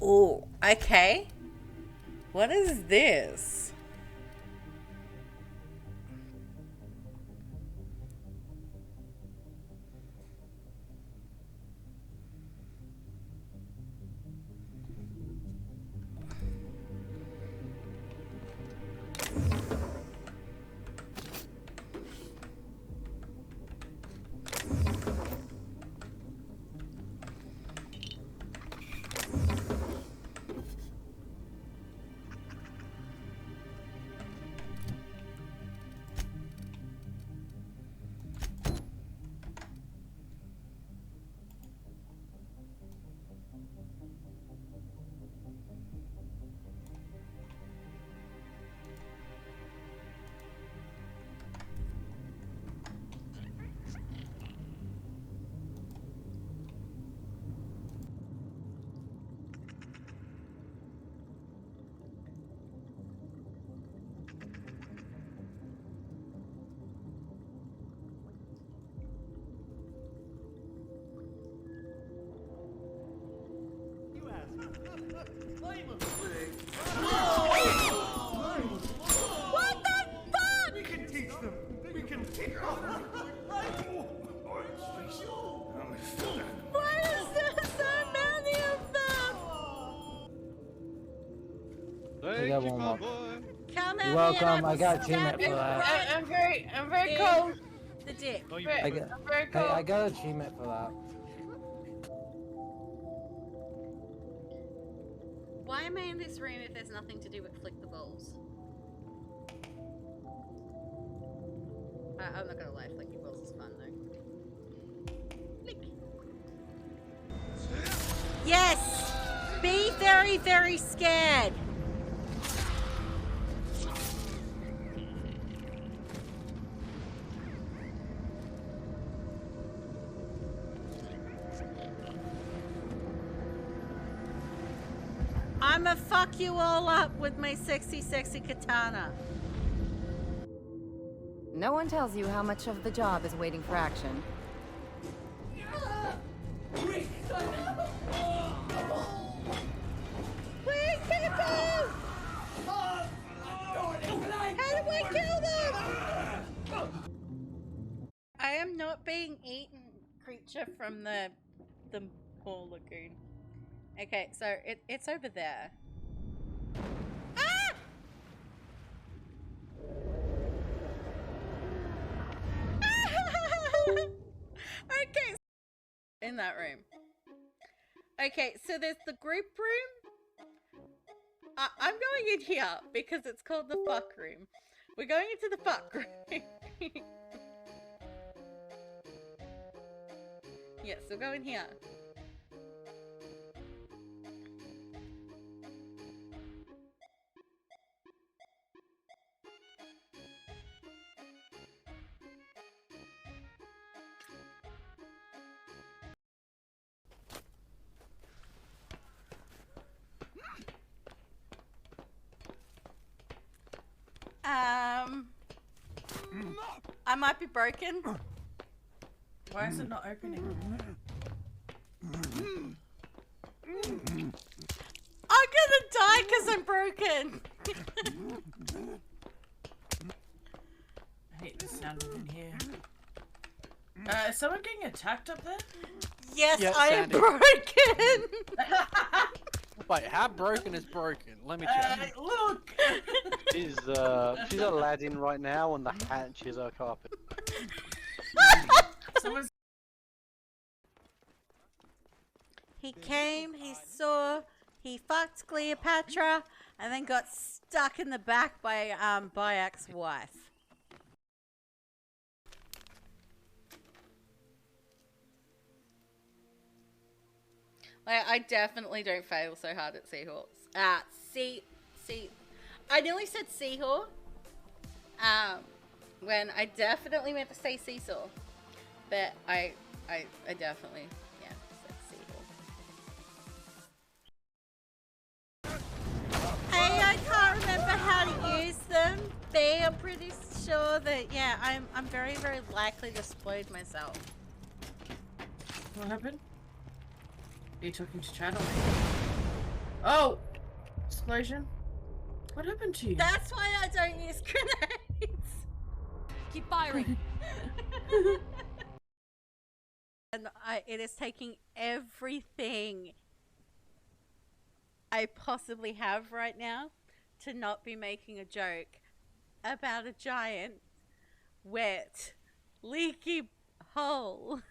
Speaker 1: Oh, okay. What is this? What the fuck?
Speaker 20: We can teach them. We can teach them.
Speaker 1: Why is there so many of them?
Speaker 12: Thank
Speaker 15: got
Speaker 12: you,
Speaker 15: one
Speaker 12: my
Speaker 15: more.
Speaker 12: boy.
Speaker 1: Come at
Speaker 15: You're
Speaker 1: me
Speaker 15: welcome.
Speaker 1: and
Speaker 15: I got a achievement for that.
Speaker 2: I'm very cold.
Speaker 1: The dick.
Speaker 12: Oh, you
Speaker 15: I
Speaker 12: better-
Speaker 15: got,
Speaker 2: I'm very
Speaker 15: hey,
Speaker 2: cold.
Speaker 15: I got an achievement for that.
Speaker 1: Why am I in this room if there's nothing to do but flick the balls? I'm not gonna lie, flicking balls is fun though. Flick. Yes! Be very, very scared! I'ma fuck you all up with my sexy, sexy katana.
Speaker 9: No one tells you how much of the job is waiting for action.
Speaker 1: Wait, people! How do I kill them? I am not being eaten, creature from the poor lagoon. Okay, so it's over there. Ah! Okay, in that room. Okay, so there's the group room. I'm going in here because it's called the fuck room. We're going into the fuck room. Yes, we'll go in here. I might be broken.
Speaker 2: Why is it not opening?
Speaker 1: I'm gonna die because I'm broken.
Speaker 2: I hate the sound of in here. Is someone getting attacked up there?
Speaker 1: Yes,
Speaker 12: Yeah,
Speaker 1: I am
Speaker 12: Sandy.
Speaker 1: broken.
Speaker 12: Wait, how broken is broken? Let me check.
Speaker 2: Look!
Speaker 12: She's Aladdin right now on the hat and she's our carpet.
Speaker 2: Someone's
Speaker 1: He came, he saw, he fucked Cleopatra, and then got stuck in the back by Bayek's wife. Like, I definitely don't fail so hard at Seahawks. I nearly said Seahawk. When I definitely meant to say Seesaw. But I definitely, yeah, said Seahawk. A, I can't remember how to use them. B, I'm pretty sure that, yeah, I'm very, very likely to explode myself.
Speaker 2: What happened? Are you talking to Chad? Oh! Explosion? What happened to you?
Speaker 1: That's why I don't use grenades.
Speaker 9: Keep firing.
Speaker 1: And it is taking everything I possibly have right now to not be making a joke about a giant, wet, leaky hole.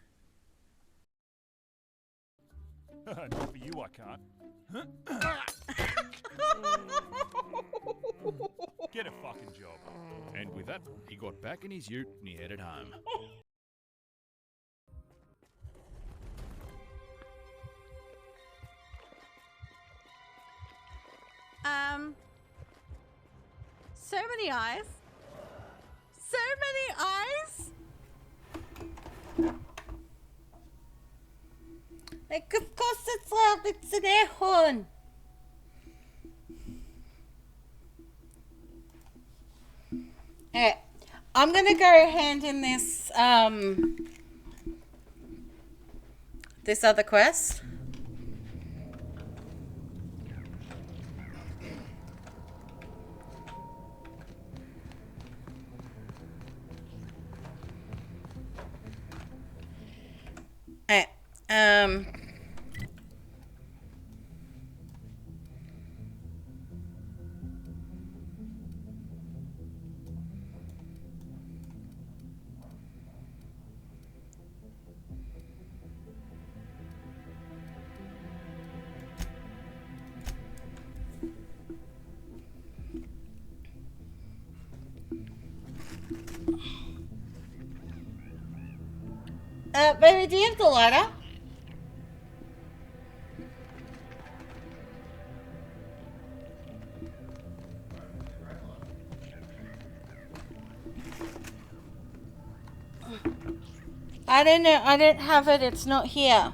Speaker 16: Not for you, I can't. Get a fucking job.
Speaker 21: And with that, he got back in his ute and he headed home.
Speaker 1: So many eyes. So many eyes. Like, of course it's loud. It's an air horn. Alright, I'm gonna go hand in this this other quest. Baby, do you have the lighter? I don't know. I don't have it. It's not here.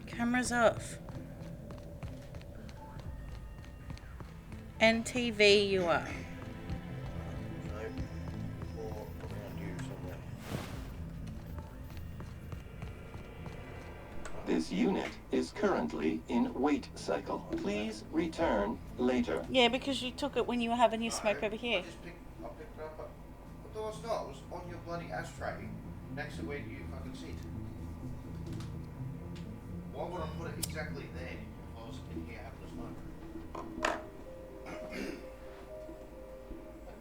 Speaker 1: Camera's off. NTV you are.
Speaker 3: This unit is currently in wait cycle. Please return later.
Speaker 1: Yeah, because you took it when you were having your smoke over here.
Speaker 4: I picked it up, but no, it's not. It was on your bloody ashtray next to where you fucking sit. Why would I put it exactly there if I was in here having a smoke? A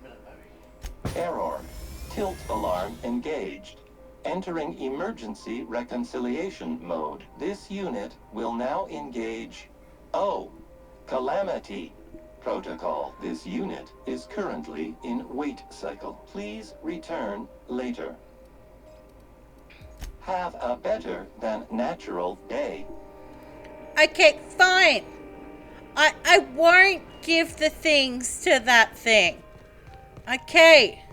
Speaker 4: minute, baby.
Speaker 3: Error. Tilt alarm engaged. Entering emergency reconciliation mode. This unit will now engage calamity protocol. This unit is currently in wait cycle. Please return later. Have a better than natural day.
Speaker 1: Okay, fine. I won't give the things to that thing. Okay.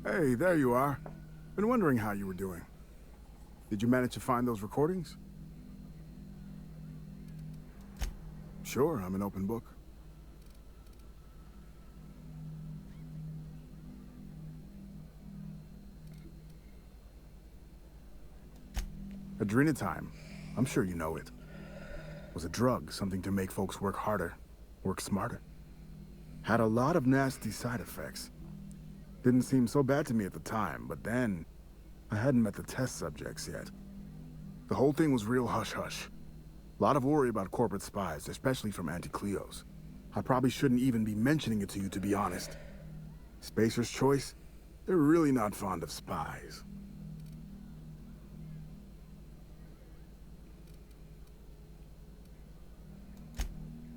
Speaker 19: Hey, there you are. Been wondering how you were doing. Did you manage to find those recordings? Sure, I'm an open book. Adrenatime. I'm sure you know it. Was a drug, something to make folks work harder, work smarter. Had a lot of nasty side effects. Didn't seem so bad to me at the time, but then I hadn't met the test subjects yet. The whole thing was real hush-hush. A lot of worry about corporate spies, especially from Anti-Cleos. I probably shouldn't even be mentioning it to you, to be honest. Spacer's Choice? They're really not fond of spies.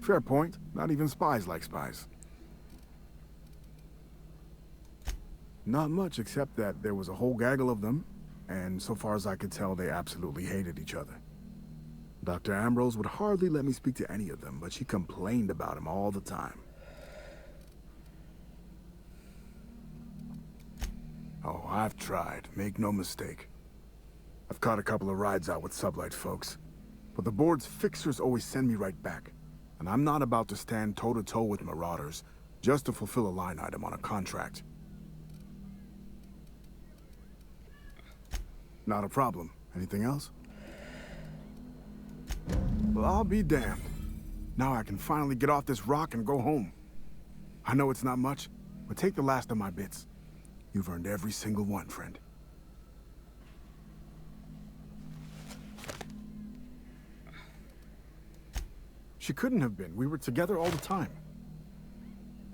Speaker 19: Fair point. Not even spies like spies. Not much, except that there was a whole gaggle of them, and so far as I could tell, they absolutely hated each other. Dr. Ambrose would hardly let me speak to any of them, but she complained about him all the time. Oh, I've tried, make no mistake. I've caught a couple of rides out with sublight folks, but the board's fixers always send me right back, and I'm not about to stand toe-to-toe with marauders just to fulfill a line item on a contract. Not a problem. Anything else? Well, I'll be damned. Now I can finally get off this rock and go home. I know it's not much, but take the last of my bits. You've earned every single one, friend. She couldn't have been. We were together all the time.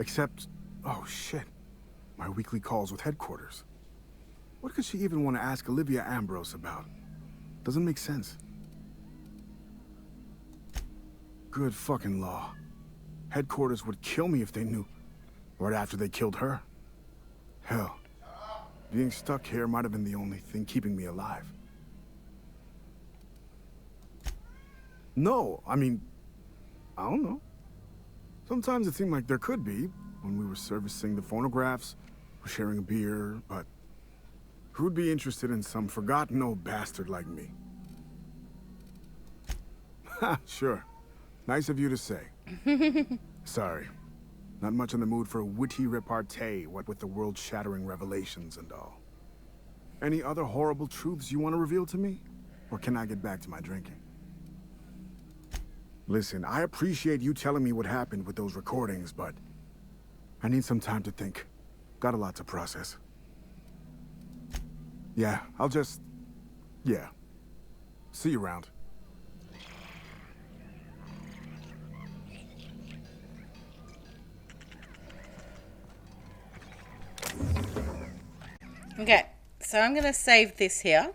Speaker 19: Except, oh shit, my weekly calls with headquarters. What could she even want to ask Olivia Ambrose about? Doesn't make sense. Good fucking law. Headquarters would kill me if they knew. Right after they killed her. Hell, being stuck here might have been the only thing keeping me alive. No, I mean, I don't know. Sometimes it seemed like there could be, when we were servicing the phonographs, or sharing a beer, but who'd be interested in some forgotten old bastard like me? Ha, sure. Nice of you to say. Sorry. Not much in the mood for a witty repartee, what with the world-shattering revelations and all. Any other horrible truths you want to reveal to me? Or can I get back to my drinking? Listen, I appreciate you telling me what happened with those recordings, but I need some time to think. Got a lot to process. Yeah, I'll just... yeah. See you around.
Speaker 1: Okay, so I'm going to save this here.